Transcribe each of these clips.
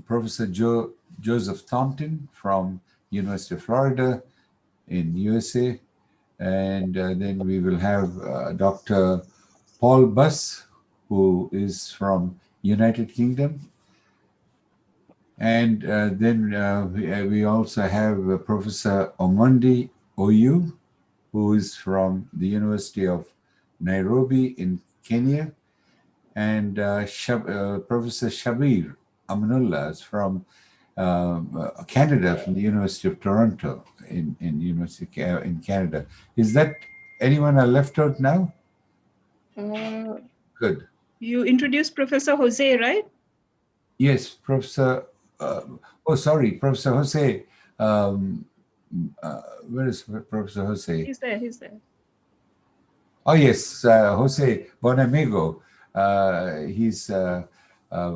Professor Joseph Thornton from University of Florida in USA. And then we will have Dr. Paul Buss, who is from United Kingdom. And then we also have Professor Omondi Oyu, who is from the University of Nairobi in Kenya. And Professor Shabir Amanullah is from Canada, from the University of Toronto in Canada. Is that anyone I left out now? Good. You introduced Professor Jose, right? Yes, Professor. Professor Jose. Where is Professor Jose? He's there. Oh, yes, Jose Bonamigo. He's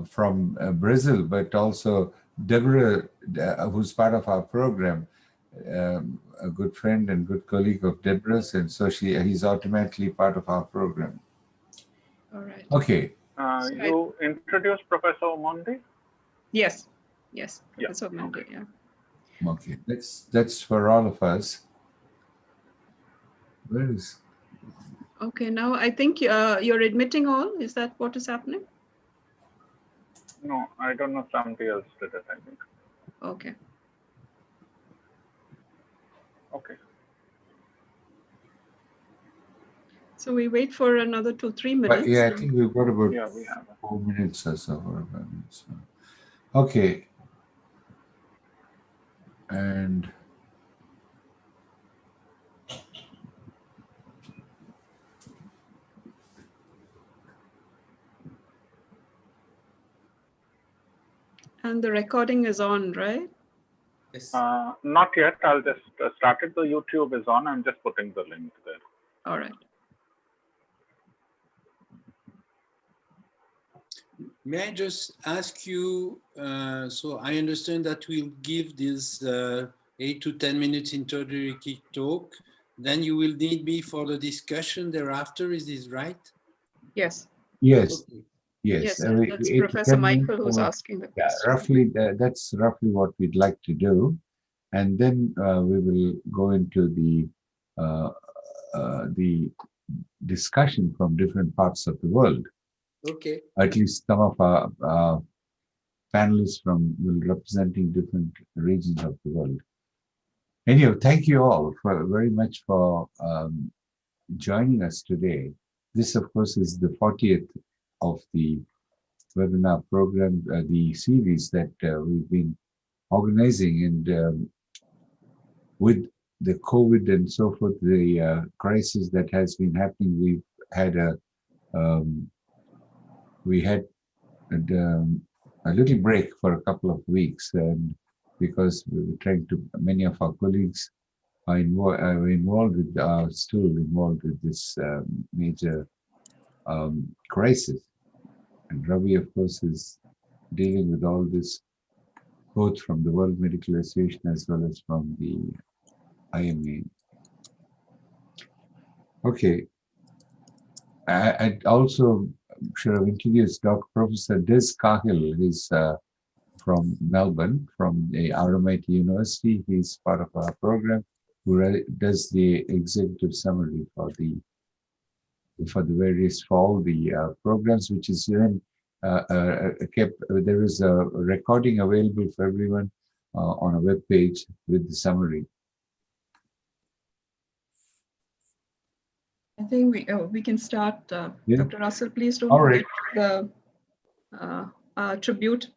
from Brazil, but also Deborah, who's part of our program, a good friend and good colleague of Deborah's, and so he's automatically part of our program. All right. Okay. You introduced Professor Omondi? Yes. Yeah. Professor Omondi, yeah. Okay, that's for all of us. Where is? Okay, now I think you're admitting all. Is that what is happening? No, I don't know. Somebody else did it, I think. Okay. Okay. So we wait for another 2-3 minutes. But yeah, I think we've got about we have 4 minutes or so. 4 or 5 minutes. Okay. And the recording is on, right? Yes. Not yet. I'll just started. The YouTube is on. I'm just putting the link there. All right. May I just ask you, so I understand that we'll give this 8 to 10 minutes introductory talk, then you will need me for the discussion thereafter, is this right? Yes. yes, Okay. yes. That's 8 to Professor 10 Michael minutes who's or- asking the Yeah, question. roughly, that's roughly what we'd like to do. And then we will go into the discussion from different parts of the world. Okay. At least some of our panelists will representing different regions of the world. Anyway, thank you all very much for joining us today. This, of course, is the 40th of the webinar program, the series that we've been organizing, and with the COVID and so forth, the crisis that has been happening, we had a little break for a couple of weeks, and because we were trying to, many of our colleagues are still involved with this major crisis. And Ravi, of course, is dealing with all this, both from the World Medical Association as well as from the IMA. Okay. I also should have introduced Dr. Professor Des Cahill. He's from Melbourne, from the RMIT University. He's part of our program, who does the executive summary for the various fall the programs, which is then kept. There is a recording available for everyone on a web page with the summary. I think we can start. Yeah. Dr. Russell, please don't All right. forget the tribute.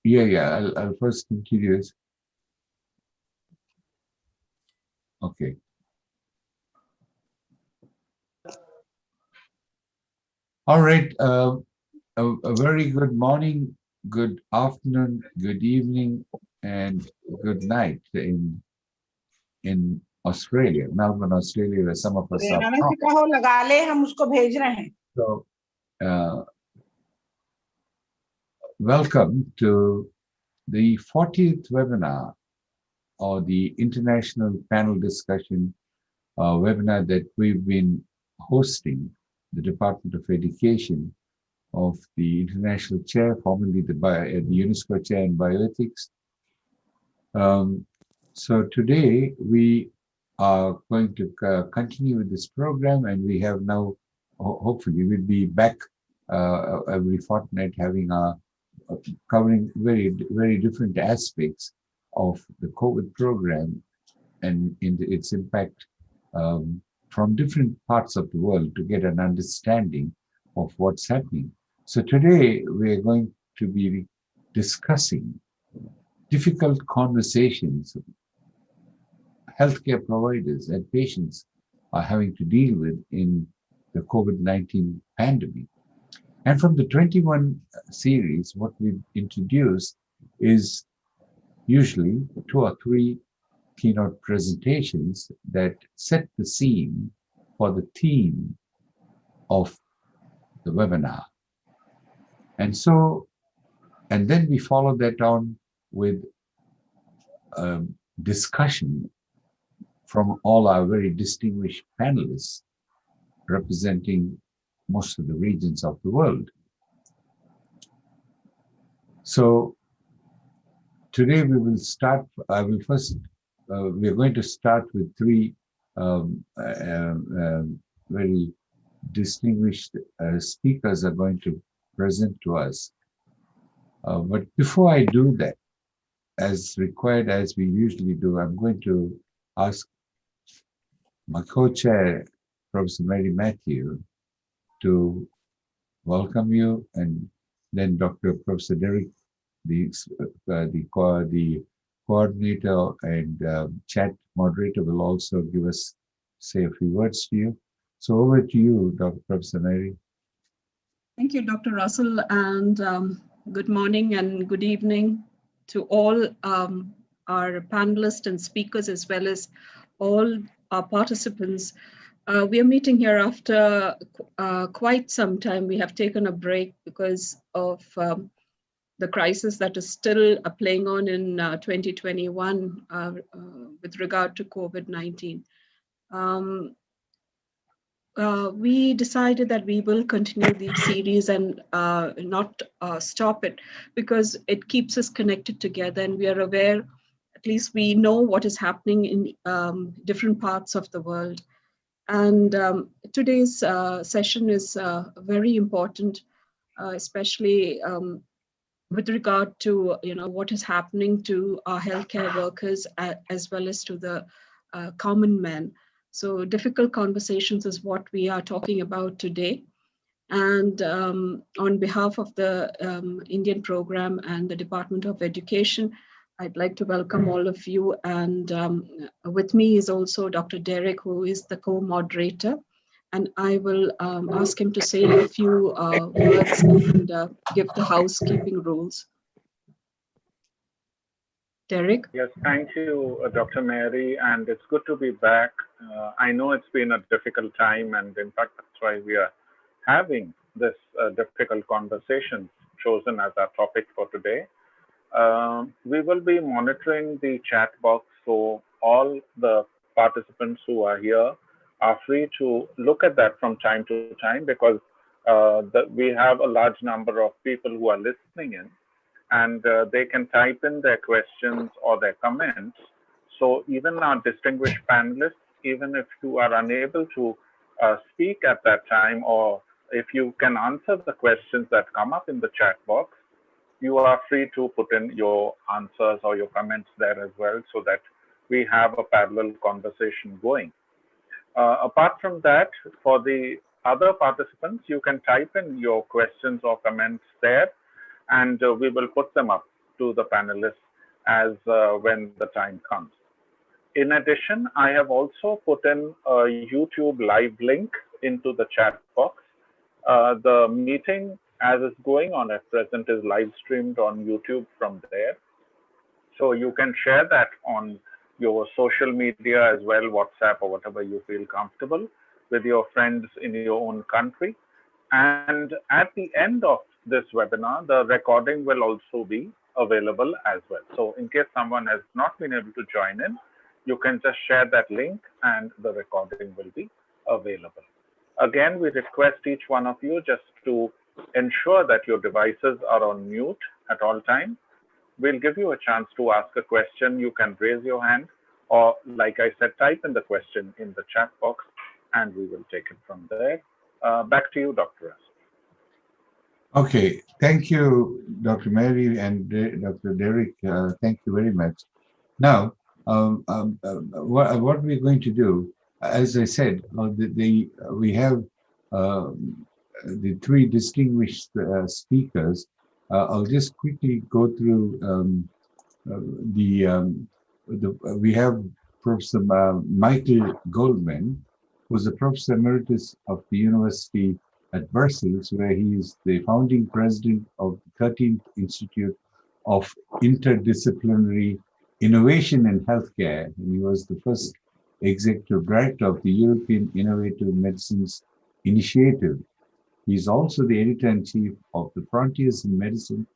Yeah. I'll first introduce. Okay. All right. A very good morning, good afternoon, good evening, and good night in Australia, Melbourne, Australia, where some of us are from. So, welcome to the 40th webinar, or the International Panel Discussion webinar that we've been hosting, the Department of Education, of the International Chair, formerly the UNESCO Chair in Bioethics. So today we are going to continue with this program, and we have now, hopefully, we'll be back every fortnight having covering very different aspects of the COVID program and its impact from different parts of the world to get an understanding of what's happening. So today we are going to be discussing difficult conversations healthcare providers and patients are having to deal with in the COVID-19 pandemic. And from the 21 series, what we've introduced is usually 2 or 3 keynote presentations that set the scene for the theme of the webinar. And then we follow that on with a discussion from all our very distinguished panelists representing most of the regions of the world. So today we will start, we're going to start with 3 very distinguished speakers are going to present to us. But before I do that, as required, as we usually do, I'm going to ask my co-chair, Professor Mary Matthew, to welcome you, and then Dr. Professor Derek, the coordinator and chat moderator, will also say a few words to you. So over to you, Dr. Professor Mary. Thank you, Dr. Russell, and good morning and good evening to all our panelists and speakers, as well as all our participants. We are meeting here after quite some time. We have taken a break because of the crisis that is still playing on in 2021 with regard to COVID-19. We decided that we will continue the series and not stop it, because it keeps us connected together, and we are aware, at least we know what is happening in different parts of the world. And today's session is very important, especially with regard to what is happening to our healthcare workers as well as to the common man. So difficult conversations is what we are talking about today. And on behalf of the Indian program and the Department of Education, I'd like to welcome all of you. And with me is also Dr. Derek, who is the co-moderator. And I will ask him to say a few words and give the housekeeping rules. Derek? Yes, thank you, Dr. Mary, and it's good to be back. I know it's been a difficult time, and in fact, that's why we are having this difficult conversation chosen as our topic for today. We will be monitoring the chat box, so all the participants who are here are free to look at that from time to time, because we have a large number of people who are listening in, and they can type in their questions or their comments. So even our distinguished panelists, even if you are unable to speak at that time, or if you can answer the questions that come up in the chat box, you are free to put in your answers or your comments there as well, so that we have a parallel conversation going. Apart from that, for the other participants, you can type in your questions or comments there, and we will put them up to the panelists as when the time comes. In addition, I have also put in a YouTube live link into the chat box. The meeting, as is going on at present, is live streamed on YouTube from there. So you can share that on your social media as well, WhatsApp or whatever you feel comfortable, with your friends in your own country. And at the end of this webinar, the recording will also be available as well. So in case someone has not been able to join in, you can just share that link and the recording will be available. Again, we request each one of you just to ensure that your devices are on mute at all times. We'll give you a chance to ask a question. You can raise your hand, or like I said, type in the question in the chat box, and we will take it from there. Back to you, Dr. S. Okay, thank you, Dr. Mary and Dr. Derek. Thank you very much. Now, what we're going to do, as I said, we have the three distinguished speakers. I'll just quickly go through we have Professor Michael Goldman, who's a professor emeritus of the University at Brussels, where he is the founding president of the 13th Institute of Interdisciplinary Innovation in Healthcare. And he was the first executive director of the European Innovative Medicines Initiative. He's also the editor-in-chief of the Frontiers in Medicine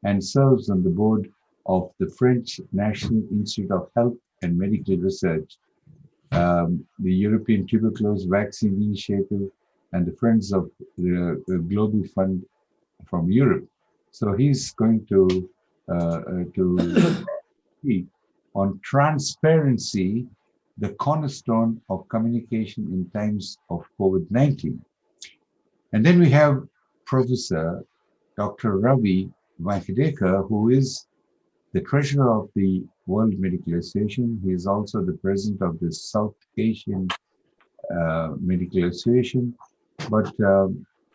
and serves on the board of the French National Institute of Health and Medical Research, the European Tuberculosis Vaccine Initiative, and the Friends of the Global Fund from Europe. So he's going to speak on transparency, the cornerstone of communication in times of COVID-19. And then we have Professor Dr. Ravi Venkatekar, who is the treasurer of the World Medical Association. He is also the president of the South Asian Medical Association,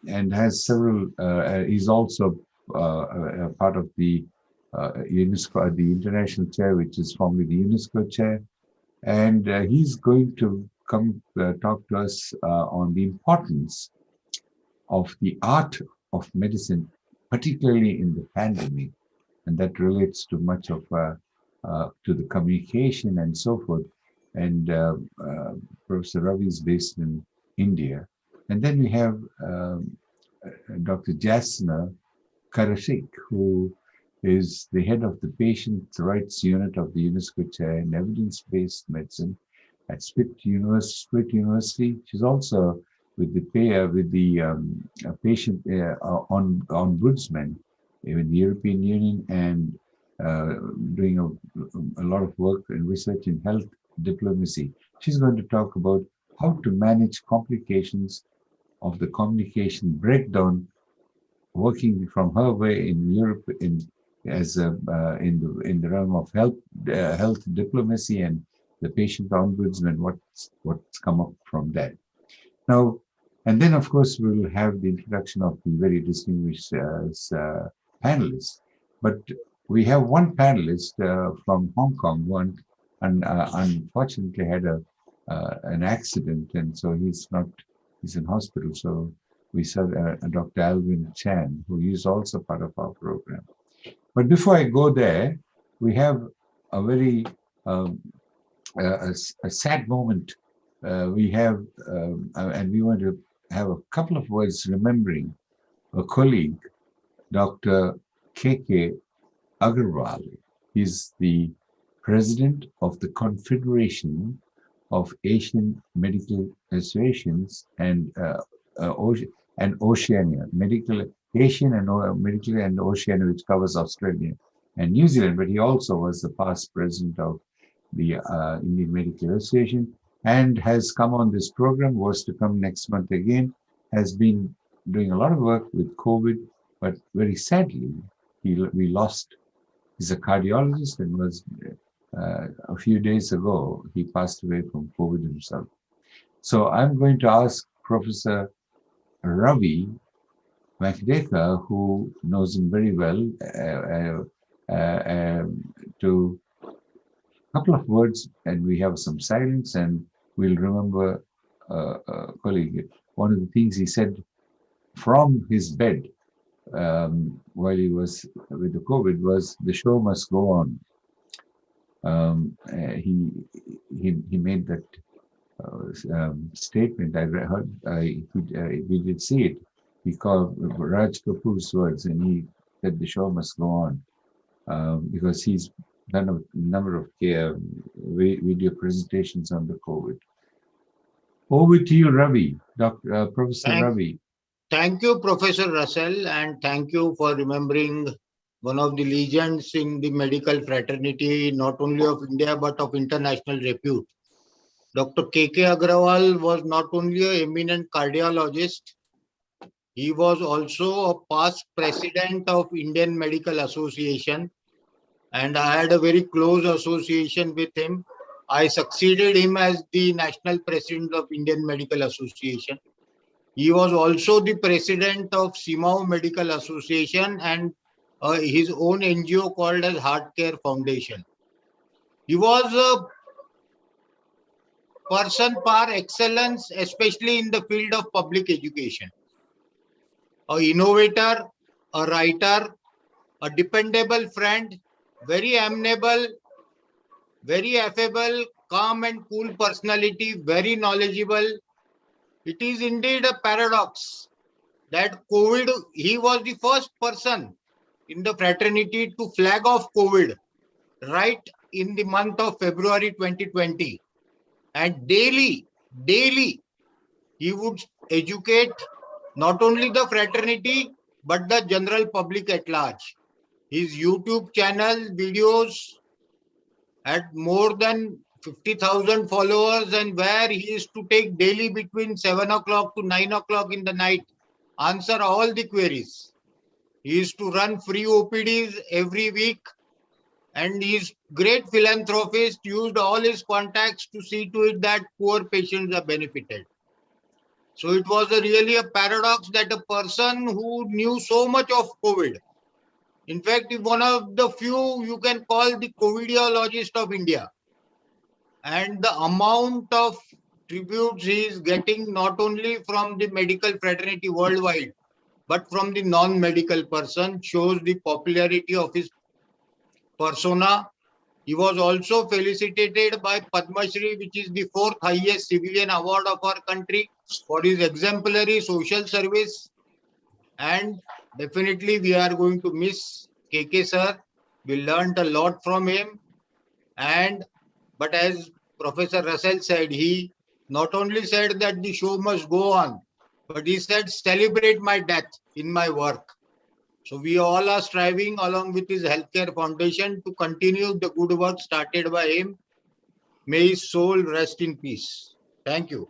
and has several. He's also a part of the UNESCO, the international chair, which is formerly the UNESCO chair, and he's going to come talk to us on the importance of the art of medicine, particularly in the pandemic, and that relates to much of to the communication and so forth. And Professor Ravi is based in India. And then we have Dr. Jasna Karashik, who is the head of the Patient Rights Unit of the UNESCO Chair in Evidence-Based Medicine at Split University. She's also with the patient ombudsman in the European Union, and doing a lot of work and research in health diplomacy. She's going to talk about how to manage complications of the communication breakdown, working from her way in Europe in the realm of health diplomacy and the patient ombudsman. What's come up from that now. And then, of course, we'll have the introduction of the very distinguished panelists. But we have one panelist from Hong Kong, unfortunately had an accident, and so he's in hospital. So we saw Dr. Alvin Chan, who is also part of our program. But before I go there, we have a very a sad moment. We have, and we want to have a couple of words remembering a colleague, Dr. K.K. Agarwal. He's the president of the Confederation of Asian Medical Associations and Oceania, Asian and Medical and Oceania, which covers Australia and New Zealand. But he also was the past president of the Indian Medical Association, and has come on this program, was to come next month again, has been doing a lot of work with COVID, but very sadly, we lost. He's a cardiologist, and was a few days ago, he passed away from COVID himself. So I'm going to ask Professor Ravi Venkatekar, who knows him very well, to a couple of words, and we have some silence, and we'll remember a colleague. One of the things he said from his bed while he was with the COVID was, "The show must go on." He made that statement. I heard. We did see it. He called Raj Kapoor's words, and he said, "The show must go on," because he's done a number of video presentations on the COVID. Over to you, Ravi, Professor Ravi. Thank you, Professor Russell, and thank you for remembering one of the legends in the medical fraternity, not only of India, but of international repute. Dr. K.K. Agrawal was not only an eminent cardiologist, he was also a past president of Indian Medical Association, and I had a very close association with him. I succeeded him as the national president of Indian Medical Association. He was also the president of Simao Medical Association and his own NGO called as Heart Care Foundation. He was a person par excellence, especially in the field of public education. An innovator, a writer, a dependable friend, very amenable, very affable, calm and cool personality, very knowledgeable. It is indeed a paradox that COVID, he was the first person in the fraternity to flag off COVID right in the month of February 2020. And daily, he would educate not only the fraternity, but the general public at large. His YouTube channel videos had more than 50,000 followers, and where he used to take daily between 7 o'clock to 9 o'clock in the night, answer all the queries. He used to run free OPDs every week, and his great philanthropist used all his contacts to see to it that poor patients are benefited. So it was really a paradox that a person who knew so much of COVID, in fact, one of the few you can call the COVIDologist of India, and the amount of tributes he is getting not only from the medical fraternity worldwide, but from the non-medical person shows the popularity of his persona. He was also felicitated by Padma Shri, which is the fourth highest civilian award of our country, for his exemplary social service. And definitely we are going to miss KK sir. We learned a lot from him. But as Professor Russell said, he not only said that the show must go on, but he said, celebrate my death in my work. So we all are striving along with his healthcare foundation to continue the good work started by him. May his soul rest in peace. Thank you.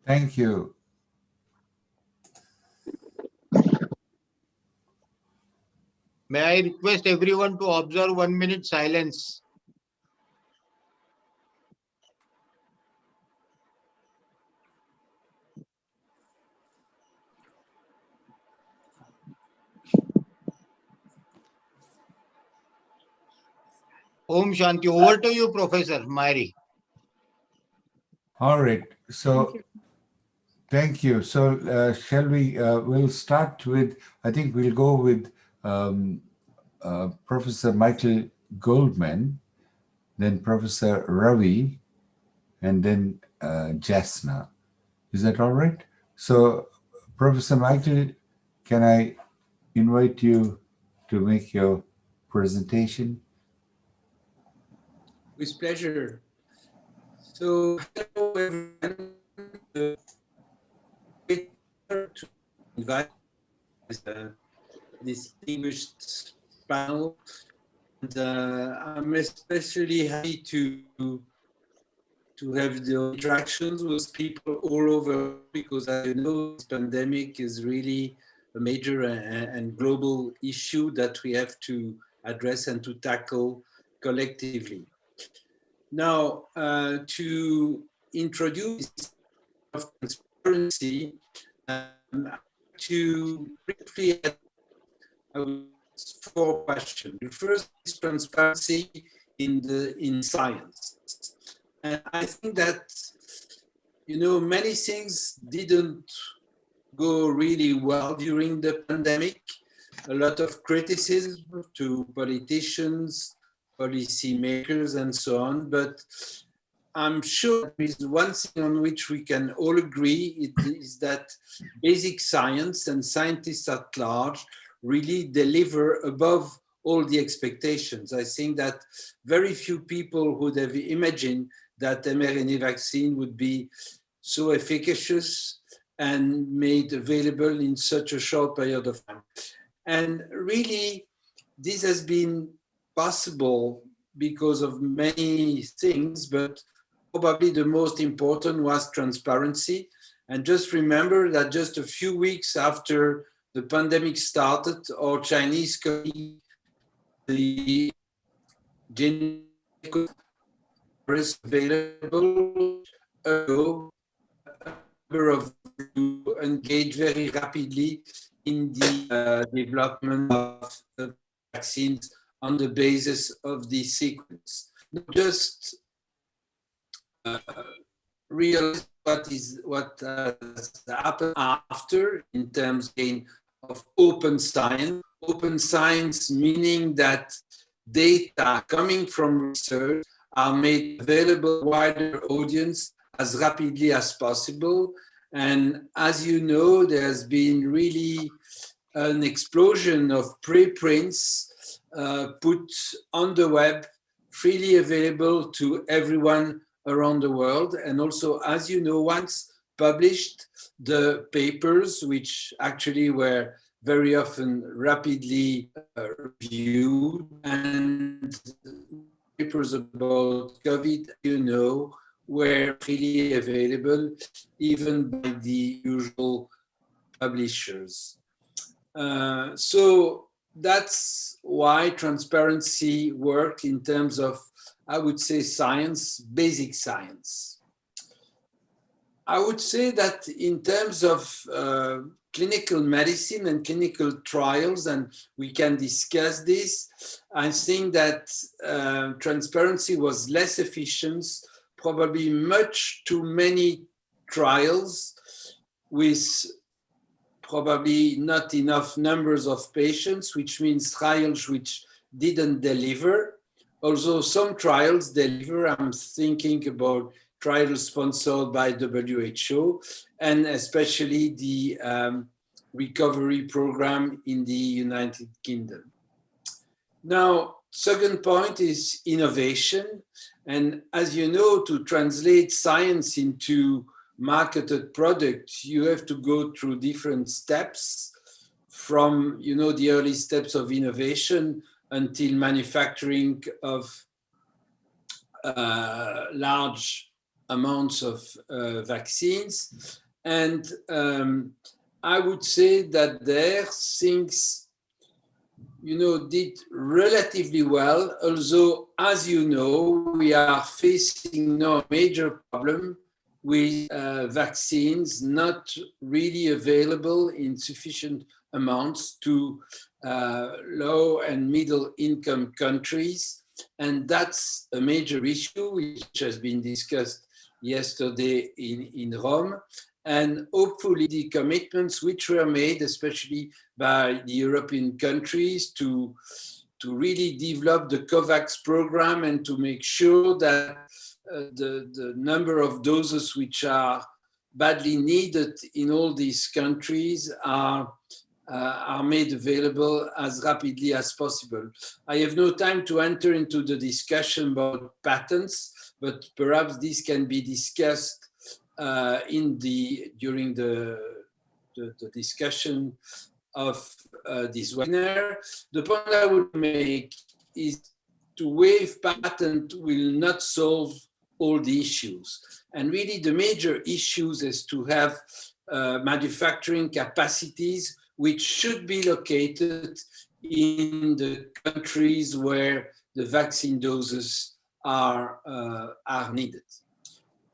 Thank you. May I request everyone to observe 1 minute silence. Om Shanti. Over to you, Professor Mary. All right. So thank you. So shall we, we'll start with, I think we'll go with Professor Michael Goldman, then Professor Ravi, and then Jasna. Is that all right? So Professor Michael, can I invite you to make your presentation? With pleasure. So, hello everyone. To invite this distinguished panel, and I'm especially happy to have the interactions with people all over, because as you know, this pandemic is really a major and global issue that we have to address and to tackle collectively. Now, to introduce transparency, to briefly add 4 questions. The first is transparency in science. And I think that, you know, many things didn't go really well during the pandemic. A lot of criticism to politicians, policymakers, and so on. But I'm sure there is one thing on which we can all agree, it is that basic science and scientists at large really deliver above all the expectations. I think that very few people would have imagined that mRNA vaccine would be so efficacious and made available in such a short period of time. And really, this has been possible because of many things, but probably the most important was transparency. And just remember that just a few weeks after the pandemic started, our Chinese colleague, the genetic is available ago, a number of to engage very rapidly in the development of vaccines on the basis of the sequence. Not just realize what has happened after in terms of open science. Open science meaning that data coming from research are made available to a wider audience as rapidly as possible. And as you know, there's been really an explosion of preprints put on the web, freely available to everyone around the world. And also, as you know, once published, the papers, which actually were very often rapidly reviewed, and papers about COVID, you know, were freely available even by the usual publishers. So that's why transparency worked in terms of, I would say, science, basic science. I would say that in terms of clinical medicine and clinical trials, and we can discuss this, I think that transparency was less efficient, probably much too many trials with probably not enough numbers of patients, which means trials which didn't deliver. Although some trials deliver, I'm thinking about trials sponsored by WHO, and especially the recovery program in the United Kingdom. Now, second point is innovation. And as you know, to translate science into marketed products, you have to go through different steps from, you know, the early steps of innovation until manufacturing of large amounts of vaccines. And I would say that there things, you know, did relatively well, although, as you know, we are facing now a major problem with vaccines not really available in sufficient amounts to low and middle income countries. And that's a major issue which has been discussed yesterday in Rome. And hopefully the commitments which were made, especially by the European countries, to really develop the COVAX program and to make sure that the number of doses which are badly needed in all these countries are made available as rapidly as possible. I have no time to enter into the discussion about patents, but perhaps this can be discussed during the discussion of this webinar. The point I would make is to waive patent will not solve all the issues. And really the major issues is to have manufacturing capacities which should be located in the countries where the vaccine doses are needed.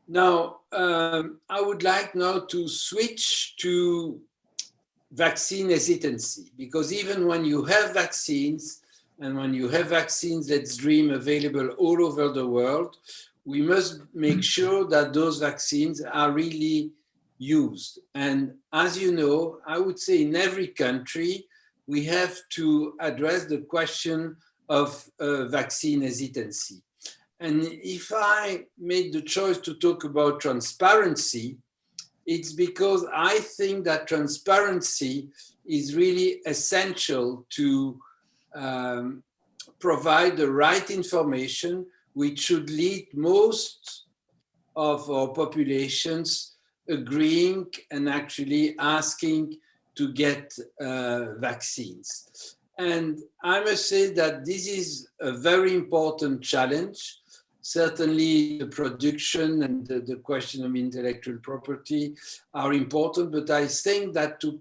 Now, I would like now to switch to vaccine hesitancy, because even when you have vaccines, and when you have vaccines, let's dream, available all over the world, we must make sure that those vaccines are really used. And as you know, I would say in every country, we have to address the question of vaccine hesitancy. And if I made the choice to talk about transparency, it's because I think that transparency is really essential to provide the right information, which should lead most of our populations agreeing and actually asking to get vaccines. And I must say that this is a very important challenge. Certainly the production and the question of intellectual property are important, but I think that to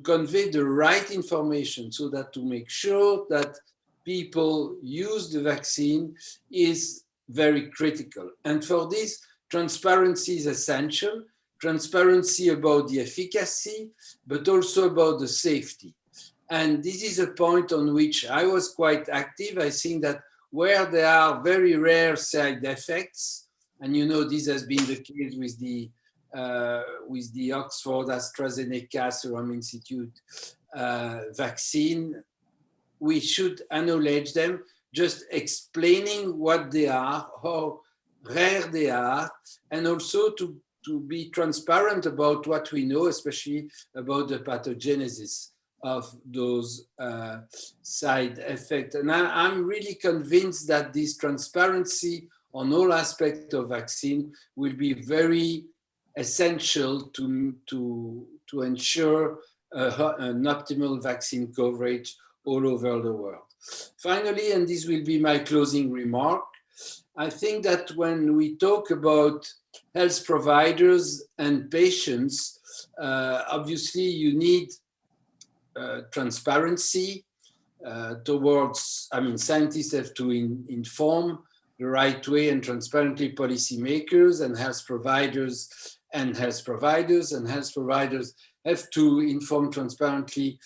convey the right information so that to make sure that people use the vaccine is very critical. And for this, transparency is essential. Transparency about the efficacy, but also about the safety. And this is a point on which I was quite active. I think that where there are very rare side effects, and you know this has been the case with the Oxford AstraZeneca Serum Institute vaccine, we should acknowledge them, just explaining what they are, how rare they are, and also to be transparent about what we know, especially about the pathogenesis of those side effects. And I'm really convinced that this transparency on all aspects of vaccine will be very essential to ensure an optimal vaccine coverage all over the world. Finally, and this will be my closing remark, I think that when we talk about health providers and patients, obviously you need transparency towards, scientists have to inform the right way and transparently policymakers and health providers have to inform transparently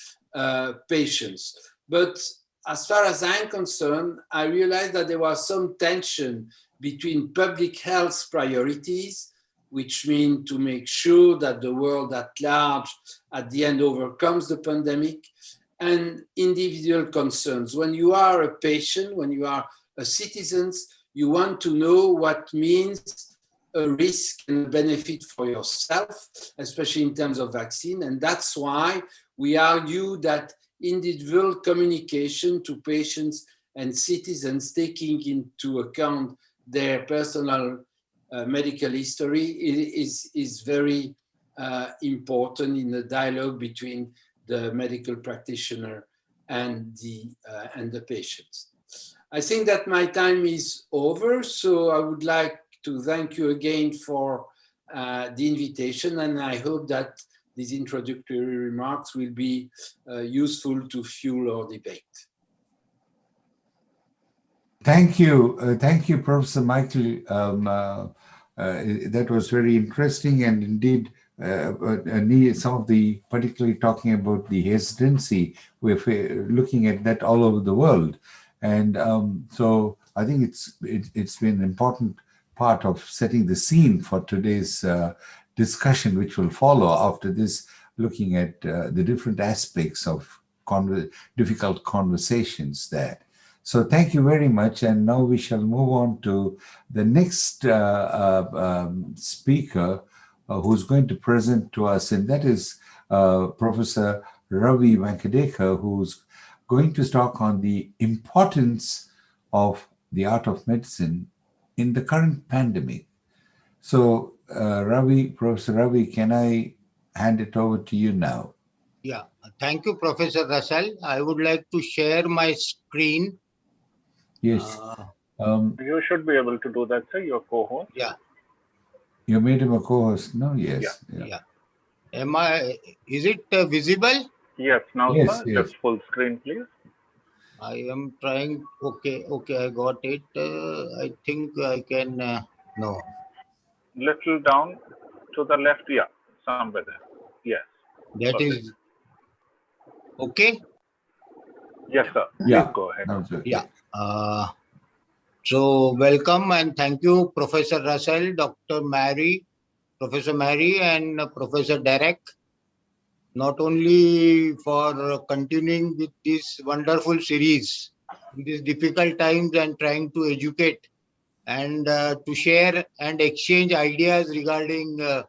patients. But as far as I'm concerned, I realized that there was some tension between public health priorities, which mean to make sure that the world at large at the end overcomes the pandemic, and individual concerns. When you are a patient, when you are a citizen, you want to know what means a risk and a benefit for yourself, especially in terms of vaccine. And that's why we argue that individual communication to patients and citizens, taking into account their personal medical history, is very important in the dialogue between the medical practitioner and the patients. I think that my time is over, so I would like to thank you again for the invitation, and I hope that these introductory remarks will be useful to fuel our debate. Thank you, Professor Michael. That was very interesting, and indeed, some of the, particularly talking about the hesitancy, we're looking at that all over the world, and so I think it's been an important part of setting the scene for today's discussion, which will follow after this, looking at the different aspects of difficult conversations there. So thank you very much. And now we shall move on to the next speaker who's going to present to us, and that is Professor Ravi Venkadekar, who's going to talk on the importance of the art of medicine in the current pandemic. So Professor Ravi, can I hand it over to you now? Yeah, thank you, Professor Russell. I would like to share my screen. Yes. You should be able to do that, sir, your co-host. Yeah. You made him a co-host, no? Yes. Yeah. Is it visible? Yes, now, yes, sir, yes. just full screen, please. I am trying. Okay, I got it. I think I can, no. Little down to the left, yeah, somewhere there. Yes. That perfect. is okay. Yes, sir. Yeah. Please go ahead. Yeah. So welcome and thank you, Professor Russell, Dr. Mary, Professor Mary, and Professor Derek, not only for continuing with this wonderful series in these difficult times and trying to educate and to share and exchange ideas regarding the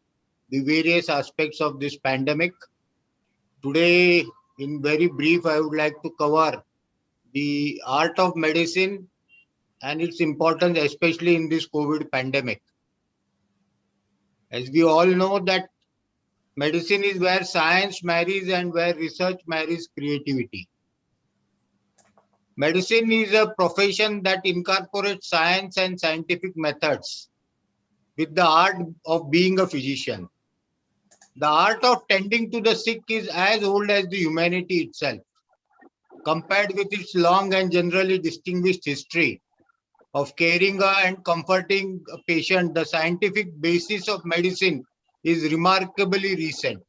various aspects of this pandemic. Today, in very brief, I would like to cover the art of medicine and its importance, especially in this COVID pandemic. As we all know that medicine is where science marries and where research marries creativity. Medicine is a profession that incorporates science and scientific methods with the art of being a physician. The art of tending to the sick is as old as the humanity itself. Compared with its long and generally distinguished history of caring and comforting a patient, the scientific basis of medicine is remarkably recent.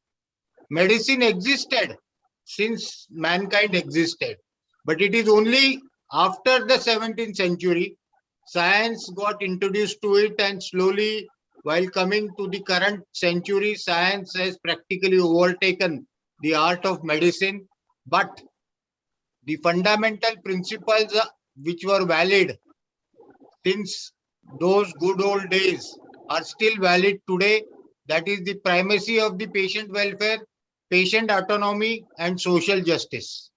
Medicine existed since mankind existed, but it is only after the 17th century science got introduced to it, and slowly, while coming to the current century, science has practically overtaken the art of medicine. But the fundamental principles which were valid since those good old days are still valid today. That is the primacy of the patient welfare, patient autonomy, and social justice.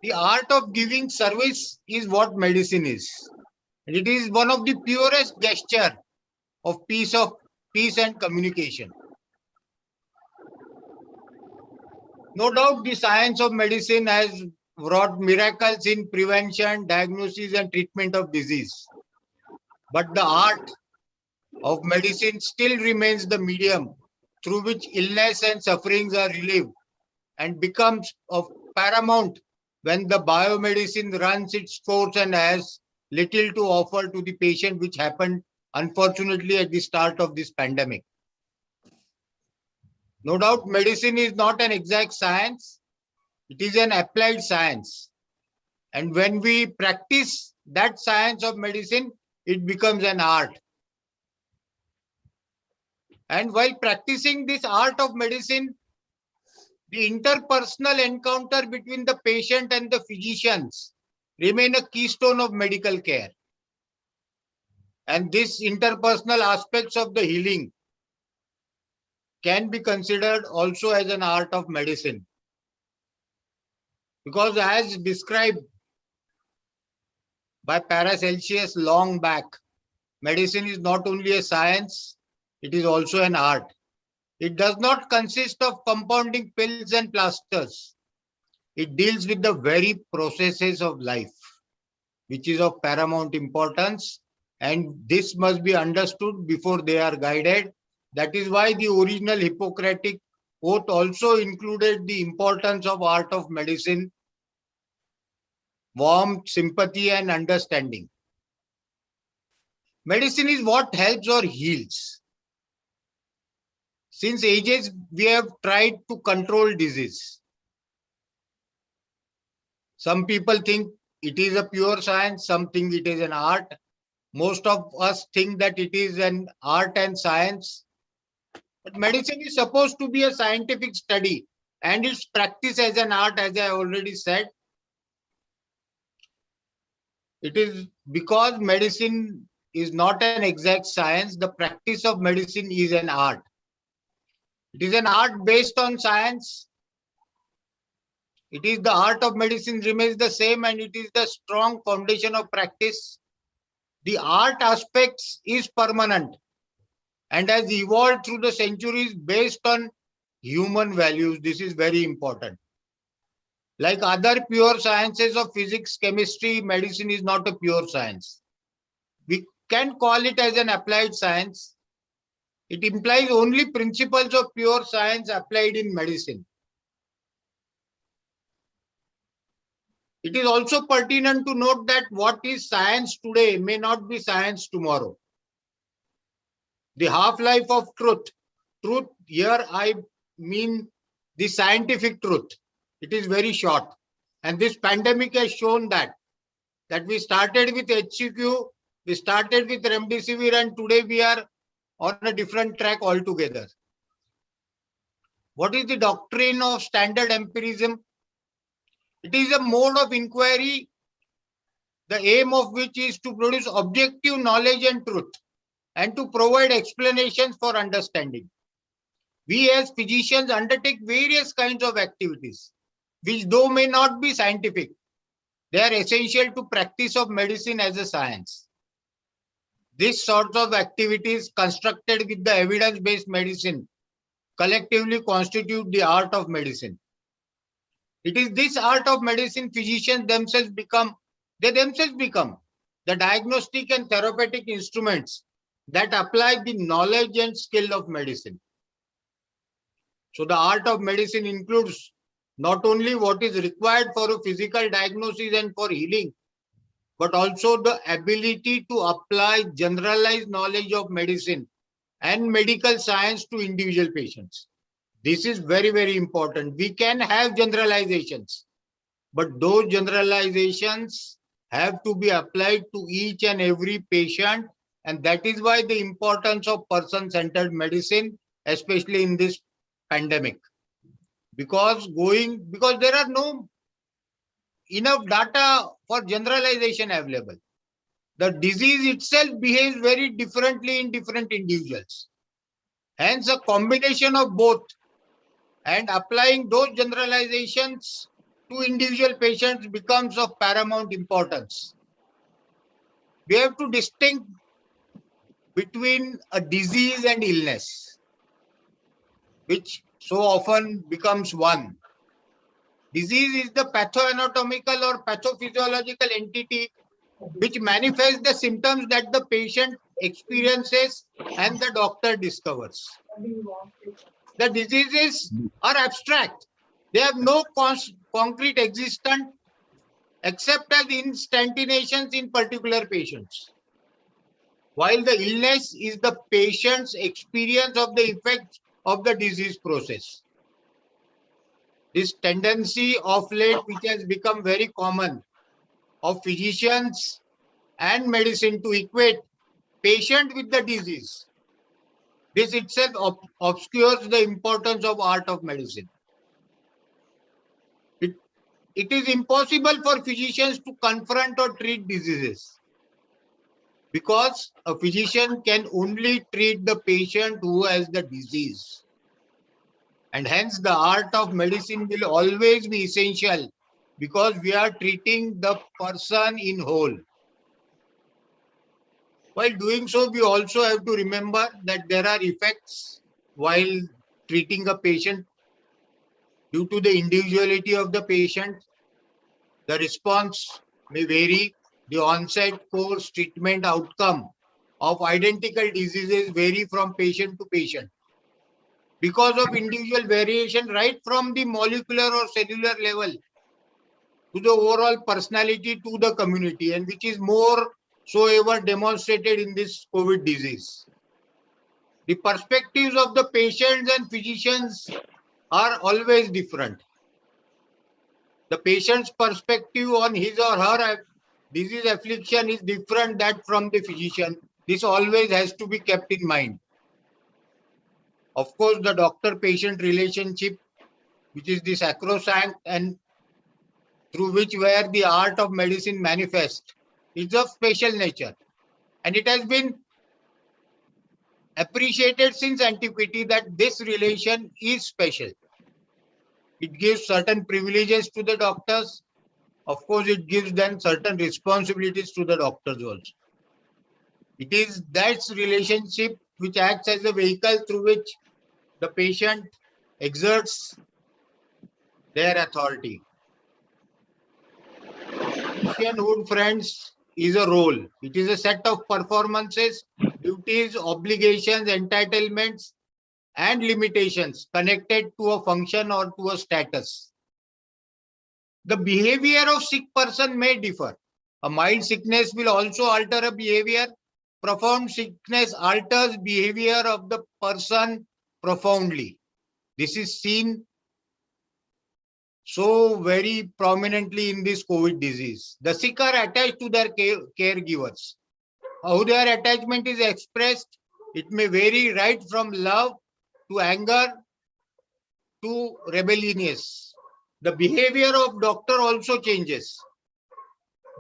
The art of giving service is what medicine is. And it is one of the purest gesture of peace and communication. No doubt the science of medicine has wrought miracles in prevention, diagnosis, and treatment of disease. But the art of medicine still remains the medium through which illness and sufferings are relieved, and becomes of paramount when the biomedicine runs its course and has little to offer to the patient, which happened unfortunately at the start of this pandemic. No doubt medicine is not an exact science, it is an applied science. And when we practice that science of medicine, it becomes an art. And while practicing this art of medicine, the interpersonal encounter between the patient and the physicians remain a keystone of medical care. And these interpersonal aspects of the healing can be considered also as an art of medicine. Because as described by Paracelsus long back, medicine is not only a science, it is also an art. It does not consist of compounding pills and plasters. It deals with the very processes of life, which is of paramount importance, and this must be understood before they are guided. That is why the original Hippocratic oath also included the importance of art of medicine, warmth, sympathy, and understanding. Medicine is what helps or heals. Since ages, we have tried to control disease. Some people think it is a pure science, some think it is an art. Most of us think that it is an art and science. But medicine is supposed to be a scientific study, and its practice as an art, as I already said. It is because medicine is not an exact science, the practice of medicine is an art. It is an art based on science. It is the art of medicine remains the same, and it is the strong foundation of practice. The art aspects is permanent and has evolved through the centuries based on human values. This is very important. Like other pure sciences of physics, chemistry, medicine is not a pure science. We can call it as an applied science. It implies only principles of pure science applied in medicine. It is also pertinent to note that what is science today may not be science tomorrow. The half-life of truth here I mean the scientific truth. It is very short. And this pandemic has shown that we started with HCQ, we started with remdesivir, and today we are on a different track altogether. What is the doctrine of standard empirism? It is a mode of inquiry, the aim of which is to produce objective knowledge and truth, and to provide explanations for understanding. We as physicians undertake various kinds of activities, which though may not be scientific, they are essential to practice of medicine as a science. These sorts of activities constructed with the evidence-based medicine collectively constitute the art of medicine. It is this art of medicine physicians themselves become the diagnostic and therapeutic instruments that apply the knowledge and skill of medicine. So the art of medicine includes not only what is required for a physical diagnosis and for healing, but also the ability to apply generalized knowledge of medicine and medical science to individual patients. This is very, very important. We can have generalizations, but those generalizations have to be applied to each and every patient. And that is why the importance of person-centered medicine, especially in this pandemic. Because there are no enough data for generalization available. The disease itself behaves very differently in different individuals. Hence, a combination of both and applying those generalizations to individual patients becomes of paramount importance. We have to distinguish between a disease and illness, which so often becomes one. Disease is the pathoanatomical or pathophysiological entity which manifests the symptoms that the patient experiences and the doctor discovers. The diseases are abstract. They have no concrete existence except as instantaneations in particular patients. While the illness is the patient's experience of the effects of the disease process. This tendency of late, which has become very common, of physicians and medicine to equate patient with the disease. This itself obscures the importance of art of medicine. It is impossible for physicians to confront or treat diseases because a physician can only treat the patient who has the disease. And hence the art of medicine will always be essential because we are treating the person in whole. While doing so, we also have to remember that there are effects while treating a patient due to the individuality of the patient. The response may vary. The onset, course, treatment outcome of identical diseases vary from patient to patient. Because of individual variation right from the molecular or cellular level to the overall personality to the community, and which is more so ever demonstrated in this COVID disease. The perspectives of the patients and physicians are always different. The patient's perspective on his or her disease affliction is different that from the physician. This always has to be kept in mind. Of course, the doctor-patient relationship, which is the sacrosanct and through which where the art of medicine manifests, is of special nature. And it has been appreciated since antiquity that this relation is special. It gives certain privileges to the doctors. Of course, it gives them certain responsibilities to the doctors also. It is that relationship which acts as a vehicle through which the patient exerts their authority. Physicianhood, friends, is a role. It is a set of performances, duties, obligations, entitlements, and limitations connected to a function or to a status. The behavior of sick person may differ. A mild sickness will also alter a behavior. Profound sickness alters behavior of the person profoundly. This is seen so very prominently in this COVID disease. The sick are attached to their caregivers. How their attachment is expressed, it may vary right from love to anger to rebelliousness. The behavior of doctor also changes.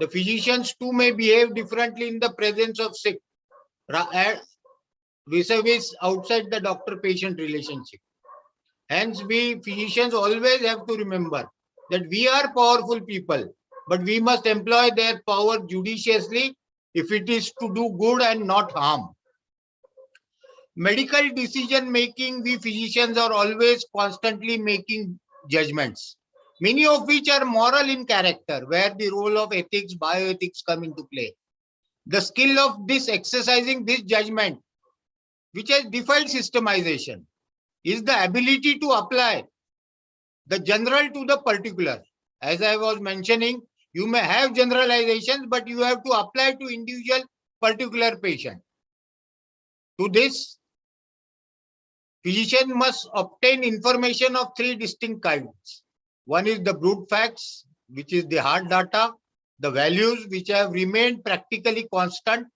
The physicians too may behave differently in the presence of sick, vis-a-vis outside the doctor-patient relationship. Hence, we physicians always have to remember that we are powerful people, but we must employ their power judiciously if it is to do good and not harm. Medical decision making, we physicians are always constantly making judgments, many of which are moral in character, where the role of ethics, bioethics come into play. The skill of this exercising this judgment, which has defined systemization, is the ability to apply the general to the particular. As I was mentioning, you may have generalizations, but you have to apply to individual particular patient. To this, physician must obtain information of three distinct kinds. One is the brute facts, which is the hard data, the values which have remained practically constant,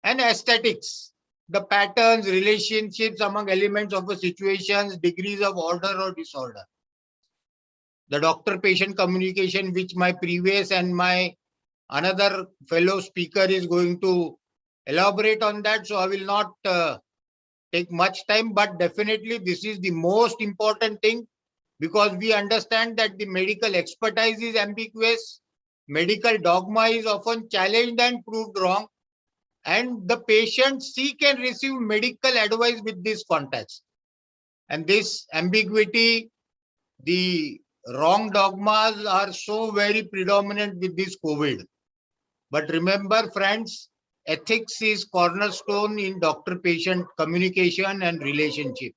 and aesthetics, the patterns, relationships among elements of a situations, degrees of order or disorder. The doctor-patient communication, which my previous and my another fellow speaker is going to elaborate on that, so I will not take much time, but definitely this is the most important thing, because we understand that the medical expertise is ambiguous, medical dogma is often challenged and proved wrong, and the patients seek and receive medical advice with this context. And this ambiguity, the wrong dogmas are so very predominant with this COVID. But remember, friends, ethics is cornerstone in doctor-patient communication and relationship.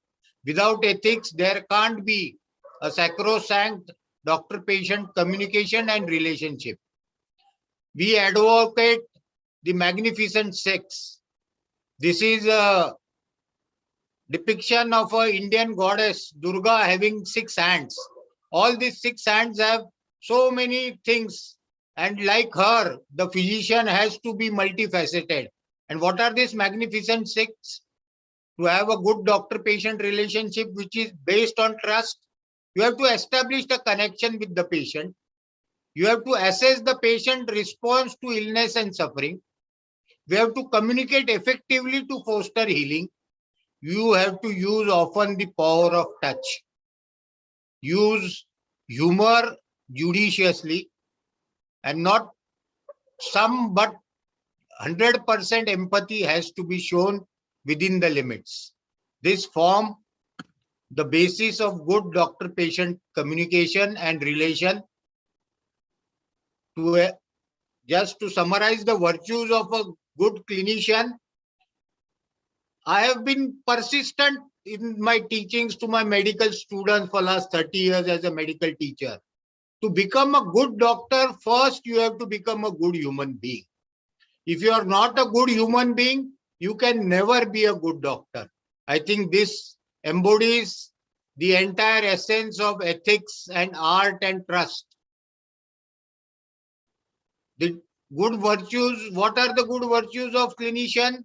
Without ethics, there can't be a sacrosanct doctor-patient communication and relationship. We advocate the magnificent six. This is a depiction of an Indian goddess, Durga, having 6 hands. All these 6 hands have so many things. And like her, the physician has to be multifaceted. And what are these magnificent 6? To have a good doctor-patient relationship, which is based on trust, you have to establish a connection with the patient. You have to assess the patient response to illness and suffering. We have to communicate effectively to foster healing. You have to use often the power of touch. Use humor judiciously, and not some, but 100% empathy has to be shown within the limits. This form the basis of good doctor-patient communication and relation. Just to summarize the virtues of a good clinician, I have been persistent in my teachings to my medical students for last 30 years as a medical teacher. To become a good doctor, first you have to become a good human being. If you are not a good human being, you can never be a good doctor. I think this embodies the entire essence of ethics and art and trust. The good virtues, what are the good virtues of clinician?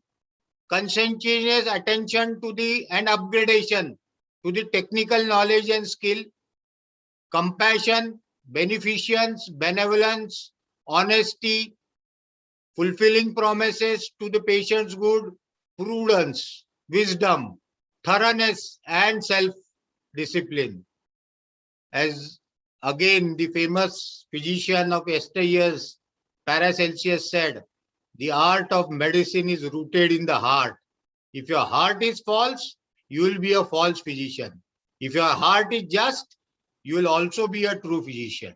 Conscientious attention to the and upgradation to the technical knowledge and skill, compassion, beneficence, benevolence, honesty, fulfilling promises to the patient's good, prudence, wisdom, thoroughness, and self-discipline. As again the famous physician of yesteryears, Paracelsus, said, the art of medicine is rooted in the heart. If your heart is false, you will be a false physician. If your heart is just, you will also be a true physician.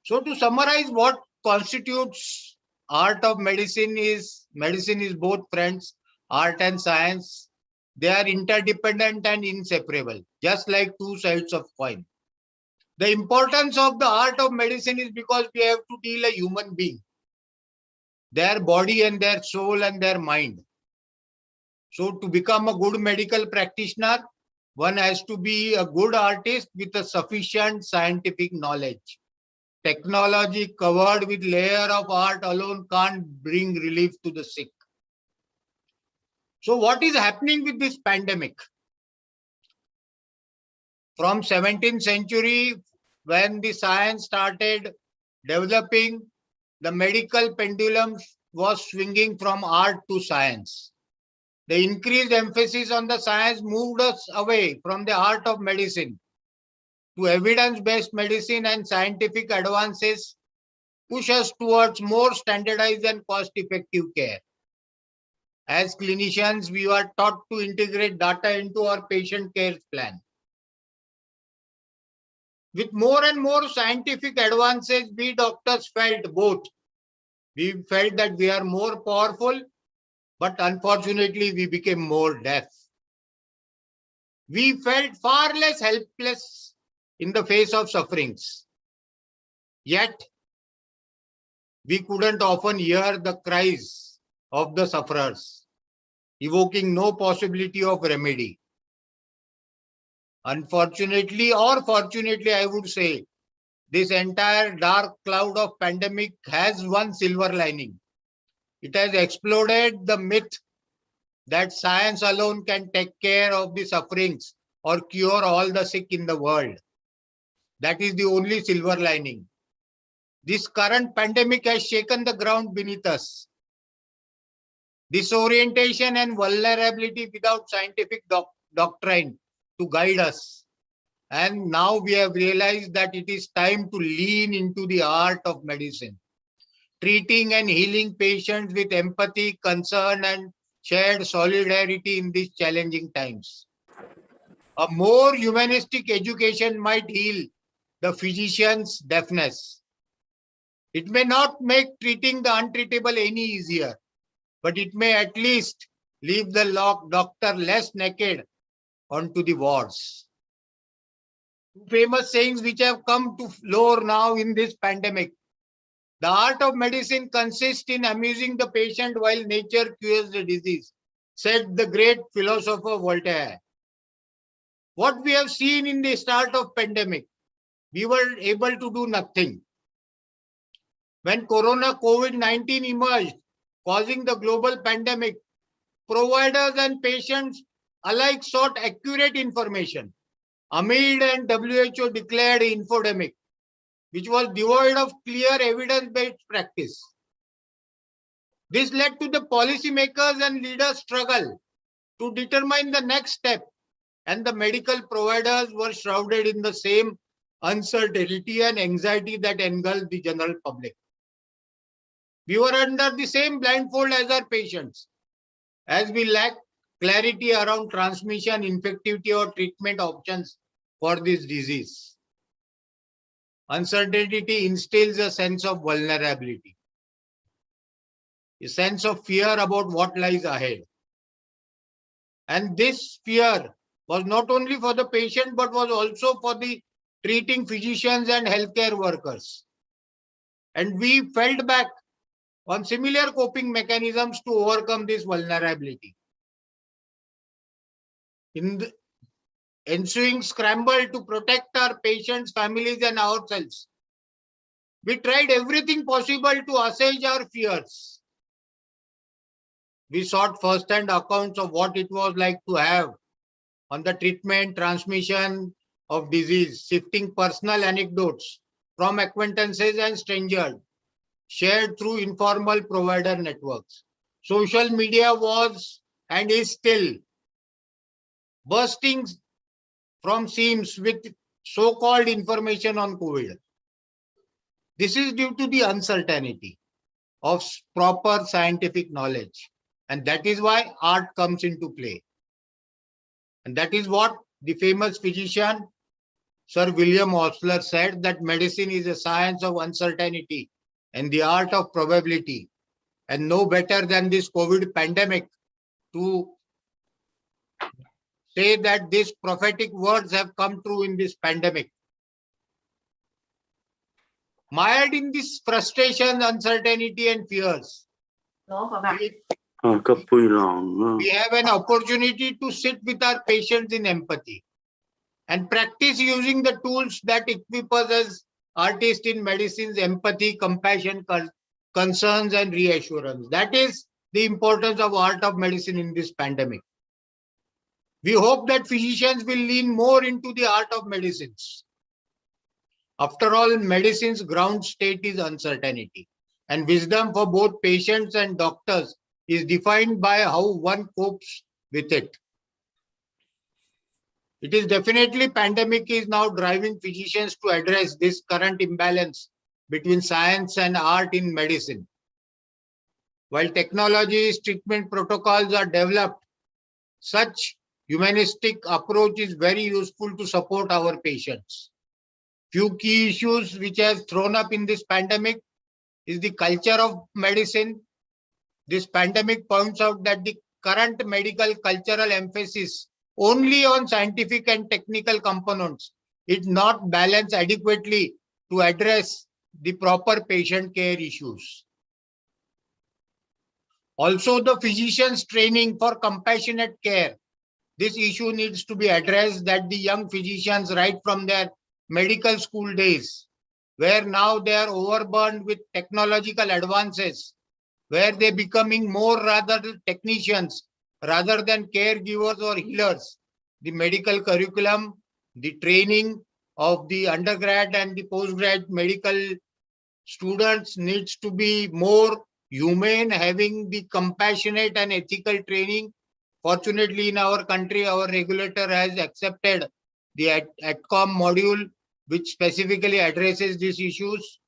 So to summarize, what constitutes art of medicine is both, friends, art and science. They are interdependent and inseparable, just like two sides of coin. The importance of the art of medicine is because we have to deal a human being, their body and their soul and their mind. So to become a good medical practitioner, one has to be a good artist with a sufficient scientific knowledge. Technology covered with layer of art alone can't bring relief to the sick. So what is happening with this pandemic? From 17th century, when the science started developing, the medical pendulum was swinging from art to science. The increased emphasis on the science moved us away from the art of medicine to evidence-based medicine and scientific advances push us towards more standardized and cost-effective care. As clinicians, we are taught to integrate data into our patient care plan. With more and more scientific advances, we doctors felt both. We felt that we are more powerful, but unfortunately, we became more deaf. We felt far less helpless in the face of sufferings. Yet, we couldn't often hear the cries of the sufferers, evoking no possibility of remedy. Unfortunately, or fortunately, I would say, this entire dark cloud of pandemic has one silver lining. It has exploded the myth that science alone can take care of the sufferings or cure all the sick in the world. That is the only silver lining. This current pandemic has shaken the ground beneath us. Disorientation and vulnerability without scientific doctrine to guide us. And now we have realized that it is time to lean into the art of medicine, treating and healing patients with empathy, concern, and shared solidarity in these challenging times. A more humanistic education might heal the physician's deafness. It may not make treating the untreatable any easier, but it may at least leave the doctor less naked onto the wards. Two famous sayings which have come to floor now in this pandemic. The art of medicine consists in amusing the patient while nature cures the disease, said the great philosopher Voltaire. What we have seen in the start of pandemic, we were able to do nothing. When COVID-19 emerged, causing the global pandemic, providers and patients alike sought accurate information. AMID and WHO declared infodemic, which was devoid of clear evidence-based practice. This led to the policymakers and leaders' struggle to determine the next step, and the medical providers were shrouded in the same uncertainty and anxiety that engulfed the general public. We were under the same blindfold as our patients, as we lacked clarity around transmission, infectivity, or treatment options for this disease. Uncertainty instills a sense of vulnerability, a sense of fear about what lies ahead. And this fear was not only for the patient, but was also for the treating physicians and healthcare workers. And we fell back on similar coping mechanisms to overcome this vulnerability. In the ensuing scramble to protect our patients, families, and ourselves, we tried everything possible to assuage our fears. We sought first-hand accounts of what it was like to have on the treatment, transmission of disease, sifting personal anecdotes from acquaintances and strangers, shared through informal provider networks. Social media was and is still bursting from seams with so-called information on COVID. This is due to the uncertainty of proper scientific knowledge. And that is why art comes into play. And that is what the famous physician, Sir William Osler, said, that medicine is a science of uncertainty and the art of probability. And no better than this COVID pandemic to say that these prophetic words have come true in this pandemic. Mired in this frustration, uncertainty, and fears, we have an opportunity to sit with our patients in empathy and practice using the tools that equip us as artists in medicine's empathy, compassion, concerns, and reassurance. That is the importance of art of medicine in this pandemic. We hope that physicians will lean more into the art of medicines. After all, medicine's ground state is uncertainty, and wisdom for both patients and doctors is defined by how one copes with it. It is definitely pandemic is now driving physicians to address this current imbalance between science and art in medicine. While technologies, treatment protocols are developed, such humanistic approach is very useful to support our patients. Few key issues which have thrown up in this pandemic is the culture of medicine. This pandemic points out that the current medical cultural emphasis only on scientific and technical components is not balanced adequately to address the proper patient care issues. Also, the physician's training for compassionate care. This issue needs to be addressed, that the young physicians right from their medical school days, where now they are overburdened with technological advances, where they're becoming more rather technicians rather than caregivers or healers. The medical curriculum, the training of the undergrad and the postgrad medical students needs to be more humane, having the compassionate and ethical training. Fortunately, in our country, our regulator has accepted the ATCOM module, which specifically addresses these issues.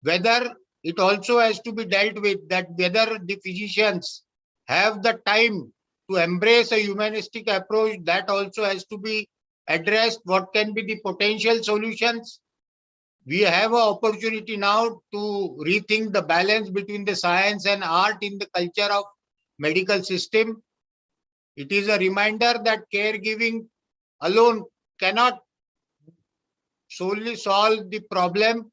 Whether it also has to be dealt with, that whether the physicians have the time to embrace a humanistic approach, that also has to be addressed. What can be the potential solutions? We have an opportunity now to rethink the balance between the science and art in the culture of medical system. It is a reminder that caregiving alone cannot solely solve the problem.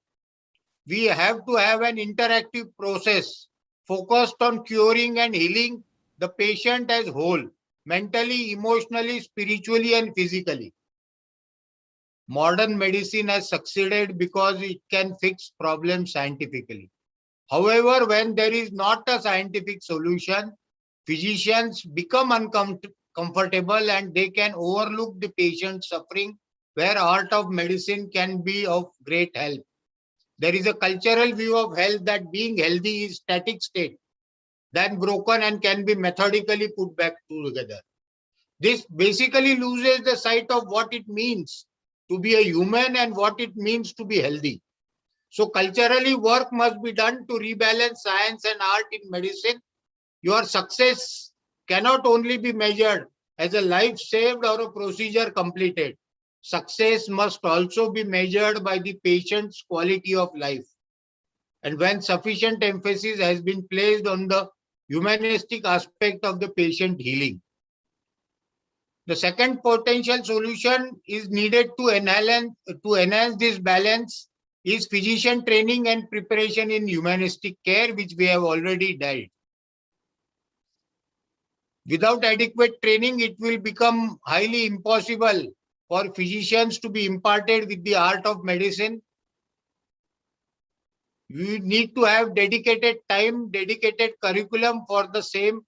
We have to have an interactive process focused on curing and healing the patient as whole, mentally, emotionally, spiritually, and physically. Modern medicine has succeeded because it can fix problems scientifically. However, when there is not a scientific solution, physicians become uncomfortable and they can overlook the patient's suffering, where art of medicine can be of great help. There is a cultural view of health that being healthy is static state, then broken and can be methodically put back together. This basically loses the sight of what it means to be a human and what it means to be healthy. So culturally, work must be done to rebalance science and art in medicine. Your success cannot only be measured as a life saved or a procedure completed. Success must also be measured by the patient's quality of life. And when sufficient emphasis has been placed on the humanistic aspect of the patient healing. The second potential solution is needed to enhance this balance is physician training and preparation in humanistic care, which we have already dealt. Without adequate training, it will become highly impossible for physicians to be imparted with the art of medicine. We need to have dedicated time, dedicated curriculum for the same.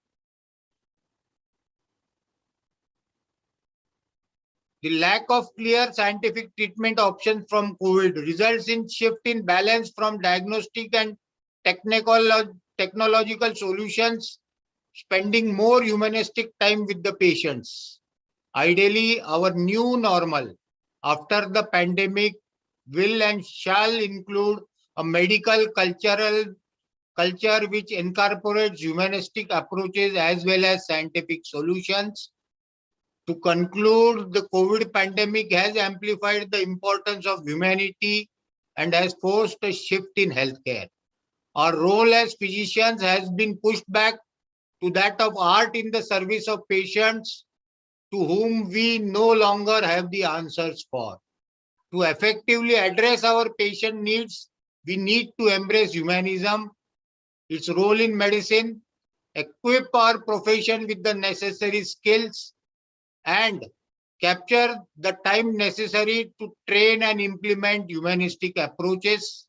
The lack of clear scientific treatment options from COVID results in shift in balance from diagnostic and technological solutions, spending more humanistic time with the patients. Ideally, our new normal after the pandemic will and shall include a medical culture which incorporates humanistic approaches as well as scientific solutions. To conclude, the COVID pandemic has amplified the importance of humanity and has forced a shift in healthcare. Our role as physicians has been pushed back to that of art in the service of patients to whom we no longer have the answers for. To effectively address our patient needs, we need to embrace humanism, its role in medicine, equip our profession with the necessary skills, and capture the time necessary to train and implement humanistic approaches.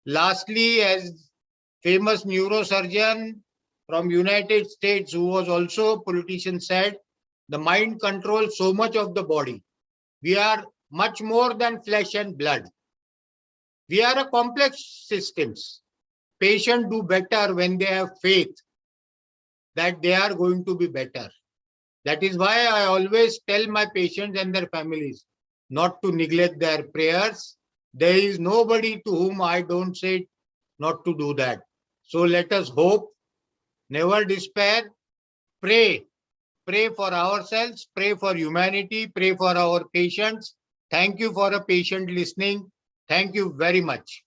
Lastly, as famous neurosurgeon from United States, who was also a politician, said, the mind controls so much of the body. We are much more than flesh and blood. We are a complex systems. Patients do better when they have faith that they are going to be better. That is why I always tell my patients and their families not to neglect their prayers, There is nobody to whom I don't say not to do that. So let us hope, never despair, pray. Pray for ourselves, pray for humanity, pray for our patients. Thank you for a patient listening. Thank you very much.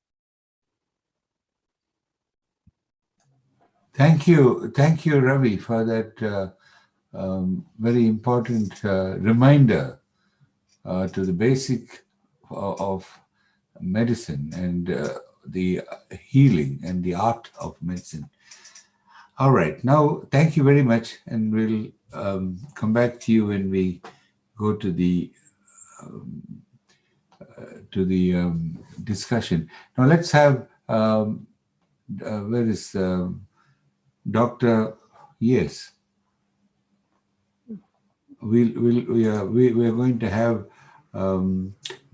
Thank you, Ravi, for that very important reminder to the basic of medicine and the healing and the art of medicine. All right, now thank you very much, and we'll come back to you when we go to the discussion. Now let's have where is Dr. Yes. We are going to have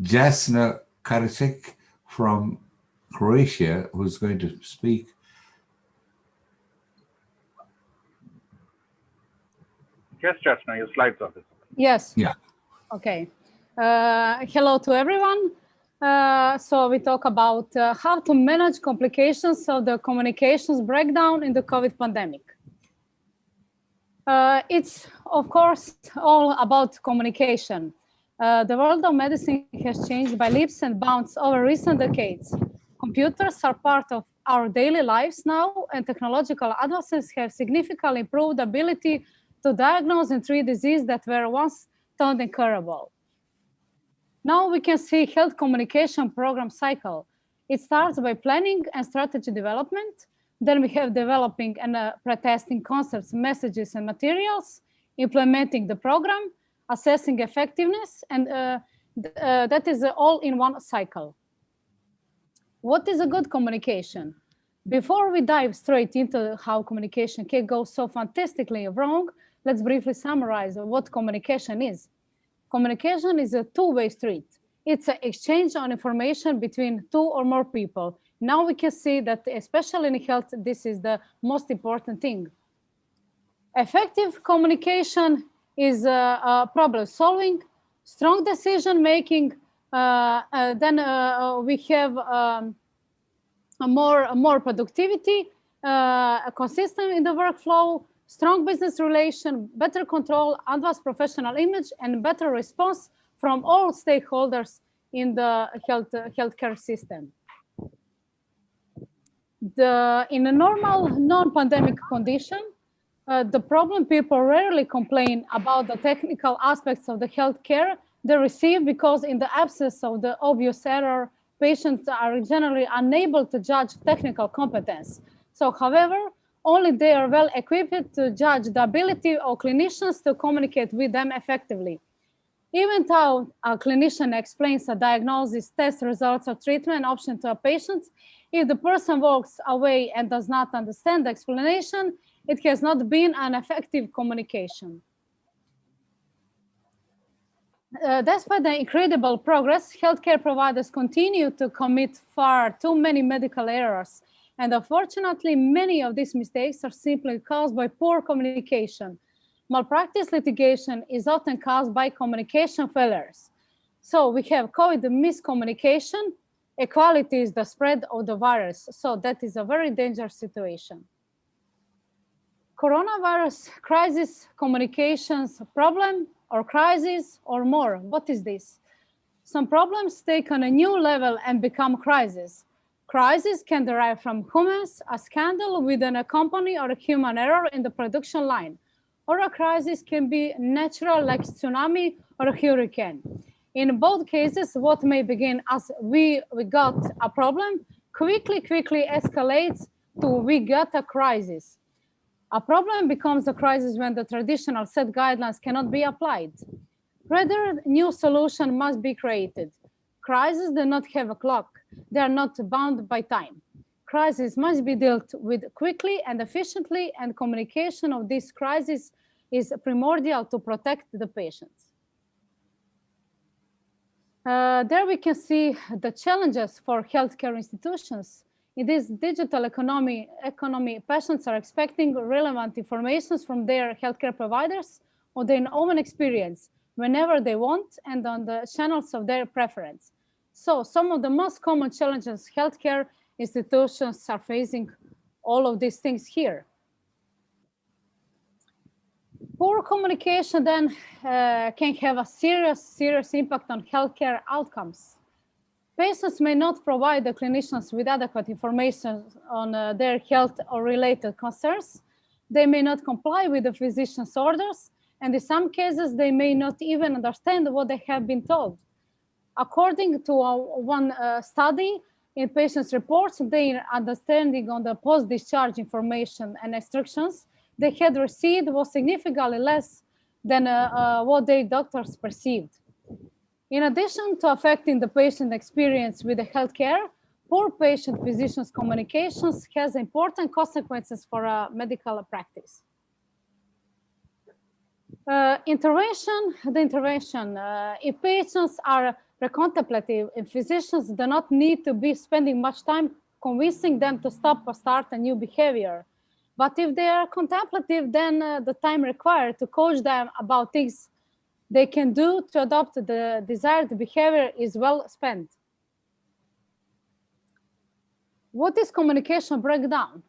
Jasna Karasek from Croatia, who's going to speak. Yes, Jasna, your slides are visible. Yes. Yeah. Okay. Hello to everyone. So we talk about how to manage complications of the communications breakdown in the COVID pandemic. It's, of course, all about communication. The world of medicine has changed by leaps and bounds over recent decades. Computers are part of our daily lives now, and technological advances have significantly improved the ability to diagnose and treat diseases that were once thought incurable. Now we can see health communication program cycle. It starts by planning and strategy development. Then we have developing and pretesting concepts, messages, and materials, implementing the program, assessing effectiveness, and that is all in one cycle. What is a good communication? Before we dive straight into how communication can go so fantastically wrong, let's briefly summarize what communication is. Communication is a two-way street. It's an exchange of information between two or more people. Now we can see that, especially in health, this is the most important thing. Effective communication is problem solving, strong decision making. Then we have more productivity, consistent in the workflow, strong business relation, better control, advanced professional image, and better response from all stakeholders in the healthcare system. In a normal non-pandemic condition, the problem people rarely complain about the technical aspects of the healthcare they receive, because in the absence of the obvious error, patients are generally unable to judge technical competence. So, however, only they are well equipped to judge the ability of clinicians to communicate with them effectively. Even though a clinician explains a diagnosis, test results, or treatment option to a patient, if the person walks away and does not understand the explanation, it has not been an effective communication. Despite the incredible progress, healthcare providers continue to commit far too many medical errors. And unfortunately, many of these mistakes are simply caused by poor communication. Malpractice litigation is often caused by communication failures. So we have COVID miscommunication. Equality is the spread of the virus. So that is a very dangerous situation. Coronavirus crisis communications problem or crisis or more. What is this? Some problems take on a new level and become crises. Crisis can derive from humans, a scandal within a company, or a human error in the production line. Or a crisis can be natural, like tsunami or a hurricane. In both cases, what may begin as we got a problem quickly escalates to we got a crisis. A problem becomes a crisis when the traditional set guidelines cannot be applied. Rather, new solution must be created. Crises do not have a clock. They are not bound by time. Crises must be dealt with quickly and efficiently, and communication of this crisis is primordial to protect the patients. There we can see the challenges for healthcare institutions. In this digital economy, patients are expecting relevant information from their healthcare providers on their own experience, whenever they want and on the channels of their preference. So some of the most common challenges healthcare institutions are facing all of these things here. Poor communication then can have a serious impact on healthcare outcomes. Patients may not provide the clinicians with adequate information on their health or related concerns. They may not comply with the physician's orders, and in some cases, they may not even understand what they have been told. According to one study, in patients' reports, their understanding on the post-discharge information and instructions they had received was significantly less than what their doctors perceived. In addition to affecting the patient experience with the healthcare, poor patient-physicians communications has important consequences for medical practice. Intervention. If patients are recontemplative, if physicians do not need to be spending much time convincing them to stop or start a new behavior. But if they are contemplative, then the time required to coach them about things they can do to adopt the desired behavior is well spent. What is communication breakdown?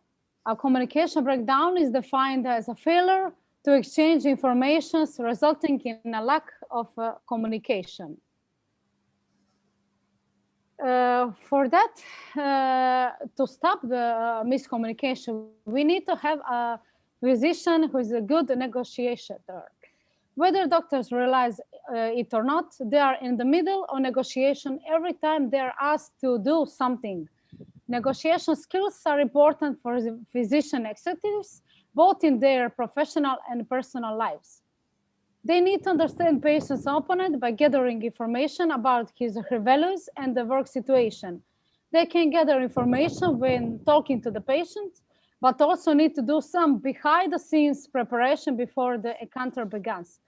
A communication breakdown is defined as a failure to exchange information resulting in a lack of communication. For that, to stop the miscommunication, we need to have a physician who is a good negotiator. Whether doctors realize it or not, they are in the middle of negotiation every time they're asked to do something. Negotiation skills are important for the physician executives, both in their professional and personal lives. They need to understand patient's opponent by gathering information about his or her values and the work situation. They can gather information when talking to the patient, but also need to do some behind-the-scenes preparation before the encounter begins.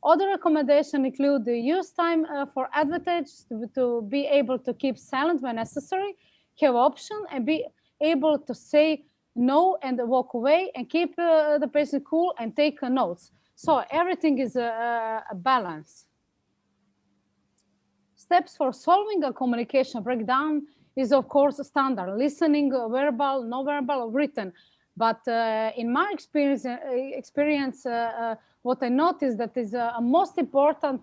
Other recommendations include the use time for advantage to be able to keep silent when necessary, have option, and be able to say no and walk away, and keep the patient cool and take notes. So everything is a balance. Steps for solving a communication breakdown is, of course, standard: listening, verbal, non-verbal, written. But in my experience, what I noticed that is most important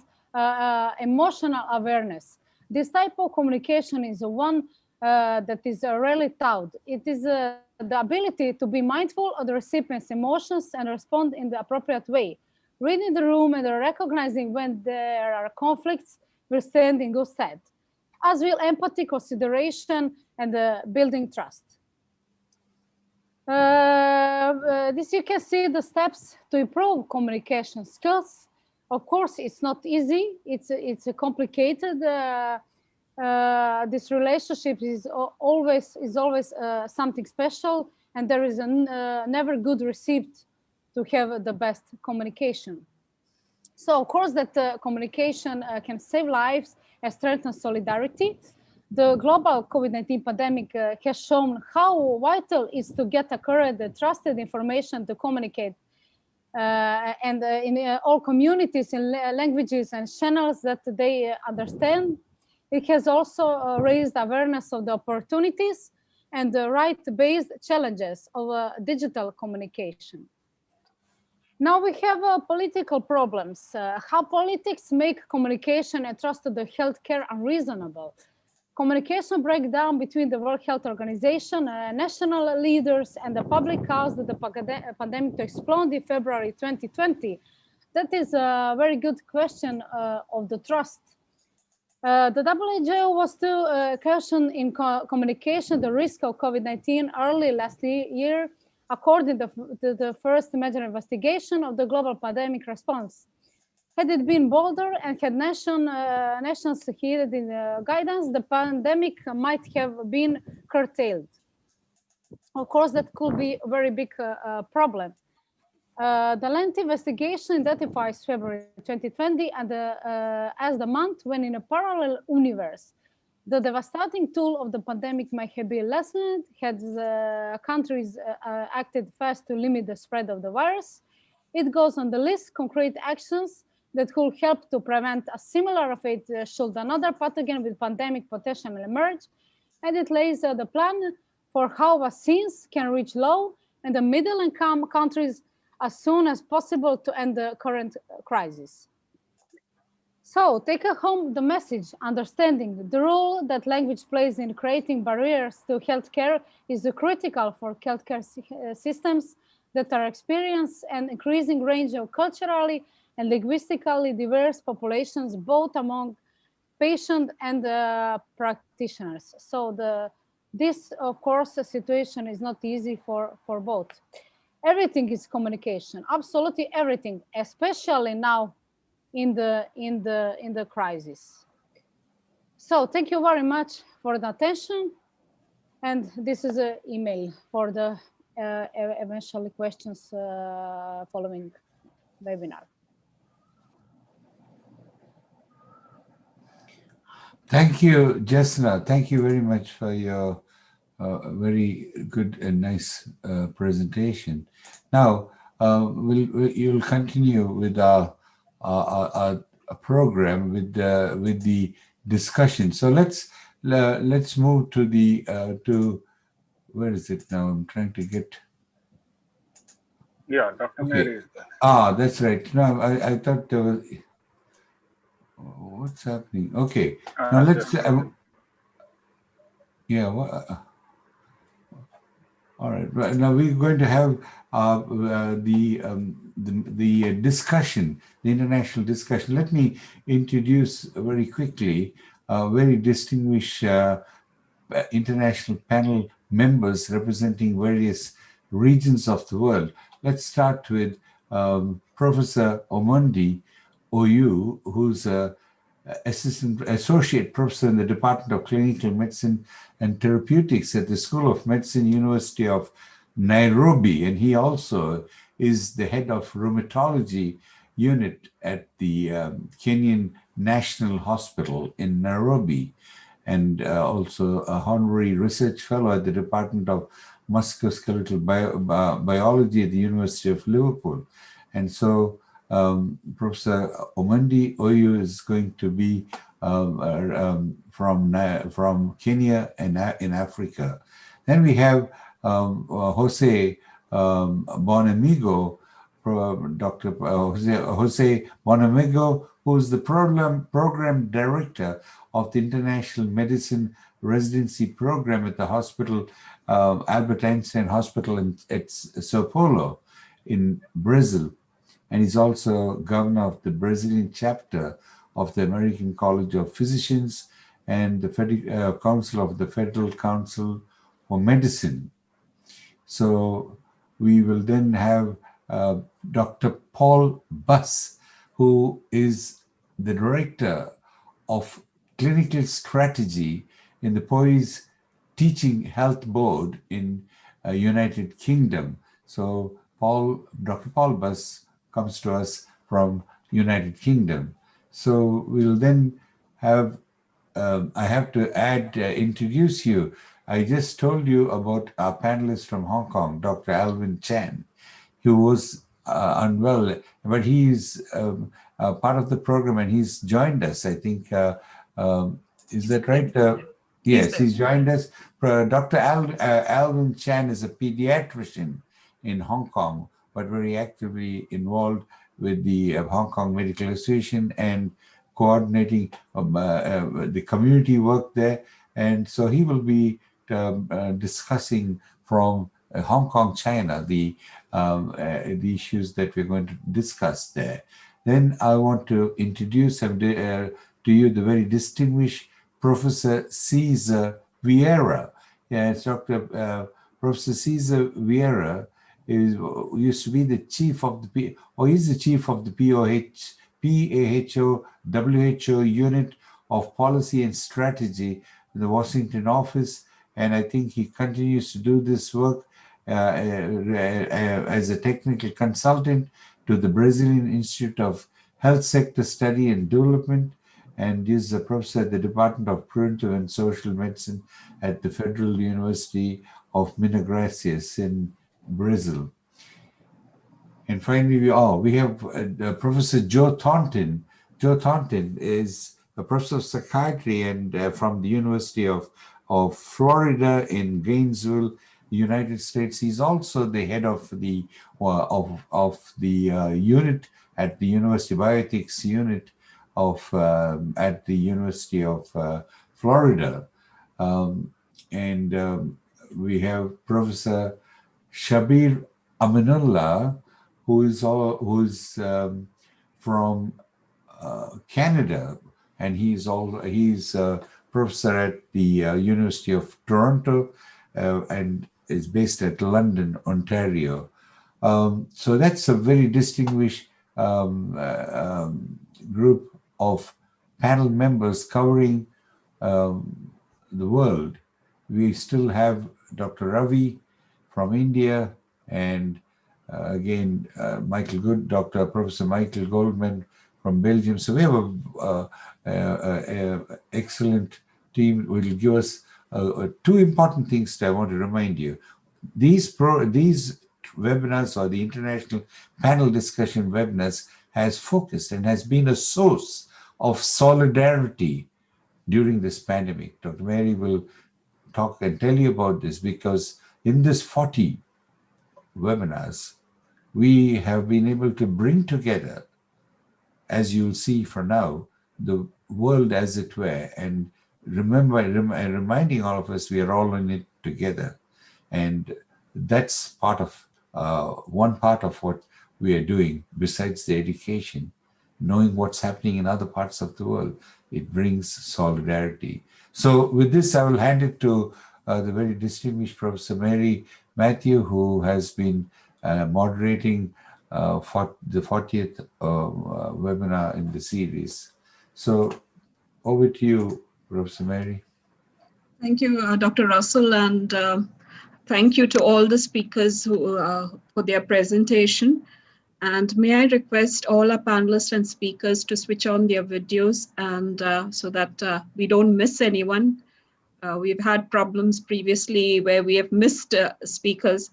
emotional awareness. This type of communication is one that is rarely taught. It is the ability to be mindful of the recipient's emotions and respond in the appropriate way. Reading the room and recognizing when there are conflicts will stand in good stead, as will empathy, consideration, and building trust. This you can see the steps to improve communication skills. Of course, it's not easy. It's a complicated. This relationship is always something special, and there is a never good receipt to have the best communication. So, of course, that communication can save lives and strengthen solidarity. The global COVID-19 pandemic has shown how vital it is to get accurate, trusted information to communicate, and in all communities, in languages and channels that they understand. It has also raised awareness of the opportunities and the right-based challenges of digital communication. Now we have political problems. How politics make communication and trust to the healthcare unreasonable. Communication breakdown between the World Health Organization, national leaders, and the public caused the pandemic to explode in February 2020. That is a very good question of the trust. The WHO was to caution in communication the risk of COVID-19 early last year, according to the first major investigation of the global pandemic response. Had it been bolder and had nations adhered in guidance, the pandemic might have been curtailed. Of course, that could be a very big problem. The lengthy investigation identifies February 2020 and as the month when, in a parallel universe, the devastating toll of the pandemic might have been lessened had the countries acted fast to limit the spread of the virus. It goes on the list concrete actions that could help to prevent a similar fate should another pathogen with pandemic potential emerge. And it lays the plan for how vaccines can reach low and the middle income countries as soon as possible to end the current crisis. So take home the message, understanding the role that language plays in creating barriers to healthcare is critical for healthcare systems that are experiencing an increasing range of culturally and linguistically diverse populations, both among patients and practitioners. So this, of course, situation is not easy for both. Everything is communication, absolutely everything, especially now in the crisis. So thank you very much for the attention. And this is an email for the eventual questions following webinar. Thank you, Jasna. Thank you very much for your very good and nice presentation. Now, you'll continue with our program with the discussion. So let's move to the to where is it now? I'm trying to get. Yeah, Dr. Okay. Mary. Ah, that's right. No, I thought there was. What's happening? Okay. Now let's. Yeah. All right. Right. Now we're going to have the discussion, the international discussion. Let me introduce very quickly very distinguished international panel members representing various regions of the world. Let's start with Professor Omondi Oyu, who's a associate professor in the Department of Clinical Medicine and Therapeutics at the School of Medicine, University of Nairobi. And he also is the head of rheumatology unit at the Kenyan National Hospital in Nairobi, and also a honorary research fellow at the Department of Musculoskeletal Biology at the University of Liverpool. And so Professor Omondi Oyu is going to be from Kenya and in Africa. Then we have Jose Bonamigo, Dr. Jose Bonamigo, who is the program director of the International Medicine Residency Program at the hospital, Albert Einstein Hospital at Sao Paulo in Brazil. And he's also governor of the Brazilian chapter of the American College of Physicians and the Council of the Federal Council for Medicine. So we will then have Dr. Paul Buss, who is the director of clinical strategy in the POIS Teaching Health Board in United Kingdom. So Dr. Paul Buss comes to us from United Kingdom. So we'll then have, I have to introduce you. I just told you about our panelist from Hong Kong, Dr. Alvin Chan, who was unwell, but he's part of the program and he's joined us, I think. Is that right? Yes, he's joined us. Dr. Alvin Chan is a pediatrician in Hong Kong, but very actively involved with the Hong Kong Medical Association and coordinating the community work there. And so he will be discussing from Hong Kong, China, the issues that we're going to discuss there. Then I want to introduce to you the very distinguished Professor Cesar Vieira. Yes, Professor Cesar Vieira used to be the chief of the he's the chief of the PAHO WHO unit of policy and strategy in the Washington office, and I think he continues to do this work as a technical consultant to the Brazilian Institute of Health Sector Study and Development, and is a professor at the Department of Preventive and Social Medicine at the Federal University of Minas Gerais in Brazil. And finally, we have Professor Joe Thornton. Joe Thornton is a professor of psychiatry and from the University of Florida in Gainesville, United States. He's also the head of the unit at the University Bioethics unit at the University of Florida, we have Professor Shabir Aminullah, who's from Canada, and he's a professor at the University of Toronto and is based at London, Ontario. So that's a very distinguished group of panel members covering the world. We still have Dr. Ravi from India, and again, Professor Michael Goldman from Belgium. So we have a excellent team. Will give us two important things that I want to remind you. These webinars, or the international panel discussion webinars, has focused and has been a source of solidarity during this pandemic. Dr. Mary will talk and tell you about this, because in this 40 webinars, we have been able to bring together, as you'll see for now, the world as it were, and reminding all of us we are all in it together. And that's one part of what we are doing, besides the education, knowing what's happening in other parts of the world. It brings solidarity. So with this, I will hand it to the very distinguished Professor Mary Matthew, who has been moderating for the 40th webinar in the series. So over to you, Professor Mary. Thank you, Dr. Russell, and thank you to all the speakers for their presentation. And may I request all our panelists and speakers to switch on their videos, and so that we don't miss anyone. We've had problems previously where we have missed speakers.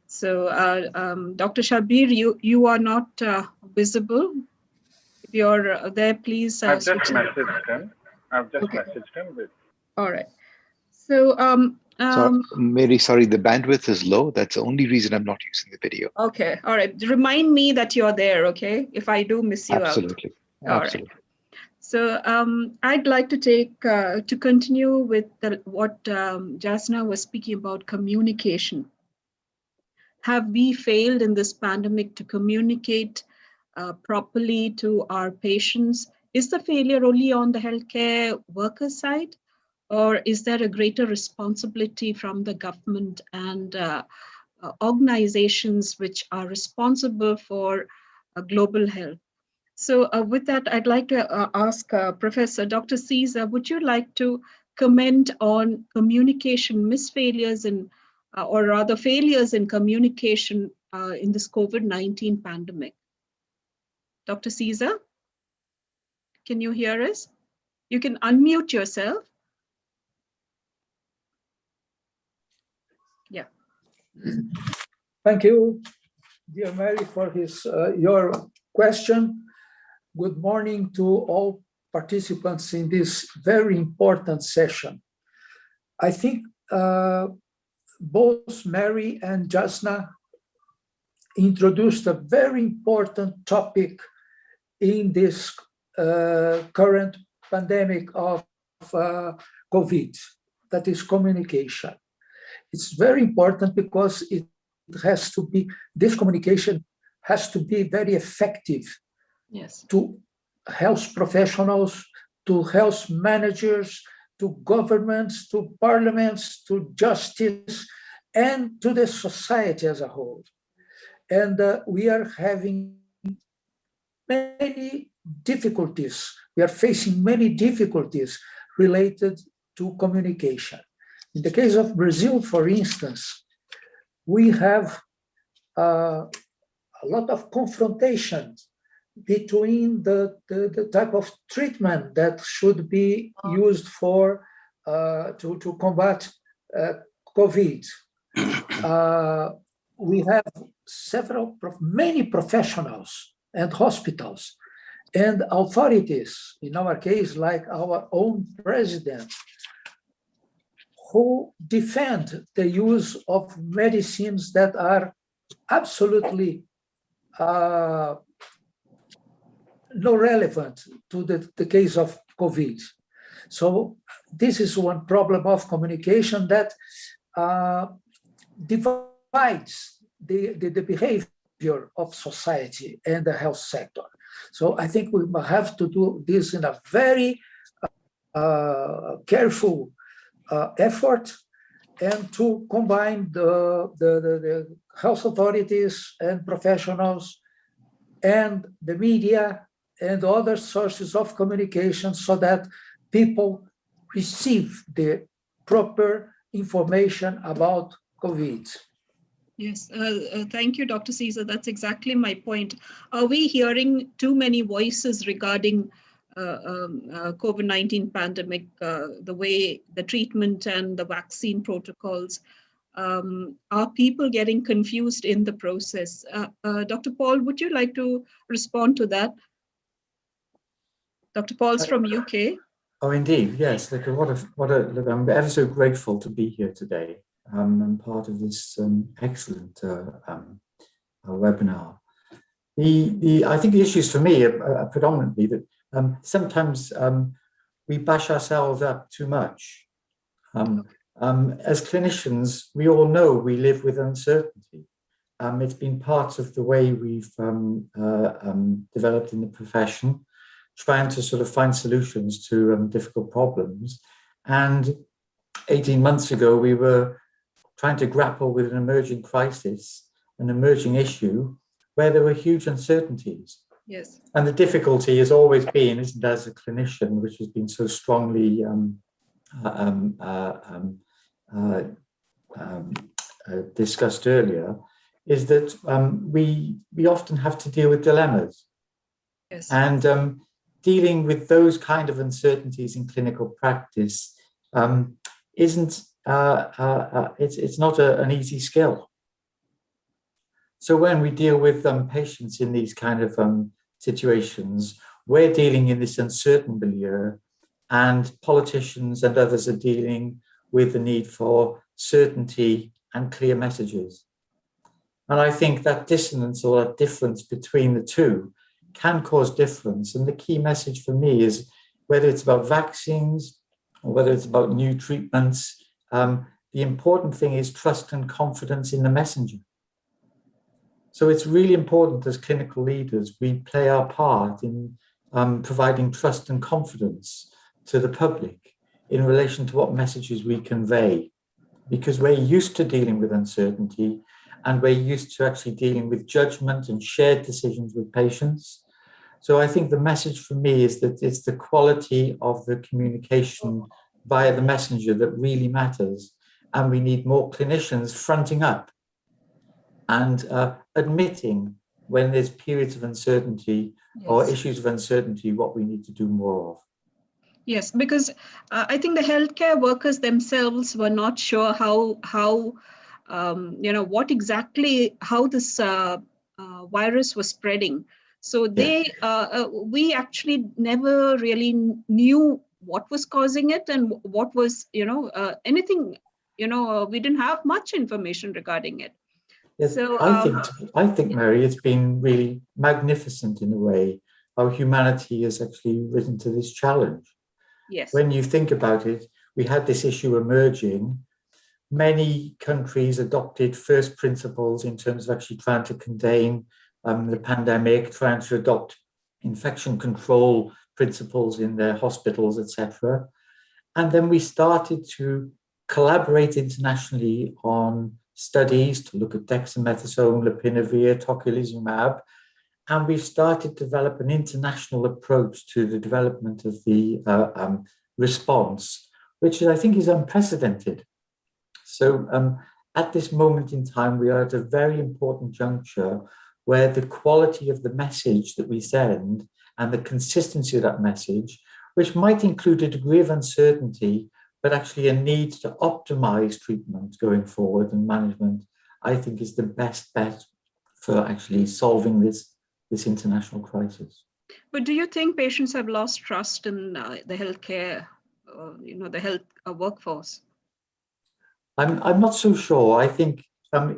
So Dr. Shabir, you are not visible. If you're there, please I've just switch. messaged him. Okay. Messaged him with. All right. So Mary, sorry, the bandwidth is low. That's the only reason I'm not using the video. okay. All right. Remind me that you're there, okay? If I do miss you Absolutely. out. All Absolutely. right. So I'd like to to continue with what Jasna was speaking about, communication. Have we failed in this pandemic to communicate properly to our patients? Is the failure only on the healthcare worker side, or is there a greater responsibility from the government and organizations which are responsible for global health? So with that, I'd like to ask Professor Dr. Caesar, would you like to comment on communication misfailures or rather failures in communication in this COVID-19 pandemic? Dr. Caesar, can you hear us? You can unmute yourself. Yeah. Thank you, dear Mary, for your question. Good morning to all participants in this very important session. I think both Mary and Jasna introduced a very important topic in this current pandemic of COVID, that is communication. It's very important because this communication has to be very effective. Yes. To health professionals, to health managers, to governments, to parliaments, to justice, and to the society as a whole. And we are having many difficulties. We are facing many difficulties related to communication. In the case of Brazil, for instance, we have a lot of confrontation between the type of treatment that should be used to combat COVID. We have many professionals and hospitals and authorities, in our case, like our own president, who defend the use of medicines that are absolutely no relevant to the case of COVID. So this is one problem of communication that divides the behavior of society and the health sector. So I think we have to do this in a very careful effort, and to combine the health authorities and professionals and the media and other sources of communication so that people receive the proper information about COVID. Yes, thank you, Dr. Caesar. That's exactly my point. Are we hearing too many voices regarding COVID-19 pandemic, the way the treatment and the vaccine protocols? Are people getting confused in the process? Dr. Paul, would you like to respond to that? Dr. Paul's from UK. Oh, indeed, yes. Look, look, I'm ever so grateful to be here today. I'm part of this excellent webinar. I think the issues for me are predominantly that sometimes we bash ourselves up too much. As clinicians, we all know we live with uncertainty. It's been part of the way we've developed in the profession, trying to sort of find solutions to difficult problems. And 18 months ago, we were trying to grapple with an emerging crisis, an emerging issue, where there were huge uncertainties. Yes. And the difficulty has always been, isn't it, as a clinician, which has been so strongly discussed earlier, is that we often have to deal with dilemmas. Yes. And dealing with those kind of uncertainties in clinical practice isn't, it's not an easy skill. So when we deal with patients in these kind of situations, we're dealing in this uncertain milieu, and politicians and others are dealing with the need for certainty and clear messages. And I think that dissonance or that difference between the two can cause difference. And the key message for me is, whether it's about vaccines or whether it's about new treatments, the important thing is trust and confidence in the messenger. So it's really important as clinical leaders, we play our part in providing trust and confidence to the public in relation to what messages we convey, because we're used to dealing with uncertainty, and we're used to actually dealing with judgment and shared decisions with patients. So I think the message for me is that it's the quality of the communication via the messenger that really matters. And we need more clinicians fronting up and admitting when there's periods of uncertainty or issues of uncertainty, what we need to do more of. Yes, because I think the healthcare workers themselves were not sure how what exactly, how this virus was spreading. So we actually never really knew what was causing it and what was, anything, we didn't have much information regarding it. Yes, So I think, Mary, it's been really magnificent in a way how humanity has actually risen to this challenge. Yes. When you think about it, we had this issue emerging. Many countries adopted first principles in terms of actually trying to contain the pandemic, trying to adopt infection control principles in their hospitals, etc. And then we started to collaborate internationally on studies to look at dexamethasone, lopinavir, tocilizumab, and we've started to develop an international approach to the development of the response, which I think is unprecedented. So at this moment in time, we are at a very important juncture where the quality of the message that we send and the consistency of that message, which might include a degree of uncertainty, but actually a need to optimize treatment going forward and management, I think is the best bet for actually solving this international crisis. But do you think patients have lost trust in the healthcare, the health workforce? I'm not so sure. I think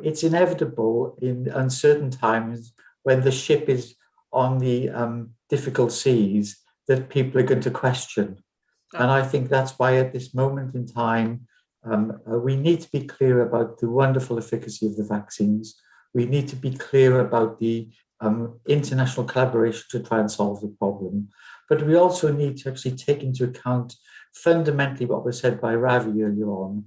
it's inevitable in uncertain times when the ship is on the difficult seas that people are going to question. And I think that's why at this moment in time, we need to be clear about the wonderful efficacy of the vaccines. We need to be clear about the international collaboration to try and solve the problem. But we also need to actually take into account fundamentally what was said by Ravi earlier on.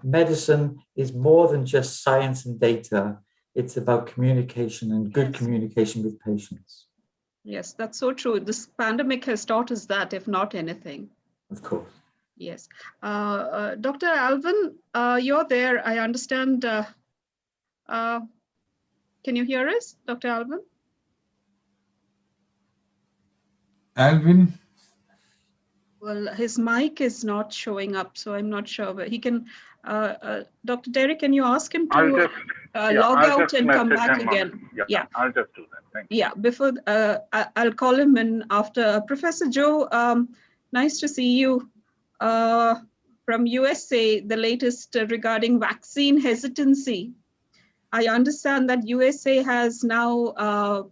Medicine is more than just science and data. It's about communication and good communication with patients. Yes, that's so true. This pandemic has taught us that, if not anything. Of course. Yes. Dr. Alvin, you're there. I understand. Can you hear us, Dr. Alvin? Alvin? Well, his mic is not showing up, so I'm not sure. But he can, Dr. Derek, can you ask him to log out and come back again? Yeah, I'll just do that. Thank you. Yeah, before I'll call him in after. Professor Joe, nice to see you from USA, the latest regarding vaccine hesitancy. I understand that USA has now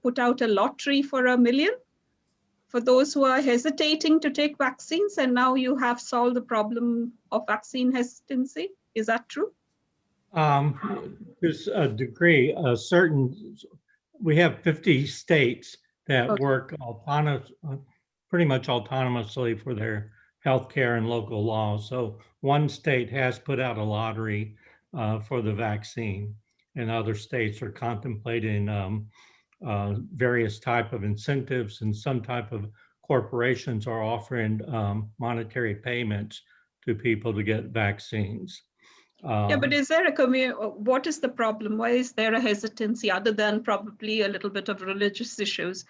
put out a lottery for $1 million for those who are hesitating to take vaccines, and now you have solved the problem of vaccine hesitancy. Is that true? There's a degree, we have 50 states that work pretty much autonomously for their healthcare and local laws. So one state has put out a lottery for the vaccine, and other states are contemplating various type of incentives, and some type of corporations are offering monetary payments to people to get vaccines. Yeah, but is there what is the problem? Why is there a hesitancy other than probably a little bit of religious issues?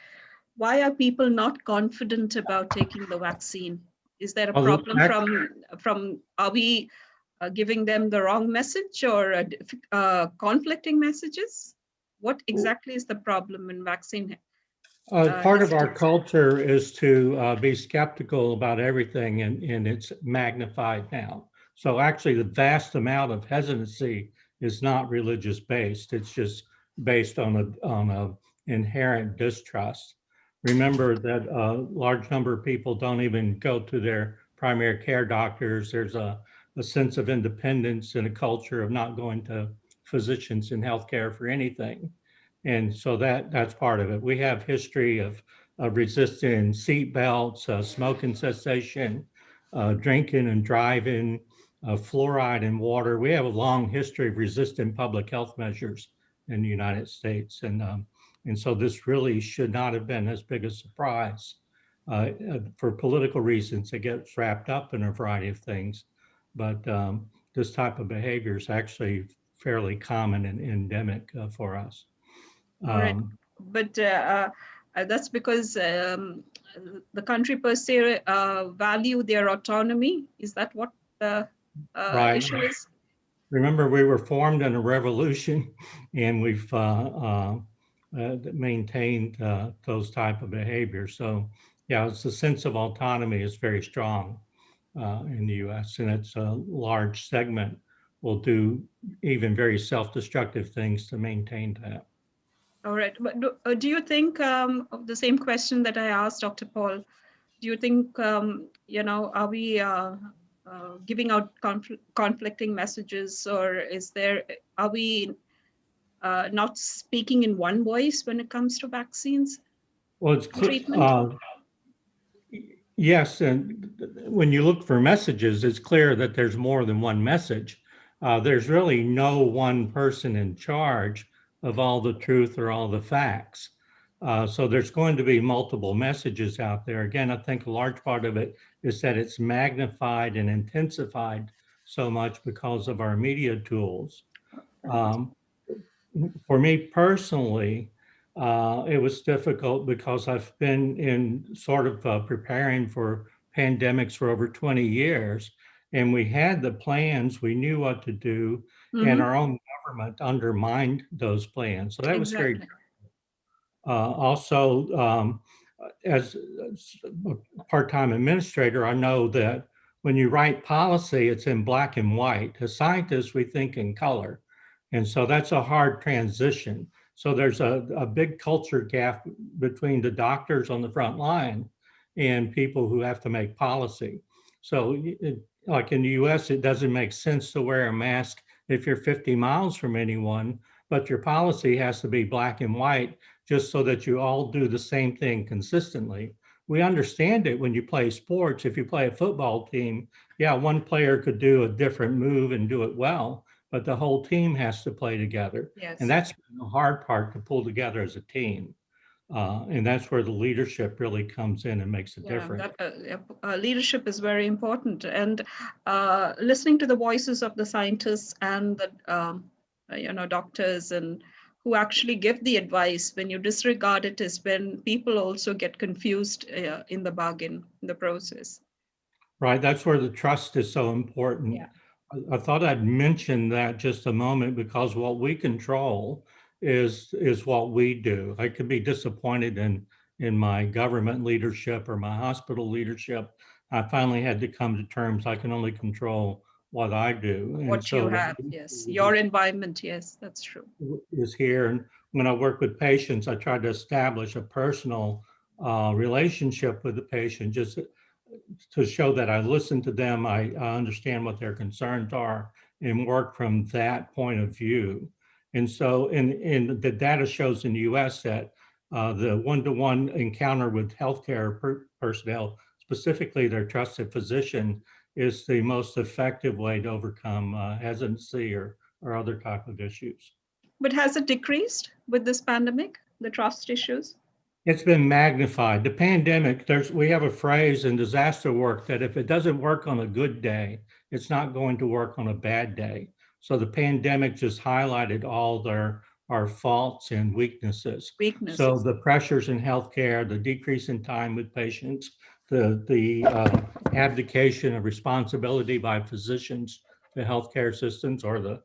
Why are people not confident about taking the vaccine? Is there a problem from are we giving them the wrong message or conflicting messages? What exactly is the problem in vaccine? Part of our culture is to be skeptical about everything, and it's magnified now. So actually the vast amount of hesitancy is not religious based. It's just based on a inherent distrust. Remember that a large number of people don't even go to their primary care doctors. There's a sense of independence and a culture of not going to physicians in healthcare for anything. And so that's part of it. We have history of resisting seat belts, smoking cessation, drinking and driving, fluoride in water. We have a long history of resisting public health measures in the United States. And so this really should not have been as big a surprise. For political reasons, it gets wrapped up in a variety of things. But this type of behavior is actually fairly common and endemic for us. All right. But that's because the country per se value their autonomy. Is that what the issue is? Remember, we were formed in a revolution, and we've maintained those type of behaviors. So yeah, it's the sense of autonomy is very strong in the US, and it's a large segment will do even very self-destructive things to maintain that. All right, but do you think of the same question that I asked Dr. Paul? Do you think, are we giving out conflicting messages, or are we not speaking in one voice when it comes to vaccines? Well, it's clear. Yes, and when you look for messages, it's clear that there's more than one message. There's really no one person in charge of all the truth or all the facts. So there's going to be multiple messages out there. Again, I think a large part of it is that it's magnified and intensified so much because of our media tools. For me personally, it was difficult because I've been in sort of preparing for pandemics for over 20 years. And we had the plans, we knew what to do, and our own government undermined those plans. So that was very. Exactly. Also, as a part-time administrator, I know that when you write policy, it's in black and white. As scientists, we think in color. And so that's a hard transition. So there's a big culture gap between the doctors on the front line and people who have to make policy. So like in the US, it doesn't make sense to wear a mask if you're 50 miles from anyone, but your policy has to be black and white just so that you all do the same thing consistently. We understand it when you play sports. If you play a football team, yeah, one player could do a different move and do it well, but the whole team has to play together. Yes. And that's the hard part, to pull together as a team. And that's where the leadership really comes in and makes a difference. Leadership is very important. And listening to the voices of the scientists and the doctors and who actually give the advice, when you disregard it, is when people also get confused in the bargain, in the process. Right, that's where the trust is so important. Yeah. I thought I'd mention that just a moment, because what we control is what we do. I could be disappointed in my government leadership or my hospital leadership. I finally had to come to terms, I can only control what I do. What you have, yes. Your environment, yes, that's true. Is here. And when I work with patients, I try to establish a personal relationship with the patient, just to show that I listen to them, I understand what their concerns are, and work from that point of view. And so in the data shows in the US that the one-to-one encounter with healthcare personnel, specifically their trusted physician, is the most effective way to overcome hesitancy or other type of issues. But has it decreased with this pandemic, the trust issues? It's been magnified. The pandemic, we have a phrase in disaster work that if it doesn't work on a good day, it's not going to work on a bad day. So the pandemic just highlighted all our faults and weaknesses. So the pressures in healthcare, the decrease in time with patients, the abdication of responsibility by physicians to healthcare systems, or the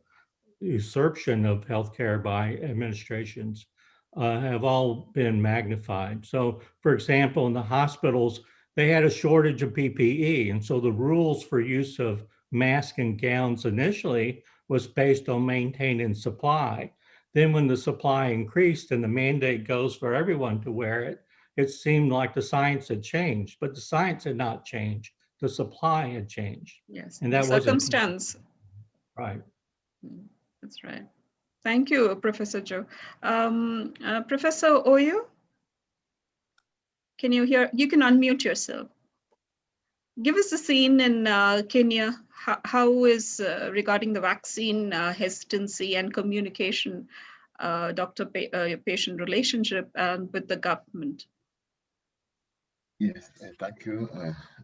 usurpation of healthcare by administrations, have all been magnified. So for example, in the hospitals, they had a shortage of PPE. And so the rules for use of masks and gowns initially was based on maintaining supply. Then when the supply increased and the mandate goes for everyone to wear it, it seemed like the science had changed, but the science had not changed. The supply had changed. Yes, and that circumstance. Right. That's right. Thank you, Professor Joe. Professor Oyo, can you hear? You can unmute yourself. Give us a scene in Kenya. How is regarding the vaccine hesitancy and communication, doctor-patient relationship, and with the government? Yes, thank you.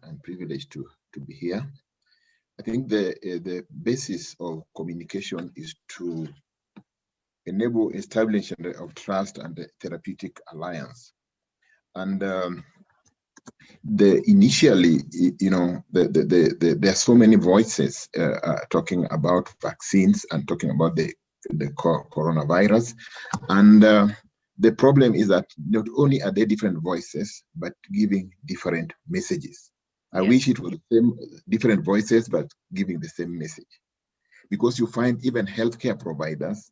I'm privileged to be here. I think the basis of communication is to enable establishment of trust and the therapeutic alliance. And initially, there are so many voices talking about vaccines and talking about the coronavirus. And the problem is that not only are there different voices, but giving different messages. I wish it was the same, different voices, but giving the same message. Because you find even healthcare providers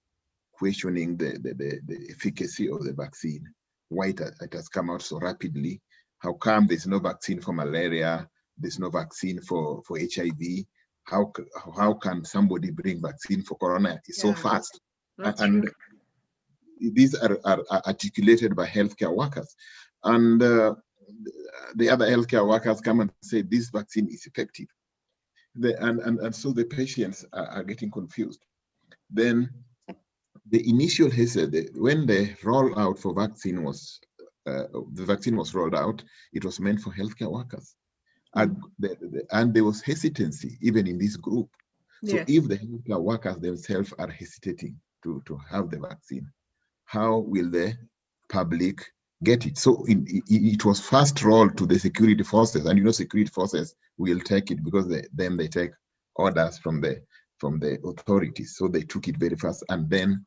questioning the efficacy of the vaccine. Why it has come out so rapidly. How come there's no vaccine for malaria? There's no vaccine for HIV. How can somebody bring vaccine for corona? It's so fast. And these are articulated by healthcare workers. And the other healthcare workers come and say this vaccine is effective. And so the patients are getting confused. Then the initial when the rollout for vaccine was, the vaccine was rolled out, it was meant for healthcare workers. And there was hesitancy even in this group. So if the healthcare workers themselves are hesitating to have the vaccine, how will the public get it? So it was first rolled to the security forces, and security forces will take it because then they take orders from the the authorities. So they took it very fast, and then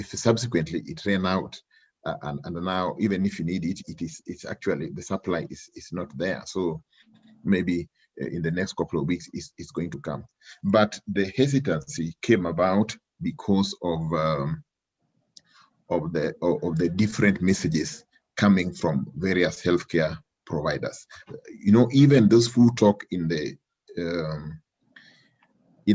subsequently it ran out. And now, even if you need it, it's actually, the supply is not there. So maybe in the next couple of weeks it's going to come. But the hesitancy came about because of the different messages coming from various healthcare providers. You know, even those who talk in the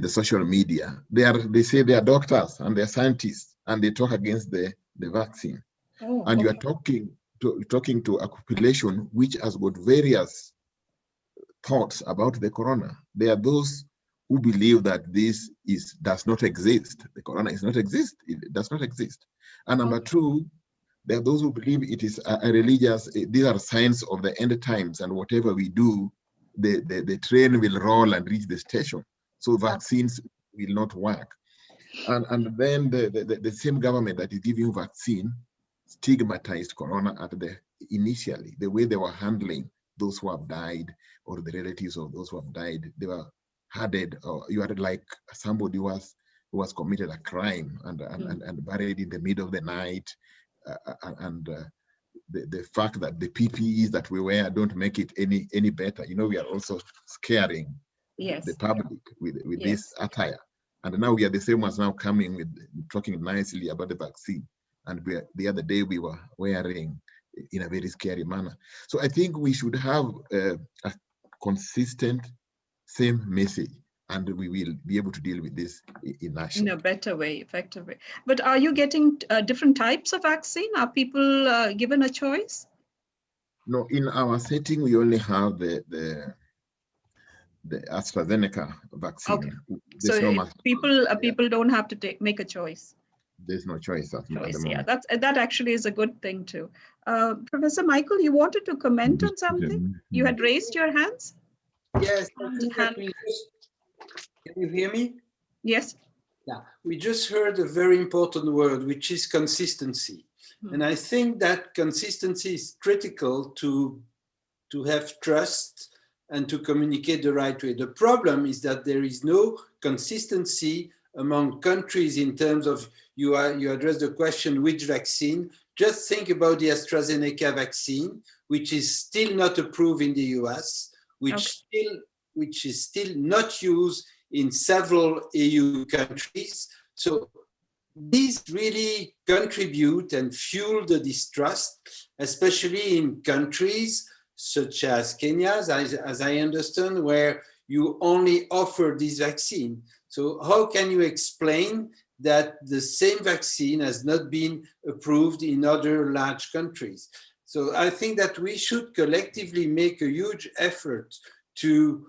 social media, they say they are doctors and they're scientists, and they talk against the vaccine. Oh, and you are talking to a population which has got various thoughts about the corona. There are those who believe that this does not exist. The corona does not exist. It does not exist. And number two, there are those who believe it is a religious. These are signs of the end times, and whatever we do, the train will roll and reach the station. So vaccines will not work. And then the same government that is giving vaccine stigmatized corona initially, the way they were handling those who have died, or the relatives of those who have died. They were handed, or you had like somebody who was committed a crime and buried in the middle of the night, the fact that the PPEs that we wear don't make it any better. You know, we are also scaring the public with this attire. And now we are the same ones now coming with talking nicely about the vaccine. And the other day we were wearing in a very scary manner. So I think we should have a consistent, same message, and we will be able to deal with this in a better way, effective way. But are you getting different types of vaccine? Are people given a choice? No, in our setting, we only have the AstraZeneca vaccine. Okay. There's so people don't have to make a choice. There's no choice at the moment. Yeah, that actually is a good thing too. Professor Michael, you wanted to comment on something? You had raised your hands? Yes. Can you hear me? Yes. Yeah, we just heard a very important word, which is consistency. And I think that consistency is critical to have trust and to communicate the right way. The problem is that there is no consistency among countries in terms of, you address the question, which vaccine? Just think about the AstraZeneca vaccine, which is still not approved in the US, which is still not used in several EU countries. So these really contribute and fuel the distrust, especially in countries such as Kenya, as I understand, where you only offer this vaccine. So how can you explain that the same vaccine has not been approved in other large countries? So I think that we should collectively make a huge effort to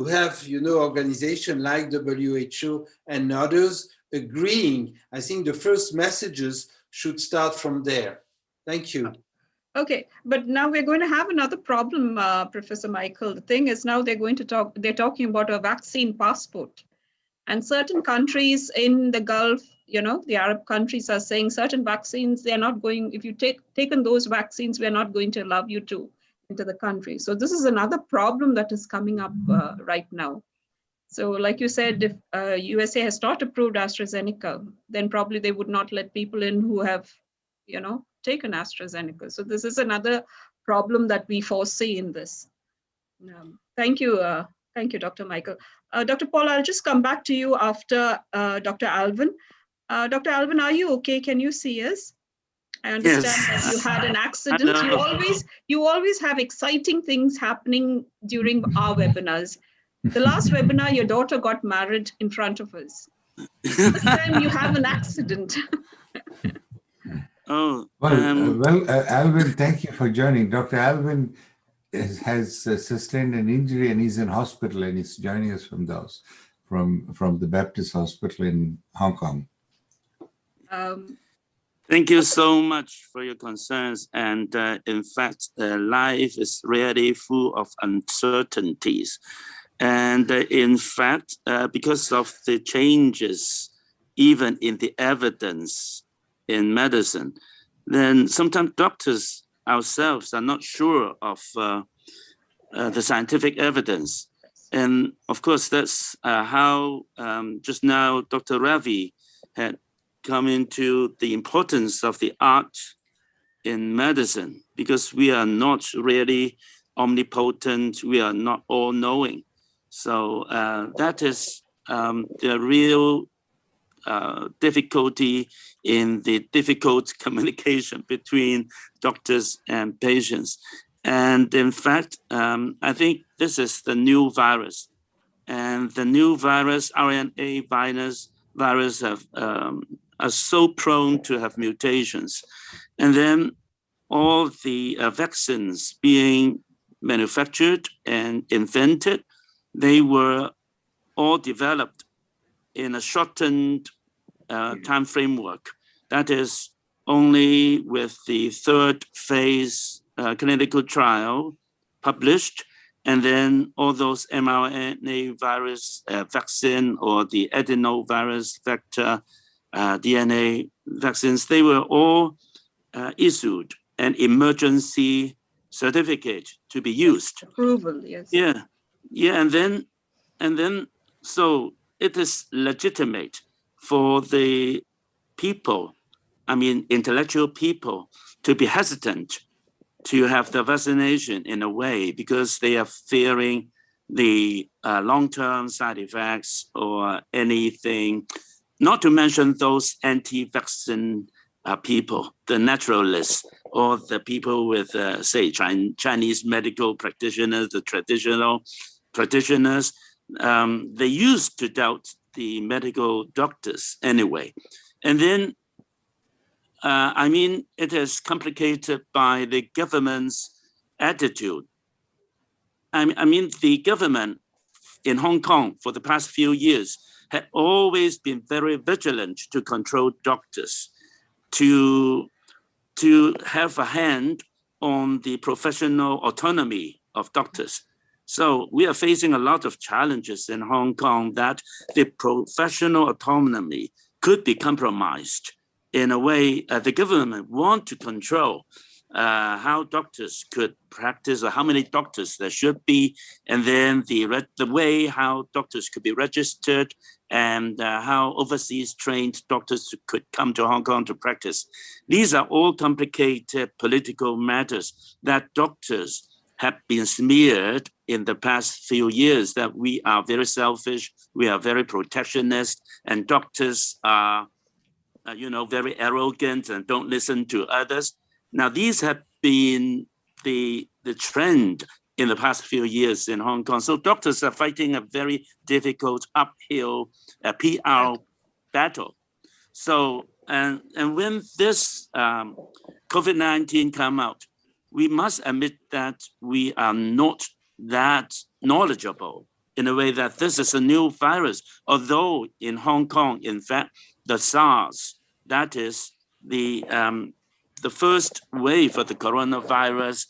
have, organizations like WHO and others agreeing. I think the first messages should start from there. Thank you. Okay, but now we're going to have another problem, Professor Michael. The thing is, now they're talking about a vaccine passport. And certain countries in the Gulf, the Arab countries are saying certain vaccines, they're not going, if you taken those vaccines, we're not going to allow you to into the country. So this is another problem that is coming up right now. So like you said, if USA has not approved AstraZeneca, then probably they would not let people in who have, taken AstraZeneca. So this is another problem that we foresee in this. Thank you, Dr. Michael. Dr. Paul, I'll just come back to you after Dr. Alvin. Dr. Alvin, are you okay? Can you see us? I understand that you had an accident. You always have exciting things happening during our webinars. The last webinar, your daughter got married in front of us. This time you have an accident. Alvin, thank you for joining. Dr. Alvin has sustained an injury and he's in hospital, and he's joining us from the Baptist Hospital in Hong Kong. Thank you so much for your concerns. And in fact, life is really full of uncertainties. And in fact, because of the changes, even in the evidence in medicine, then sometimes doctors ourselves are not sure of the scientific evidence. And of course, that's how just now Dr. Ravi had come into the importance of the art in medicine, because we are not really omnipotent, we are not all-knowing. So that is the real difficulty in the difficult communication between doctors and patients. And in fact, I think this is the new virus. And the new virus, RNA virus are so prone to have mutations. And then all the vaccines being manufactured and invented, they were all developed in a shortened time framework. That is only with the third phase clinical trial published, and then all those mRNA virus vaccine or the adenovirus vector DNA vaccines, they were all issued an emergency certificate to be used. Approval, yes. Yeah, yeah, and then so it is legitimate for the people, I mean intellectual people, to be hesitant to have the vaccination in a way, because they are fearing the long-term side effects or anything, not to mention those anti-vaccine people, the naturalists, or the people with, say, Chinese medical practitioners, the traditional practitioners. They used to doubt the medical doctors anyway. And then, I mean, it is complicated by the government's attitude. I mean, the government in Hong Kong for the past few years had always been very vigilant to control doctors, to have a hand on the professional autonomy of doctors. So we are facing a lot of challenges in Hong Kong that the professional autonomy could be compromised in a way. The government want to control how doctors could practice, or how many doctors there should be, and then the way how doctors could be registered, and how overseas trained doctors could come to Hong Kong to practice. These are all complicated political matters that doctors have been smeared in the past few years, that we are very selfish, we are very protectionist, and doctors are very arrogant and don't listen to others. Now, these have been the trend in the past few years in Hong Kong. So doctors are fighting a very difficult uphill PR battle. So, and when this COVID-19 come out, we must admit that we are not that knowledgeable in a way that this is a new virus. Although in Hong Kong, in fact, the SARS, that is the first wave of the coronavirus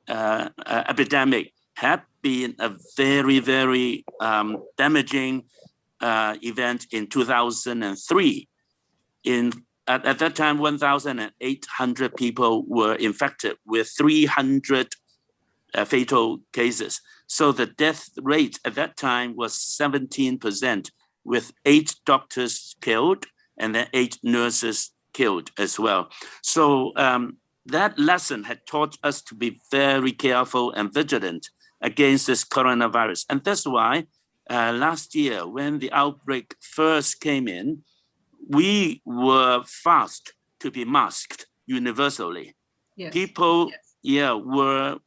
epidemic, had been a very, very damaging event in 2003. At that time, 1,800 people were infected with 300 fatal cases. So the death rate at that time was 17%, with 8 doctors killed and then 8 nurses killed as well. So that lesson had taught us to be very careful and vigilant against this coronavirus. And that's why last year, when the outbreak first came in, we were fast to be masked universally. Yes. People, were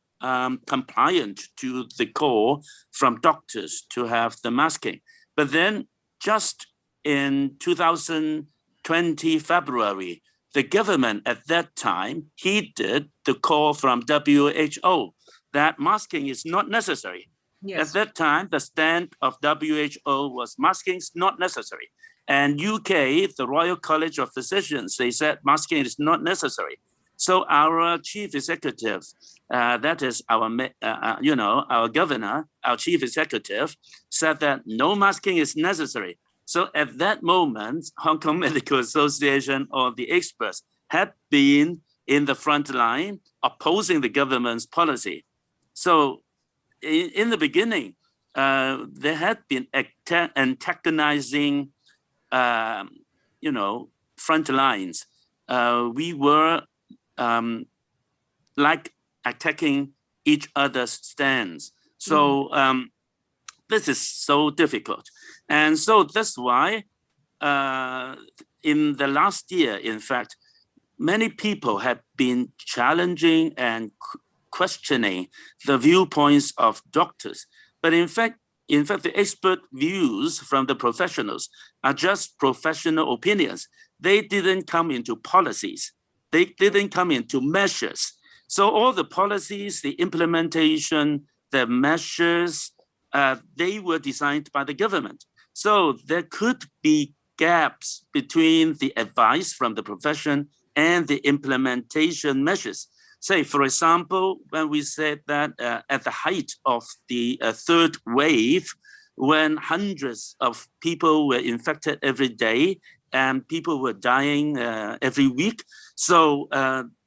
compliant to the call from doctors to have the masking. But then just in 2020 February, the government at that time heeded the call from WHO that masking is not necessary. Yes. At that time, the stand of WHO was masking is not necessary. And UK, the Royal College of Physicians, they said masking is not necessary. So our chief executive, that is our, our governor, our chief executive, said that no masking is necessary. So at that moment, Hong Kong Medical Association or the experts had been in the front line opposing the government's policy. So in the beginning, there had been antagonizing, front lines. We were like attacking each other's stands. So this is so difficult. And so that's why in the last year, in fact, many people have been challenging and questioning the viewpoints of doctors. But in fact, the expert views from the professionals are just professional opinions. They didn't come into policies. They didn't come into measures. So all the policies, the implementation, the measures, they were designed by the government. So there could be gaps between the advice from the profession and the implementation measures. Say, for example, when we said that at the height of the third wave, when hundreds of people were infected every day and people were dying every week. So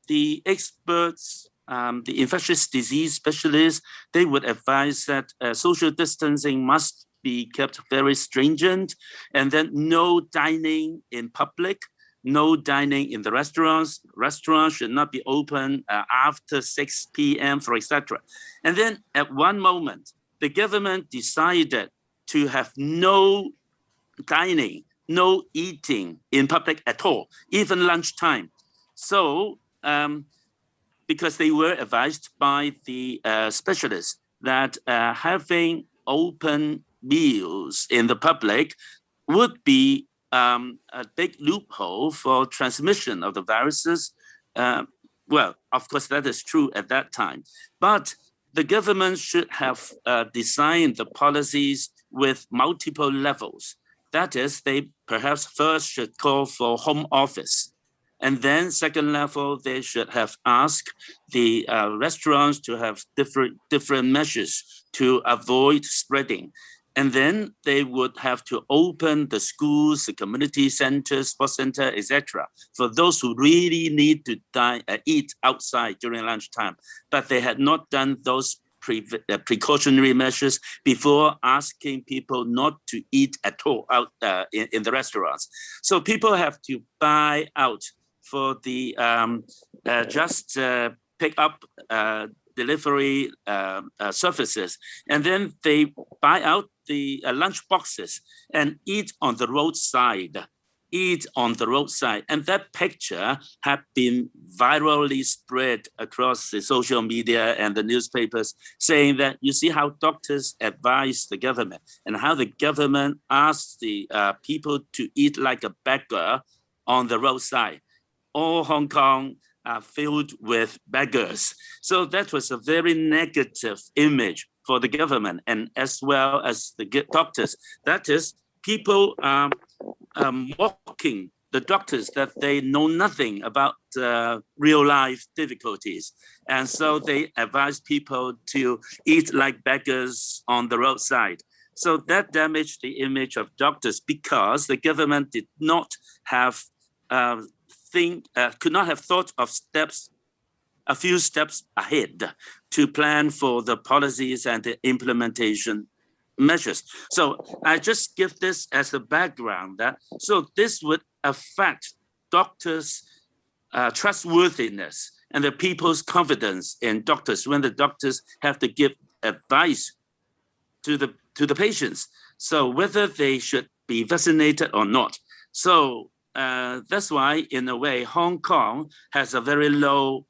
the experts, the infectious disease specialists, they would advise that social distancing must be kept very stringent, and then no dining in public, no dining in the restaurants. Restaurants should not be open after 6 p.m., for etc. And then at one moment, the government decided to have no dining, no eating in public at all, even lunchtime. So, because they were advised by the specialists that having open meals in the public would be a big loophole for transmission of the viruses. Well, of course, that is true at that time. But the government should have designed the policies with multiple levels. That is, they perhaps first should call for home office. And then second level, they should have asked the restaurants to have different measures to avoid spreading. And then they would have to open the schools, the community centers, sports center, etc., for those who really need to eat outside during lunchtime. But they had not done those precautionary measures before asking people not to eat at all out in the restaurants. So people have to buy out for the just pick up delivery services, and then they buy out the lunch boxes and eat on the roadside. And that picture had been virally spread across the social media and the newspapers, saying that you see how doctors advise the government and how the government asks the people to eat like a beggar on the roadside. All Hong Kong are filled with beggars. So that was a very negative image for the government and as well as the doctors. That is, people are mocking the doctors that they know nothing about real life difficulties. And so they advise people to eat like beggars on the roadside. So that damaged the image of doctors because the government did not have could not have thought of a few steps ahead to plan for the policies and the implementation measures. So I just give this as a background so this would affect doctors' trustworthiness and the people's confidence in doctors when the doctors have to give advice to the patients. So whether they should be vaccinated or not. So that's why, in a way, Hong Kong has a very low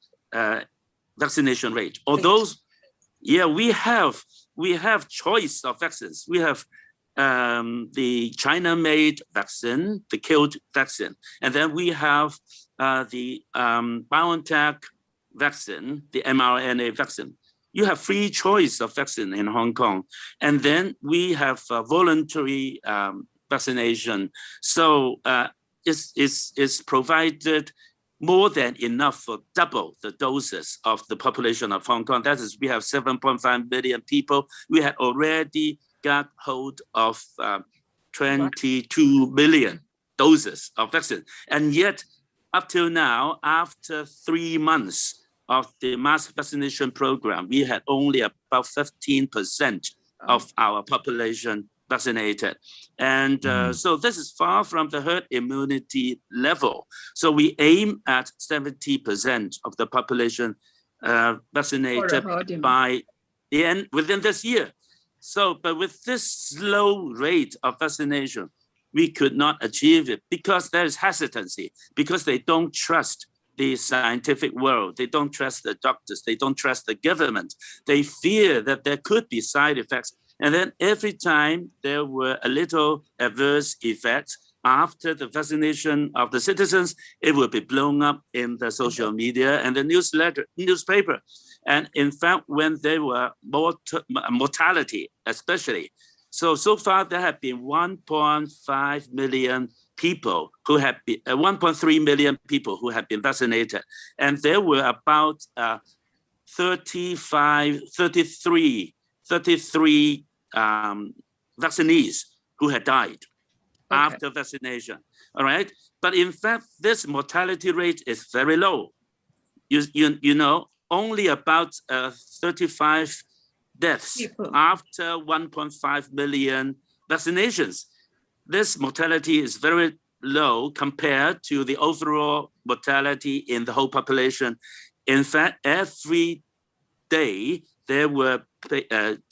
vaccination rate. Although, yeah, we have choice of vaccines. We have the China-made vaccine, the killed vaccine, and then we have the BioNTech vaccine, the mRNA vaccine. You have free choice of vaccine in Hong Kong, and then we have voluntary vaccination. So it's provided more than enough for double the doses of the population of Hong Kong. That is, we have 7.5 million people. We had already got hold of 22 million doses of vaccine. And yet, up till now, after 3 months of the mass vaccination program, we had only about 15% of our population vaccinated. And so this is far from the herd immunity level. So we aim at 70% of the population vaccinated by the end within this year. So, but with this slow rate of vaccination, we could not achieve it because there is hesitancy, because they don't trust the scientific world. They don't trust the doctors. They don't trust the government. They fear that there could be side effects. And then every time there were a little adverse effects after the vaccination of the citizens, it will be blown up in the social media and the newspaper. And in fact, when there were mortality, especially, so far there have been 1.5 million people who have been 1.3 million people who have been vaccinated, and there were about 33 vaccinees who had died after vaccination. All right, but in fact, this mortality rate is very low. You know, only about 35 deaths after 1.5 million vaccinations. This mortality is very low compared to the overall mortality in the whole population. In fact, every day there were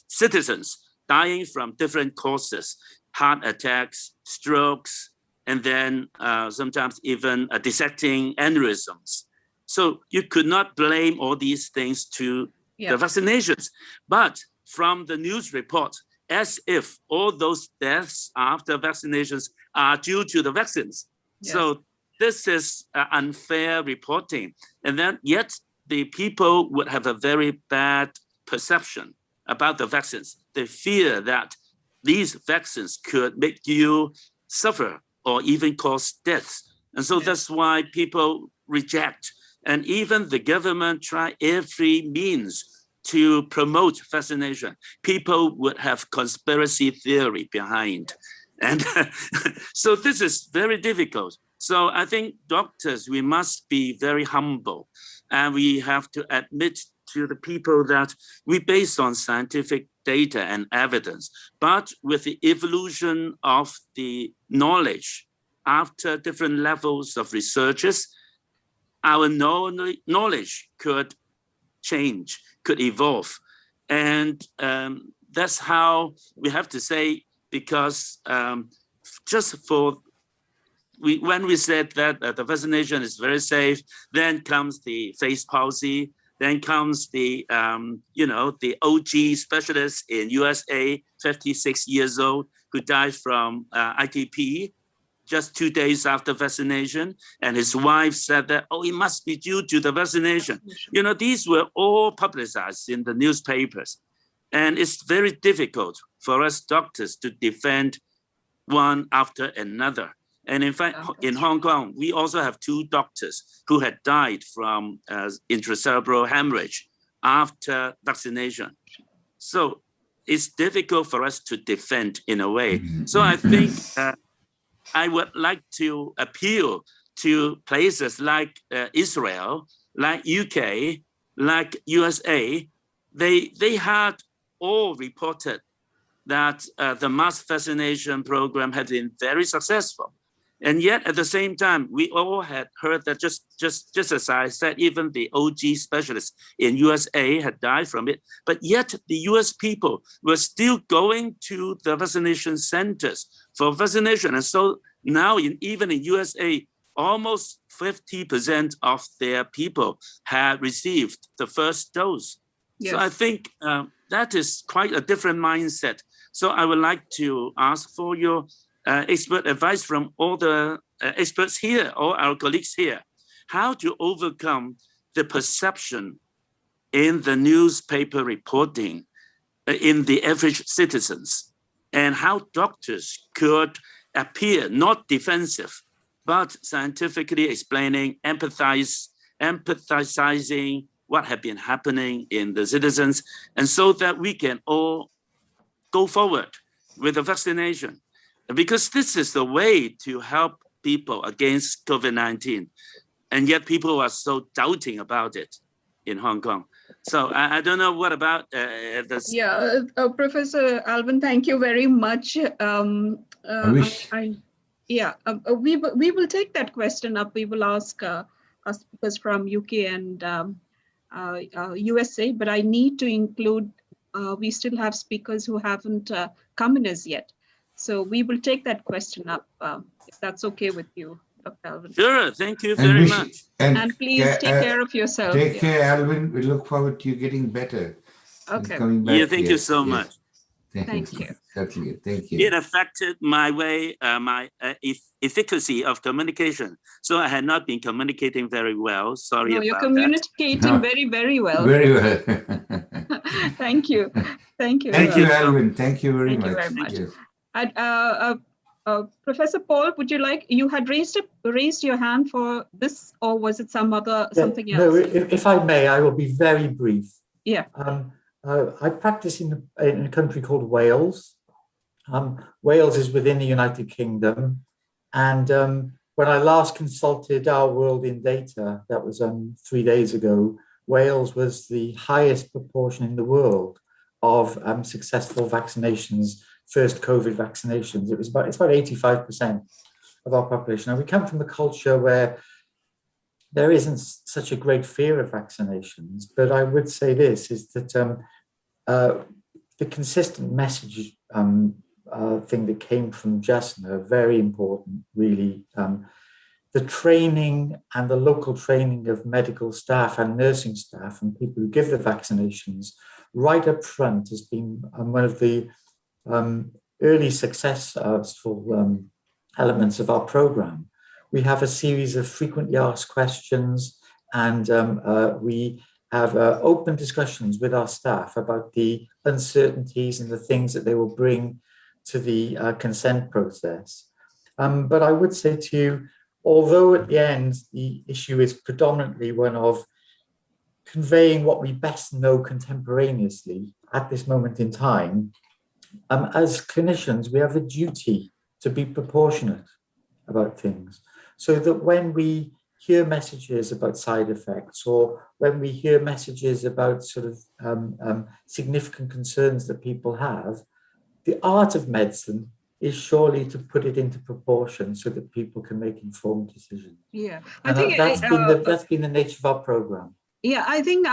citizens dying from different causes, heart attacks, strokes, and then sometimes even dissecting aneurysms. So you could not blame all these things to the vaccinations, but from the news report, as if all those deaths after vaccinations are due to the vaccines. Yes. So this is unfair reporting. And then yet the people would have a very bad perception about the vaccines. They fear that these vaccines could make you suffer or even cause deaths. And so that's why people reject. And even the government try every means to promote vaccination. People would have conspiracy theory behind. And so this is very difficult. So I think doctors, we must be very humble, and we have to admit to the people that we based on scientific data and evidence, but with the evolution of the knowledge after different levels of researches, our knowledge could change, could evolve. And that's how we have to say, because just for, when we said that the vaccination is very safe, then comes the face palsy, then comes the, the OG specialist in USA, 56 years old, who died from ITP just 2 days after vaccination. And his wife said that, oh, it must be due to the vaccination. You know, these were all publicized in the newspapers. And it's very difficult for us doctors to defend one after another. And in fact, in Hong Kong, we also have 2 doctors who had died from intracerebral hemorrhage after vaccination. So it's difficult for us to defend in a way. So I think I would like to appeal to places like Israel, like UK, like USA. They had all reported that the mass vaccination program had been very successful. And yet at the same time, we all had heard that just as I said, even the OG specialists in USA had died from it, but yet the US people were still going to the vaccination centers for vaccination. And so now even in USA, almost 50% of their people had received the first dose. Yes. So I think that is quite a different mindset. So I would like to ask for your expert advice from all the experts here, all our colleagues here, how to overcome the perception in the newspaper reporting in the average citizens, and how doctors could appear not defensive, but scientifically explaining, empathizing what had been happening in the citizens, and so that we can all go forward with the vaccination. Because this is the way to help people against COVID-19. And yet people are so doubting about it in Hong Kong. So I don't know what about this. Yeah, Professor Alvin, thank you very much. I wish. We will take that question up. We will ask our speakers from UK and USA, but I need to include, we still have speakers who haven't come in as yet. So we will take that question up, if that's okay with you, Dr. Alvin. Sure, thank you very much. And please take care of yourself. Take care, Alvin. We look forward to you getting better. Okay. Coming back. Yeah, thank you so much. Thank you. Certainly, thank you. It affected my way, my efficacy of communication. So I had not been communicating very well. Sorry about that. You're communicating very, very well. Very well. Thank you. Thank you. Thank you, Alvin. Thank you very much. Thank you very much. Professor Paul, would you like, you had raised your hand for this, or was it something else? No, if I may, I will be very brief. Yeah. I practice in a country called Wales. Wales is within the United Kingdom. And when I last consulted Our World in Data, that was 3 days ago, Wales was the highest proportion in the world of successful vaccinations, first COVID vaccinations. It's about 85% of our population. Now, we come from a culture where there isn't such a great fear of vaccinations, but I would say this, is that the consistent message thing that came from Jasna, very important, really. The training and the local training of medical staff and nursing staff and people who give the vaccinations right up front has been one of the early successful elements of our program. We have a series of frequently asked questions, and we have open discussions with our staff about the uncertainties and the things that they will bring to the consent process. But I would say to you, although at the end, the issue is predominantly one of conveying what we best know contemporaneously at this moment in time, as clinicians, we have a duty to be proportionate about things, so that when we hear messages about side effects, or when we hear messages about sort of significant concerns that people have, the art of medicine is surely to put it into proportion so that people can make informed decisions. Yeah, I think that's been the nature of our program. Yeah, I think,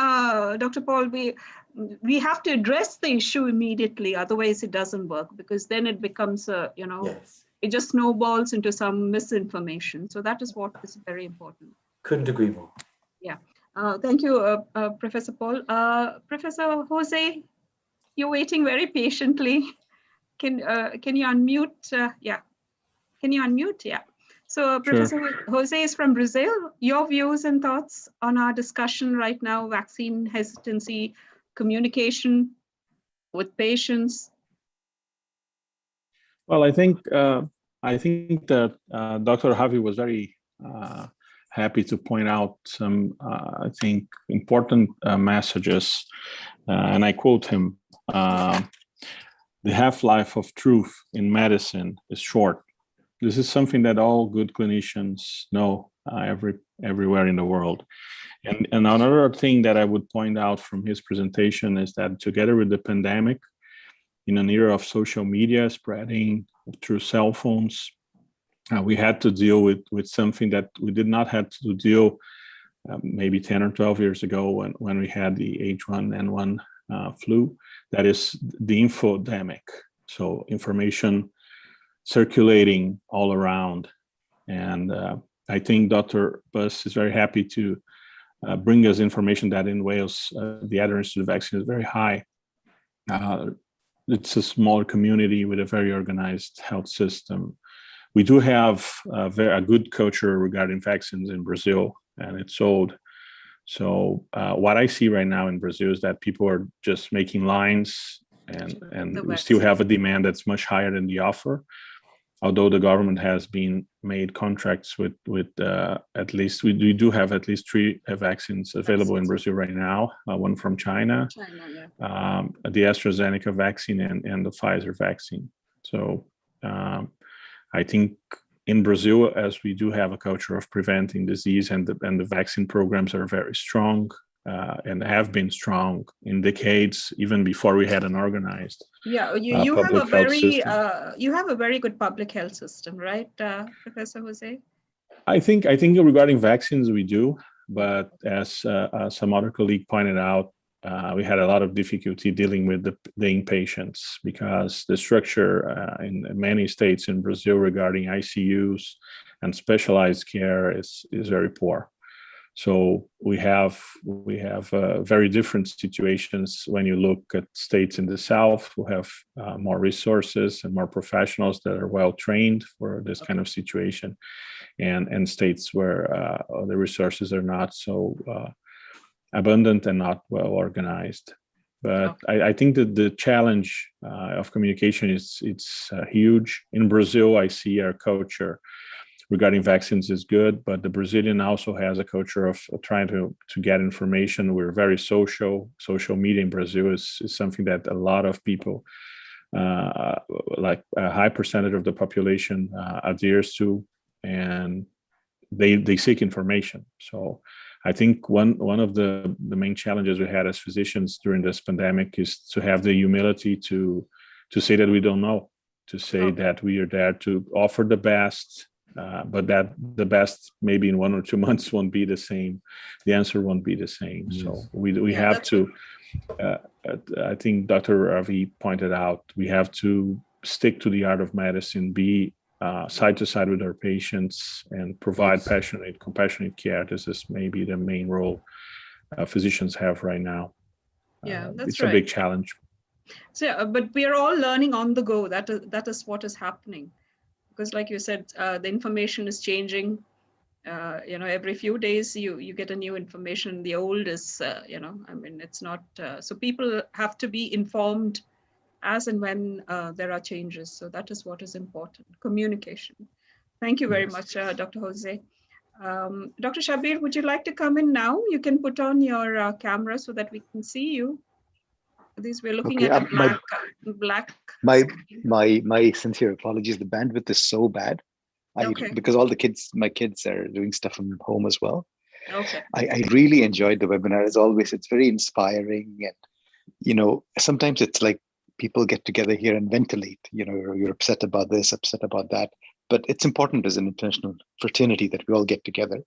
Dr. Paul, we have to address the issue immediately, otherwise it doesn't work, because then it becomes Yes. It just snowballs into some misinformation. So that is what is very important. Couldn't agree more. Yeah. Thank you, Professor Paul. Professor Jose, you're waiting very patiently. Can you unmute? Yeah. Can you unmute? Yeah. So Professor Jose is from Brazil. Your views and thoughts on our discussion right now, vaccine hesitancy, communication with patients. Well, I think that Dr. Javi was very happy to point out some, I think, important messages, and I quote him: "The half-life of truth in medicine is short." This is something that all good clinicians know everywhere in the world. And another thing that I would point out from his presentation is that together with the pandemic, in an era of social media spreading through cell phones, we had to deal with something that we did not have to deal maybe 10 or 12 years ago when we had the H1N1 flu, that is the infodemic. So information circulating all around. And I think Dr. Buss is very happy to bring us information that in Wales, the adherence to the vaccine is very high. It's a smaller community with a very organized health system. We do have a good culture regarding vaccines in Brazil, and it's old. So what I see right now in Brazil is that people are just making lines, and we still have a demand that's much higher than the offer. Although the government has been made contracts with at least, we do have at least 3 vaccines available in Brazil right now, one from China, the AstraZeneca vaccine and the Pfizer vaccine. So I think in Brazil, as we do have a culture of preventing disease, and the vaccine programs are very strong, and have been strong in decades, even before we had an organized Yeah, you have a public health very system. you have a very good public health system, right, Professor Jose? I think regarding vaccines we do, but as some other colleague pointed out, we had a lot of difficulty dealing with the inpatients because the structure in many states in Brazil regarding ICUs and specialized care is very poor. So we have very different situations when you look at states in the South who have more resources and more professionals that are well trained for this kind of situation, and states where the resources are not so abundant and not well organized. But I think that the challenge of communication is huge. In Brazil, I see our culture regarding vaccines is good, but the Brazilian also has a culture of trying to get information. We're very social. Social media in Brazil is something that a lot of people, like a high percentage of the population, adheres to, and they seek information. So I think one of the main challenges we had as physicians during this pandemic is to have the humility to say that we don't know, to say that we are there to offer the best, but that the best maybe in 1 or 2 months won't be the same. The answer won't be the same. Yes. So we have to, I think Dr. Ravi pointed out, we have to stick to the art of medicine, be side to side with our patients and provide compassionate care. This is maybe the main role physicians have right now. Yeah, that's it's right. a big challenge. So, but we are all learning on the go. That is what is happening. Because like you said, the information is changing. Every few days you get a new information. The old is, I mean, it's not, so people have to be informed as and when there are changes. So that is what is important, communication. Thank you very much, Dr. Jose. Dr. Shabir, would you like to come in now? You can put on your camera so that we can see you. We're looking at a black my sincere apologies. The bandwidth is so bad. Because all my kids are doing stuff from home as well. Okay. I really enjoyed the webinar as always. It's very inspiring, and sometimes it's like people get together here and ventilate. You're upset about this, upset about that, but it's important as an international fraternity that we all get together.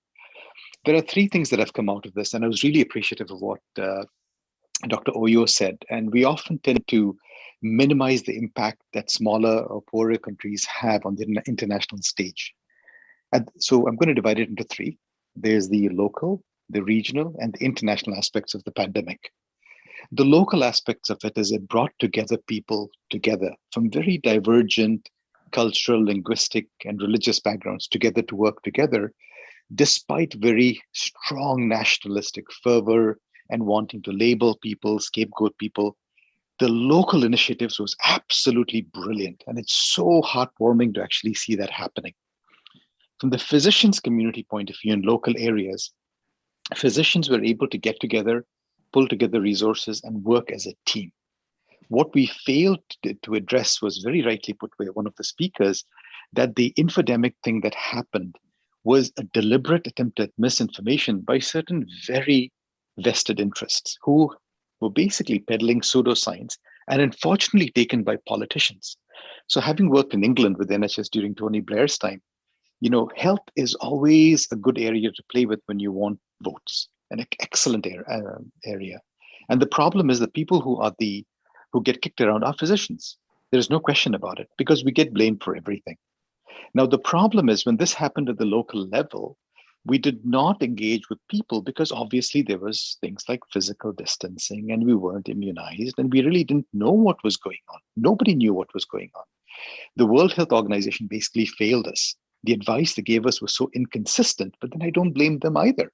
There are 3 things that have come out of this, and I was really appreciative of what Dr. Oyo said. And we often tend to minimize the impact that smaller or poorer countries have on the international stage. And so I'm going to divide it into 3. There's the local, the regional, and the international aspects of the pandemic. The local aspects of it is it brought together people together from very divergent cultural, linguistic, and religious backgrounds together to work together, despite very strong nationalistic fervor and wanting to label people, scapegoat people. The local initiatives was absolutely brilliant. And it's so heartwarming to actually see that happening. From the physicians community point of view in local areas, physicians were able to get together, pull together resources, and work as a team. What we failed to address was very rightly put by one of the speakers, that the infodemic thing that happened was a deliberate attempt at misinformation by certain very vested interests who were basically peddling pseudoscience, and unfortunately taken by politicians. So having worked in England with NHS during Tony Blair's time, health is always a good area to play with when you want votes, an excellent area. And the problem is the people who get kicked around are physicians. There's no question about it, because we get blamed for everything. Now, the problem is when this happened at the local level, we did not engage with people because obviously there was things like physical distancing and we weren't immunized and we really didn't know what was going on. Nobody knew what was going on. The World Health Organization basically failed us. The advice they gave us was so inconsistent, but then I don't blame them either.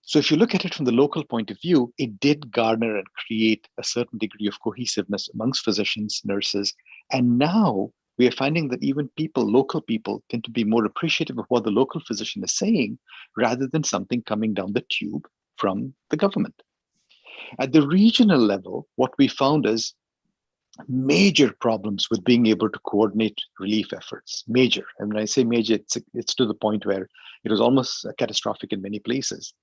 So if you look at it from the local point of view, it did garner and create a certain degree of cohesiveness amongst physicians, nurses, and now we are finding that even local people tend to be more appreciative of what the local physician is saying rather than something coming down the tube from the government. At the regional level, what we found is major problems with being able to coordinate relief efforts. Major. And when I say major, it's to the point where it was almost catastrophic in many places.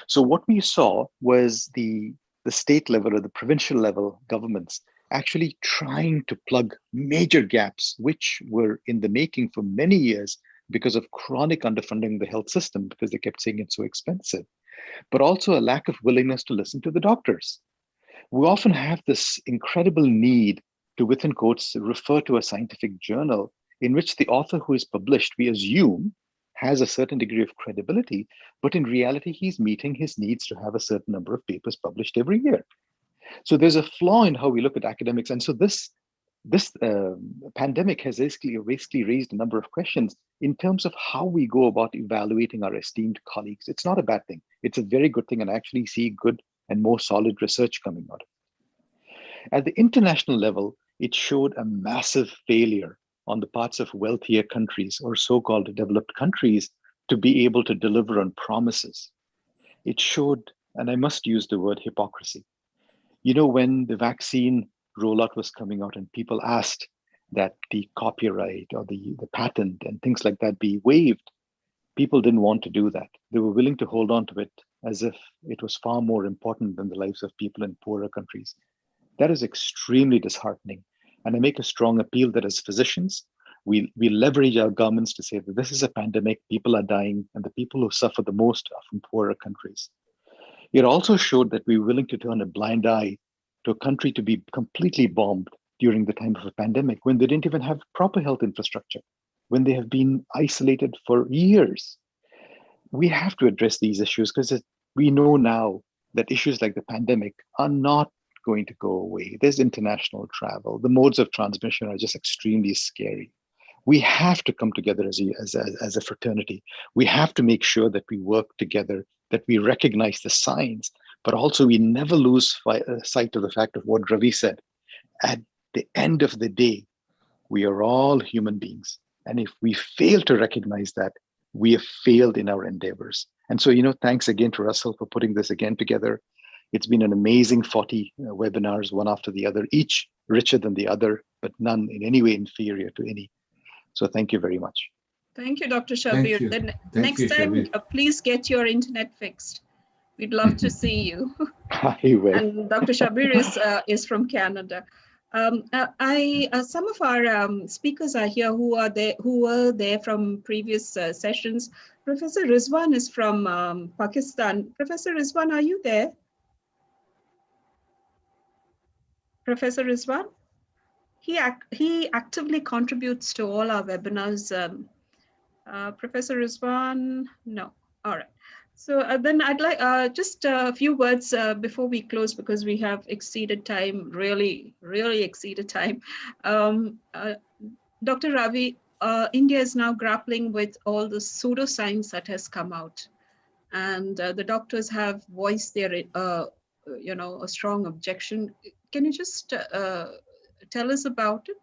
So what we saw was the state level or the provincial level governments actually trying to plug major gaps, which were in the making for many years because of chronic underfunding of the health system, because they kept saying it's so expensive, but also a lack of willingness to listen to the doctors. We often have this incredible need to, within quotes, refer to a scientific journal in which the author who is published, we assume, has a certain degree of credibility, but in reality, he's meeting his needs to have a certain number of papers published every year. So there's a flaw in how we look at academics. And so this pandemic has basically raised a number of questions in terms of how we go about evaluating our esteemed colleagues. It's not a bad thing. It's a very good thing, and I actually see good and more solid research coming out of it. At the international level, it showed a massive failure on the parts of wealthier countries or so-called developed countries to be able to deliver on promises. It showed, and I must use the word hypocrisy. You know, when the vaccine rollout was coming out and people asked that the copyright or the patent and things like that be waived, people didn't want to do that. They were willing to hold on to it as if it was far more important than the lives of people in poorer countries. That is extremely disheartening. And I make a strong appeal that as physicians, we leverage our governments to say that this is a pandemic, people are dying, and the people who suffer the most are from poorer countries. It also showed that we were willing to turn a blind eye to a country to be completely bombed during the time of a pandemic when they didn't even have proper health infrastructure, when they have been isolated for years. We have to address these issues because we know now that issues like the pandemic are not going to go away. There's international travel. The modes of transmission are just extremely scary. We have to come together as a fraternity. We have to make sure that we work together, that we recognize the signs, but also we never lose sight of the fact of what Ravi said. At the end of the day, we are all human beings. And if we fail to recognize that, we have failed in our endeavors. And so, thanks again to Russell for putting this again together. It's been an amazing 40 webinars, one after the other, each richer than the other, but none in any way inferior to any. So thank you very much. Thank you, Dr. Shabir. Thank you. Then Thank next you, time, Shabir. Please get your internet fixed. We'd love to see you. I will. And Dr. Shabir is from Canada. Some of our speakers are here who were there from previous sessions. Professor Rizwan is from Pakistan. Professor Rizwan, are you there? Professor Rizwan? He actively contributes to all our webinars. Professor Rizwan, no. All right. So then I'd like just a few words before we close, because we have exceeded time, really exceeded time. Dr. Ravi, India is now grappling with all the pseudoscience that has come out, and the doctors have voiced their, a strong objection. Can you just tell us about it?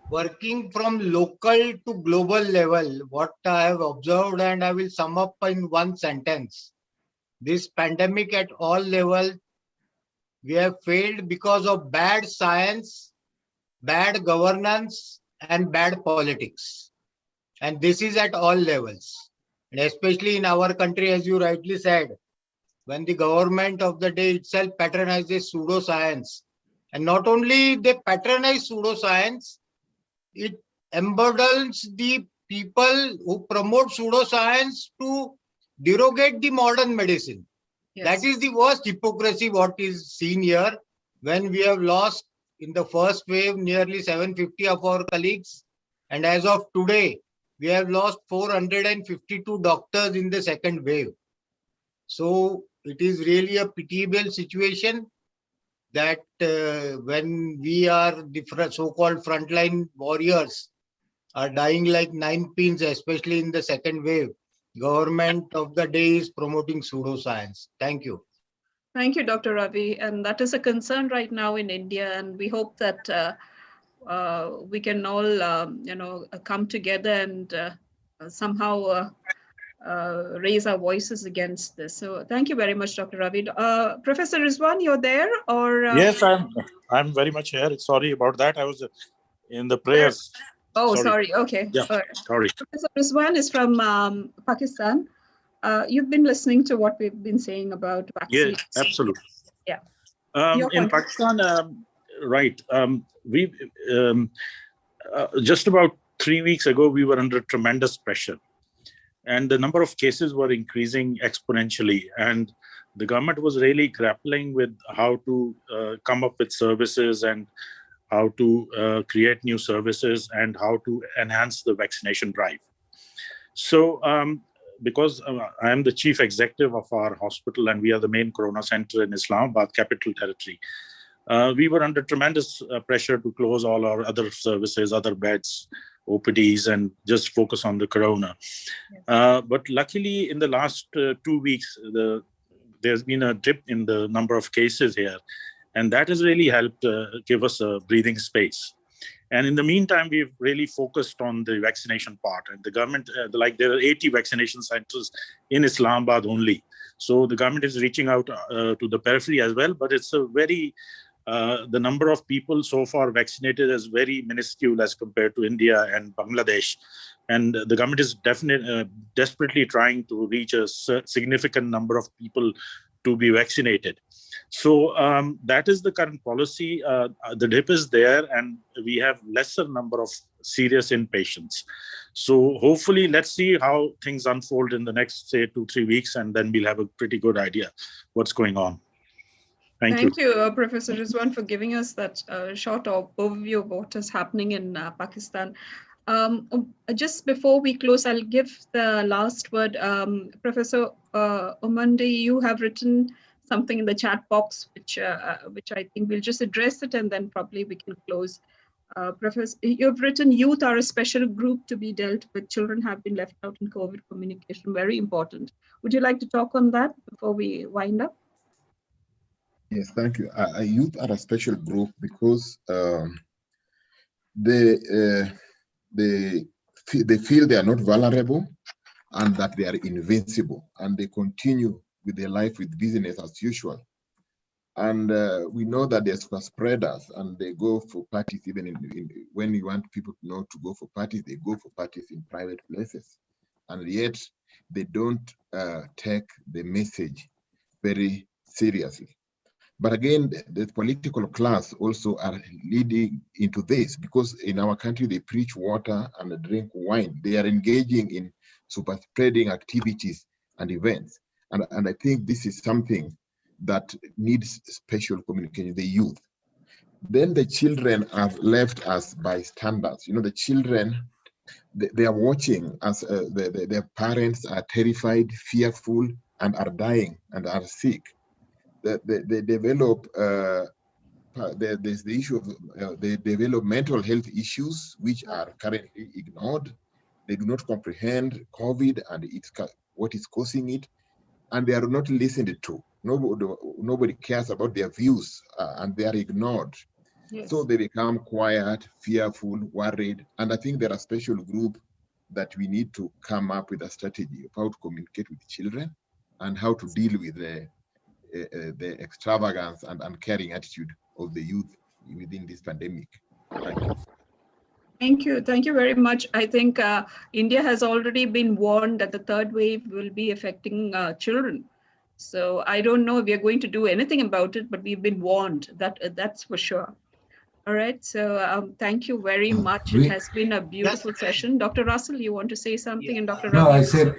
Working from local to global level, what I have observed, and I will sum up in one sentence. This pandemic at all levels, we have failed because of bad science, bad governance, and bad politics. And this is at all levels. And especially in our country, as you rightly said, when the government of the day itself patronizes pseudoscience. And not only they patronize pseudoscience, it emboldens the people who promote pseudoscience to derogate the modern medicine. Yes. That is the worst hypocrisy what is seen here, when we have lost in the first wave nearly 750 of our colleagues. And as of today, we have lost 452 doctors in the second wave. So it is really a pitiable situation that when we are the so-called frontline warriors are dying like nine pins, especially in the second wave, government of the day is promoting pseudoscience. Thank you. Thank you, Dr. Ravi. And that is a concern right now in India. And we hope that we can all, come together and somehow raise our voices against this. So thank you very much, Dr. Ravi. Professor Rizwan, you're there? Or Yes, I'm very much here. Sorry about that. I was in the prayers. Oh, sorry. Okay. Yeah, sorry. Professor Rizwan is from Pakistan. You've been listening to what we've been saying about vaccines. Yes, absolutely. Yeah. In Pakistan, right. We just about 3 weeks ago, we were under tremendous pressure, and the number of cases were increasing exponentially. And the government was really grappling with how to come up with services and how to create new services and how to enhance the vaccination drive. So because I am the chief executive of our hospital and we are the main corona center in Islamabad, Capital Territory, we were under tremendous pressure to close all our other services, other beds, OPDs, and just focus on the corona. Yes. But luckily, in the last 2 weeks, there's been a dip in the number of cases here. And that has really helped give us a breathing space. And in the meantime, we've really focused on the vaccination part. And the government, there are 80 vaccination centers in Islamabad only. So the government is reaching out to the periphery as well. But it's a very, the number of people so far vaccinated is very minuscule as compared to India and Bangladesh. And the government is desperately trying to reach a significant number of people to be vaccinated. So that is the current policy. The dip is there and we have lesser number of serious inpatients. So hopefully, let's see how things unfold in the next, say, 2-3 weeks, and then we'll have a pretty good idea what's going on. Thank you, Professor Rizwan, for giving us that short overview of what is happening in Pakistan. Just before we close, I'll give the last word. Professor Omandi, you have written something in the chat box, which I think we'll just address it and then probably we can close. Professor, you've written, youth are a special group to be dealt with. Children have been left out in COVID communication. Very important. Would you like to talk on that before we wind up? Yes, thank you. Youth are a special group because they feel they are not vulnerable and that they are invincible, and they continue with their life with business as usual. And we know that they're super spreaders and they go for parties, even when you want people to know to go for parties, they go for parties in private places. And yet they don't take the message very seriously. But again, the political class also are leading into this, because in our country, they preach water and drink wine. They are engaging in super spreading activities and events. And I think this is something that needs special communication, the youth. Then the children are left as bystanders. You know, the children, they are watching as their parents are terrified, fearful, and are dying and are sick. They develop, there's the issue of, they develop mental health issues, which are currently ignored. They do not comprehend COVID and what is causing it, and they are not listened to. Nobody cares about their views, and they are ignored. Yes. So they become quiet, fearful, worried, and I think there are special groups that we need to come up with a strategy of how to communicate with children and how to deal with the extravagance and uncaring attitude of the youth within this pandemic. Thank you. Thank you. Thank you very much. I think India has already been warned that the third wave will be affecting children. So I don't know if we are going to do anything about it, but we've been warned. That's for sure. All right. So thank you very much. It has been a beautiful session. Dr. Russell, you want to say something? And Dr. Ravi? No, I said,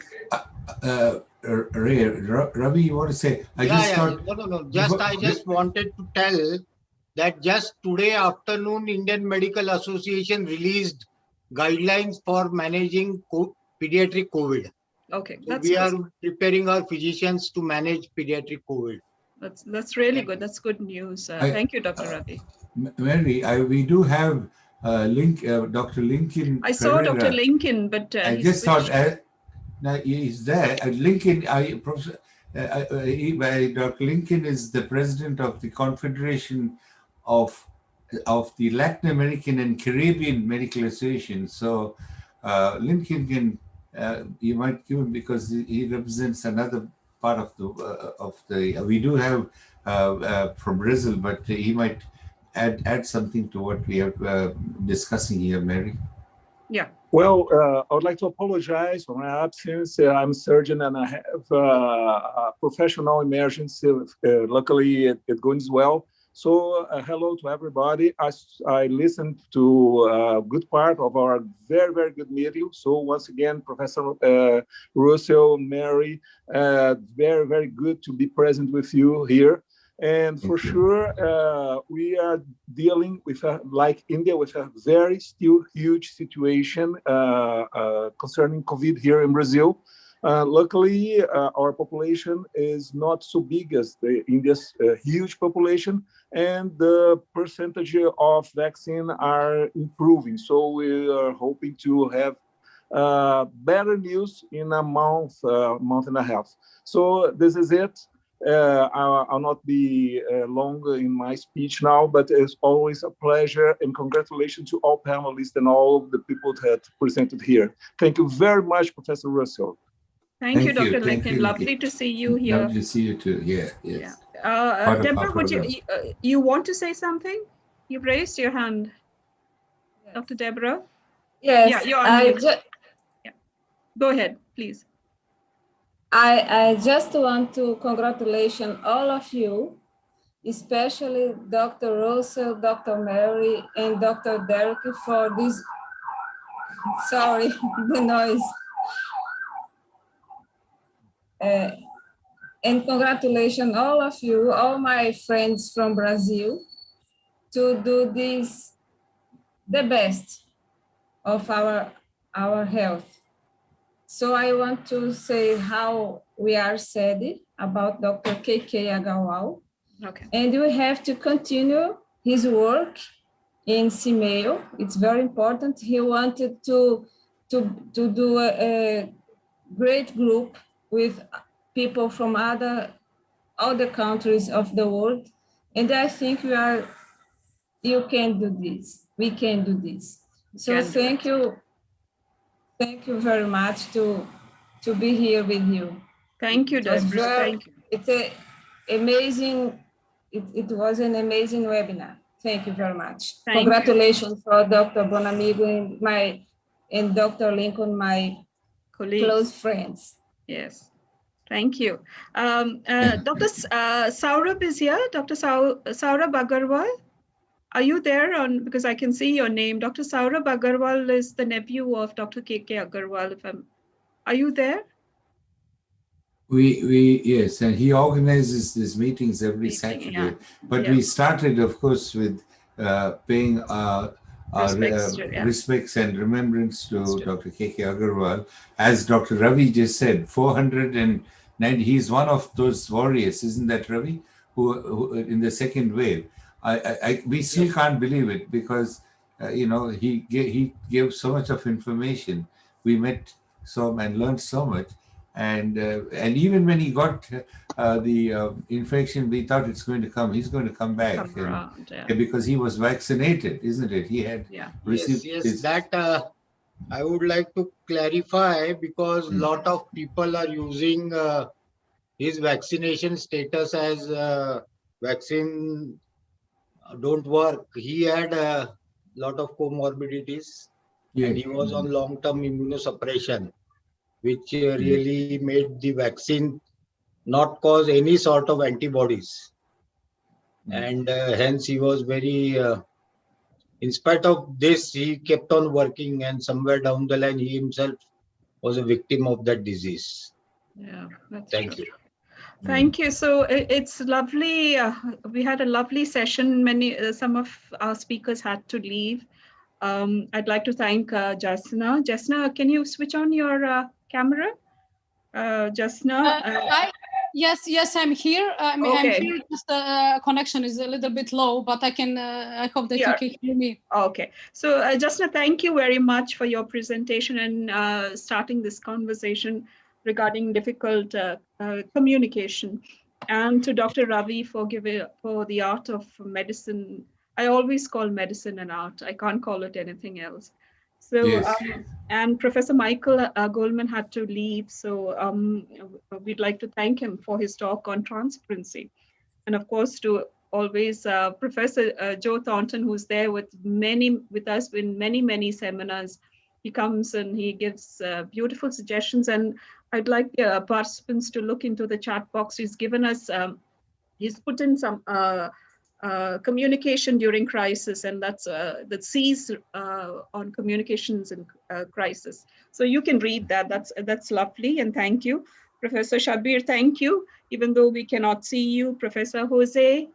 Ravi, you want to say? No. I just wanted to tell that just today afternoon, Indian Medical Association released guidelines for managing pediatric COVID. Okay, so we are preparing our physicians to manage pediatric COVID. That's really good. That's good news. Thank you, Dr. Ravi. Mary, we do have Dr. Lincoln. I saw Dr. Lincoln, but I just thought he's there. Lincoln, Dr. Lincoln is the president of the Confederation of the Latin American and Caribbean Medical Association. So Lincoln can you might give him, because he represents another part of the. We do have from Brazil, but he might add something to what we are discussing here, Mary. Yeah. Well, I would like to apologize for my absence. I'm a surgeon and I have a professional emergency. Luckily, it goes well. So hello to everybody. I listened to a good part of our very, very good meeting. So once again, Professor Russell, Mary, very, very good to be present with you here. And for sure, we are dealing with, like India, with a very still huge situation concerning COVID here in Brazil. Luckily, our population is not so big as the India's huge population, and the percentage of vaccine are improving. So we are hoping to have better news in a month and a half. So this is it. I'll not be long in my speech now, but it's always a pleasure, and congratulations to all panelists and all of the people that presented here. Thank you very much, Professor Russell. Thank you, Dr. Lincoln. Lovely to see you here. Lovely to see you too. Yeah, yes. Yeah. Deborah, would you want to say something? You've raised your hand, yes. Dr. Deborah. Yes. Yeah, you're on. Yeah. Go ahead, please. I just want to congratulate all of you, especially Dr. Russell, Dr. Mary, and Dr. Derek for this. Sorry, the noise. And congratulations all of you, all my friends from Brazil, to do this the best of our health. So I want to say how we are sad about Dr. K.K. Agarwal. Okay. And we have to continue his work in CIMEO. It's very important. He wanted to do a great group with people from other countries of the world. And I think you can do this. We can do this. So thank you. Thank you very much to be here with you. Thank you, Deborah. Thank you. It's amazing. It was an amazing webinar. Thank you very much. Congratulations for Dr. Bonamigo and Dr. Lincoln, my colleagues, close friends. Yes. Thank you. Dr. Saurabh is here. Dr. Saurabh Agarwal. Are you there? Because I can see your name. Dr. Saurabh Agarwal is the nephew of Dr. K.K. Agarwal. Are you there? Yes, and he organizes these meetings every Saturday. Yeah. But we started, of course, with paying our respects and remembrance to Dr. K.K. Agarwal. As Dr. Ravi just said, 490, he's one of those warriors, isn't that, Ravi? Who in the second wave. We still can't believe it, because he gave so much of information. We met some and learned so much, and even when he got the infection, we thought it's going to come. He's going to come back, because he was vaccinated, isn't it? He had received. Yes. That I would like to clarify, because a lot of people are using his vaccination status as vaccine don't work. He had a lot of comorbidities, and he was on long-term immunosuppression, which really made the vaccine not cause any sort of antibodies. And hence he was very, in spite of this, he kept on working, and somewhere down the line, he himself was a victim of that disease. Yeah, that's Thank true. you. Thank you. So it's lovely. We had a lovely session. Some of our speakers had to leave. I'd like to thank Jasna. Jasna, can you switch on your camera? Jasna. Yes, I'm here. I'm here. Just the connection is a little bit low, but I can. I hope that you can hear me. Okay. So Jasna, thank you very much for your presentation and starting this conversation regarding difficult communication, and to Dr. Ravi for the art of medicine. I always call medicine an art. I can't call it anything else. So, Yes. and Professor Michael Goldman had to leave. So we'd like to thank him for his talk on transparency. And of course, to always Professor Joe Thornton, who's there with us in many seminars. He comes and he gives beautiful suggestions. And I'd like the participants to look into the chat box. He's given us, he's put in some communication during crisis, and that's that C's on communications in crisis. So you can read that. That's lovely, and thank you, Professor Shabir. Thank you. Even though we cannot see you, Professor Jose.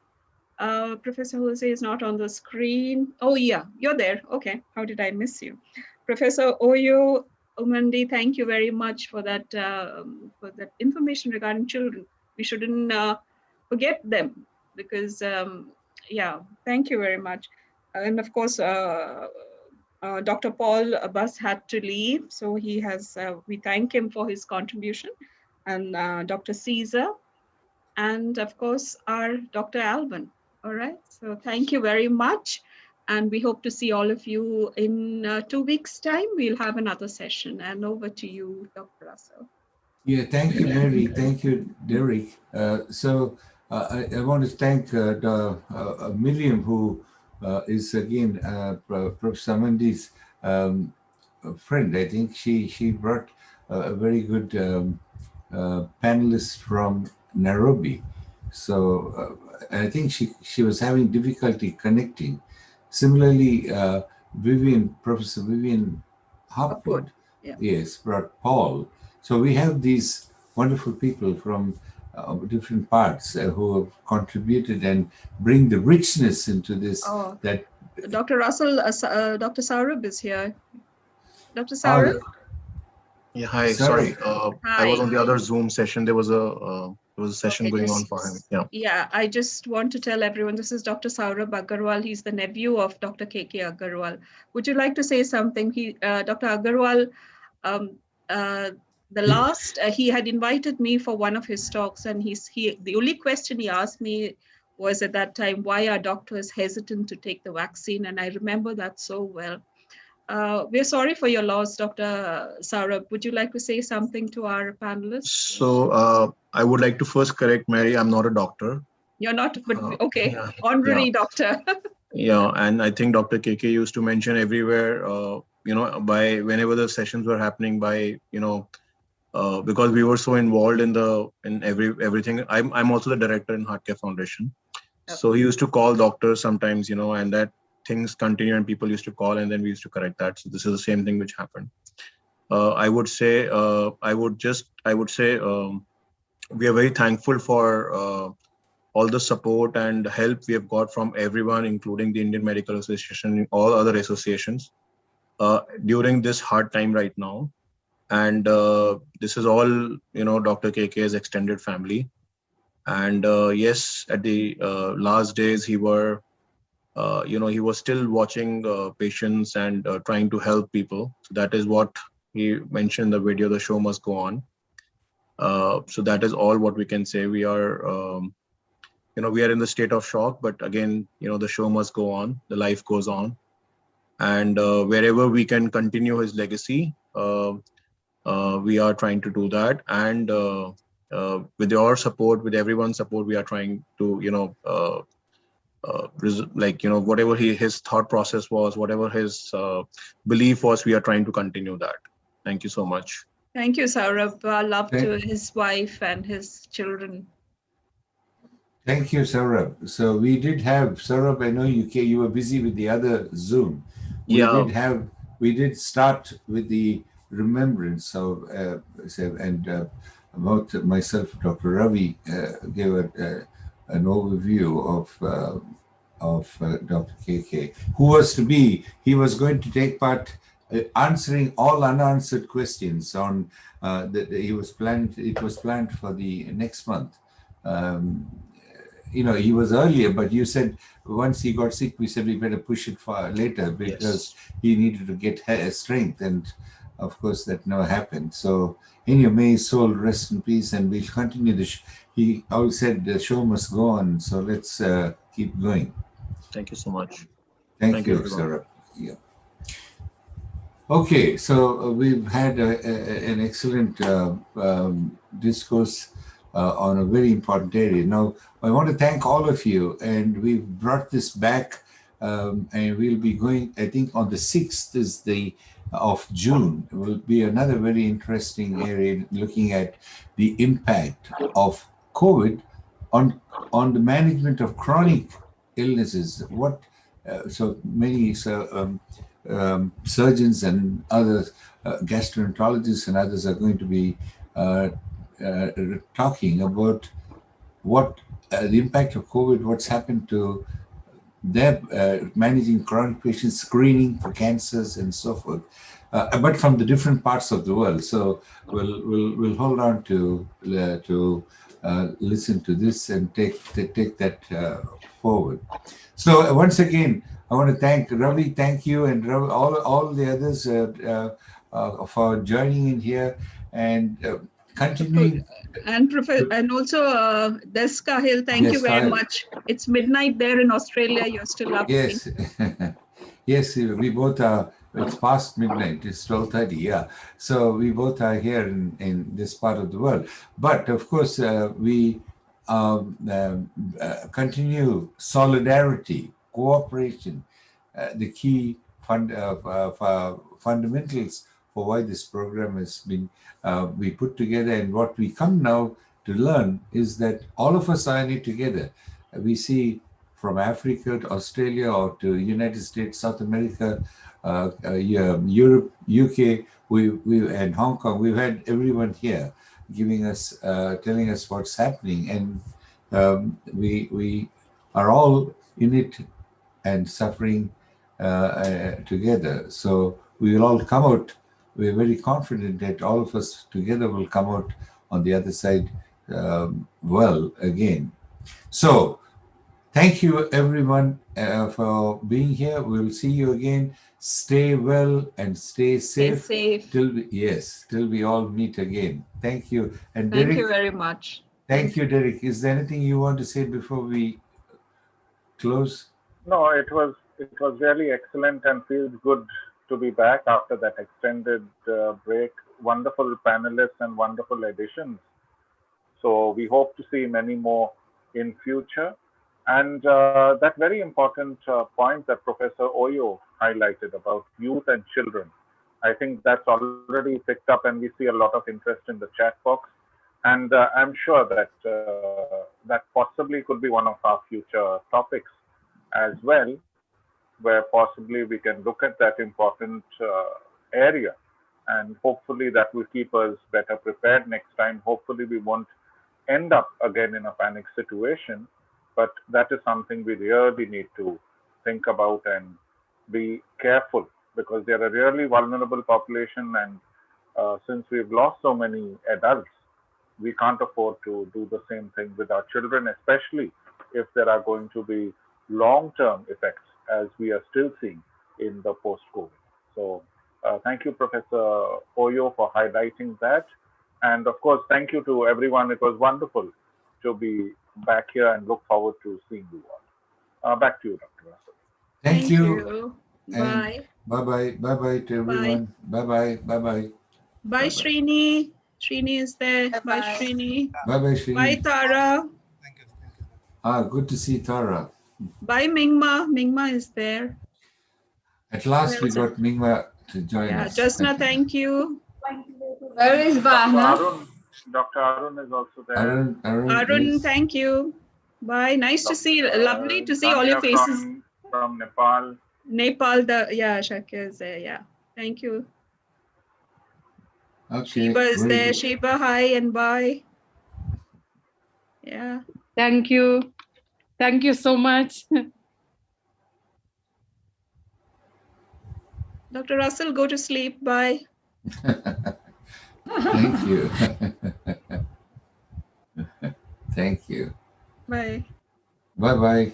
Professor Jose is not on the screen. Oh yeah, you're there. Okay, how did I miss you? Professor Oyo Umandi, thank you very much for that information regarding children. We shouldn't forget them, because yeah, thank you very much. And of course, Dr. Paul Abbas had to leave, so he has, we thank him for his contribution, and Dr. Caesar, and of course our Dr. Alban. All right, so thank you very much, and we hope to see all of you in 2 weeks' time. We'll have another session, and over to you, Dr. Russell. Yeah, thank you, Mary. Thank you, Derek. I want to thank Miriam, who is again Professor Mandi's friend. I think she brought a very good panelist from Nairobi. So I think she was having difficulty connecting. Similarly, Professor Vivian Hopwood, yes, brought Paul. So we have these wonderful people from different parts who have contributed and bring the richness into this. Oh, that Dr. Russell, Dr. Saurabh is here. Dr. Saurabh? Yeah, hi. Sorry, I was on the other Zoom session. There was a session going on for him. Yeah. Yeah, I just want to tell everyone, this is Dr. Saurabh Agarwal. He's the nephew of Dr. K.K. Agarwal. Would you like to say something? Dr. Agarwal, the last, he had invited me for one of his talks, and the only question he asked me was at that time, why are doctors hesitant to take the vaccine? And I remember that so well. We're sorry for your loss, Dr. Saurabh. Would you like to say something to our panelists? So I would like to first correct Mary. I'm not a doctor. You're not, but okay, yeah, honorary doctor. Yeah, and I think Dr. KK used to mention everywhere, by whenever the sessions were happening, by because we were so involved in everything. I'm also the director in Heart Care Foundation. Okay. So he used to call doctors sometimes, and that things continue and people used to call, and then we used to correct that. So this is the same thing which happened. I would say we are very thankful for all the support and help we have got from everyone, including the Indian Medical Association, all other associations during this hard time right now. And this is all, Dr. KK's extended family. And yes, at the last days, he was still watching patients and trying to help people. So that is what he mentioned in the video, the show must go on. So that is all what we can say. We are, we are in the state of shock, but again, the show must go on, the life goes on. And wherever we can continue his legacy, we are trying to do that. And with your support, with everyone's support, we are trying to, whatever his thought process was, whatever his belief was, we are trying to continue that. Thank you so much. Thank you, Saurabh. Love to his wife and his children. Thank you, Saurabh. So we did have, Saurabh, I know you were busy with the other Zoom. We did start with the remembrance of, about myself, Dr. Ravi gave an overview of Dr. KK, who was he was going to take part answering all unanswered questions on it was planned for the next month. He was earlier, but you said once he got sick, we said we better push it for later because he needed to get strength, and of course that never happened. So anyway, may his soul rest in peace, and we'll continue he always said the show must go on, so let's keep going. Thank you so much. Thank you, Sarah. Yeah. Okay, so we've had an excellent discourse on a very important area. Now, I want to thank all of you, and we've brought this back, and we'll be going, I think on the 6th is of June, will be another very interesting area looking at the impact of COVID on the management of chronic illnesses. So many surgeons and others, gastroenterologists and others are going to be talking about what the impact of COVID, what's happened to their managing chronic patients, screening for cancers and so forth, but from the different parts of the world. So we'll hold on to listen to this and take that forward. So once again, I want to thank Ravi. Thank you, and Ravi, all the others for joining in here and continuing. And also Des Cahill, thank you very much. It's midnight there in Australia. You're still up. Yes, yes, we both are. It's past midnight. It's 12:30. Yeah, so we both are here in this part of the world. But of course, we continue solidarity, cooperation, the key fundamentals for why this program has been we put together. And what we come now to learn is that all of us are in it together. We see from Africa to Australia or to United States, South America, Europe, UK, and Hong Kong. We've had everyone here giving us, telling us what's happening, and we are all in it and suffering together. So we will all come out. We're very confident that all of us together will come out on the other side well again. So thank you everyone for being here. We'll see you again. Stay well and stay safe. Stay safe. Till we all meet again. Thank you. And thank Derek, you very much. Thank you, Derek. Is there anything you want to say before we close? No, it was really excellent and feels good to be back after that extended break. Wonderful panelists and wonderful additions. So we hope to see many more in future. And that very important point that Professor Oyo highlighted about youth and children, I think that's already picked up, and we see a lot of interest in the chat box. And I'm sure that that possibly could be one of our future topics as well, where possibly we can look at that important area. And hopefully that will keep us better prepared next time. Hopefully we won't end up again in a panic situation. But that is something we really need to think about and be careful, because they're a really vulnerable population. And since we've lost so many adults, we can't afford to do the same thing with our children, especially if there are going to be long-term effects, as we are still seeing in the post-COVID. So thank you, Professor Oyo, for highlighting that. And of course, thank you to everyone. It was wonderful to be back here and look forward to seeing you all. Back to you, Dr. Russell. Thank you. Bye. Bye-bye. Bye-bye to everyone. Bye-bye. Bye-bye. Bye, Srini. Srini is there. Bye, Srini. Bye-bye, Srini. Bye, Tara. Good to see Tara. Bye, Mingma. Mingma is there. At last we got Mingma to join us. Jasna, thank you. Where is Bahna? Dr. Arun is also there. Arun, yes. thank you. Bye. Nice to see you. Lovely to see all your faces. From Nepal. Nepal, Shakya is there. Yeah. Thank you. Okay. Sheba is there. Good. Sheba, hi and bye. Yeah. Thank you. Thank you so much. Dr. Russell, go to sleep. Bye. Thank you. Thank you. Bye. Bye-bye.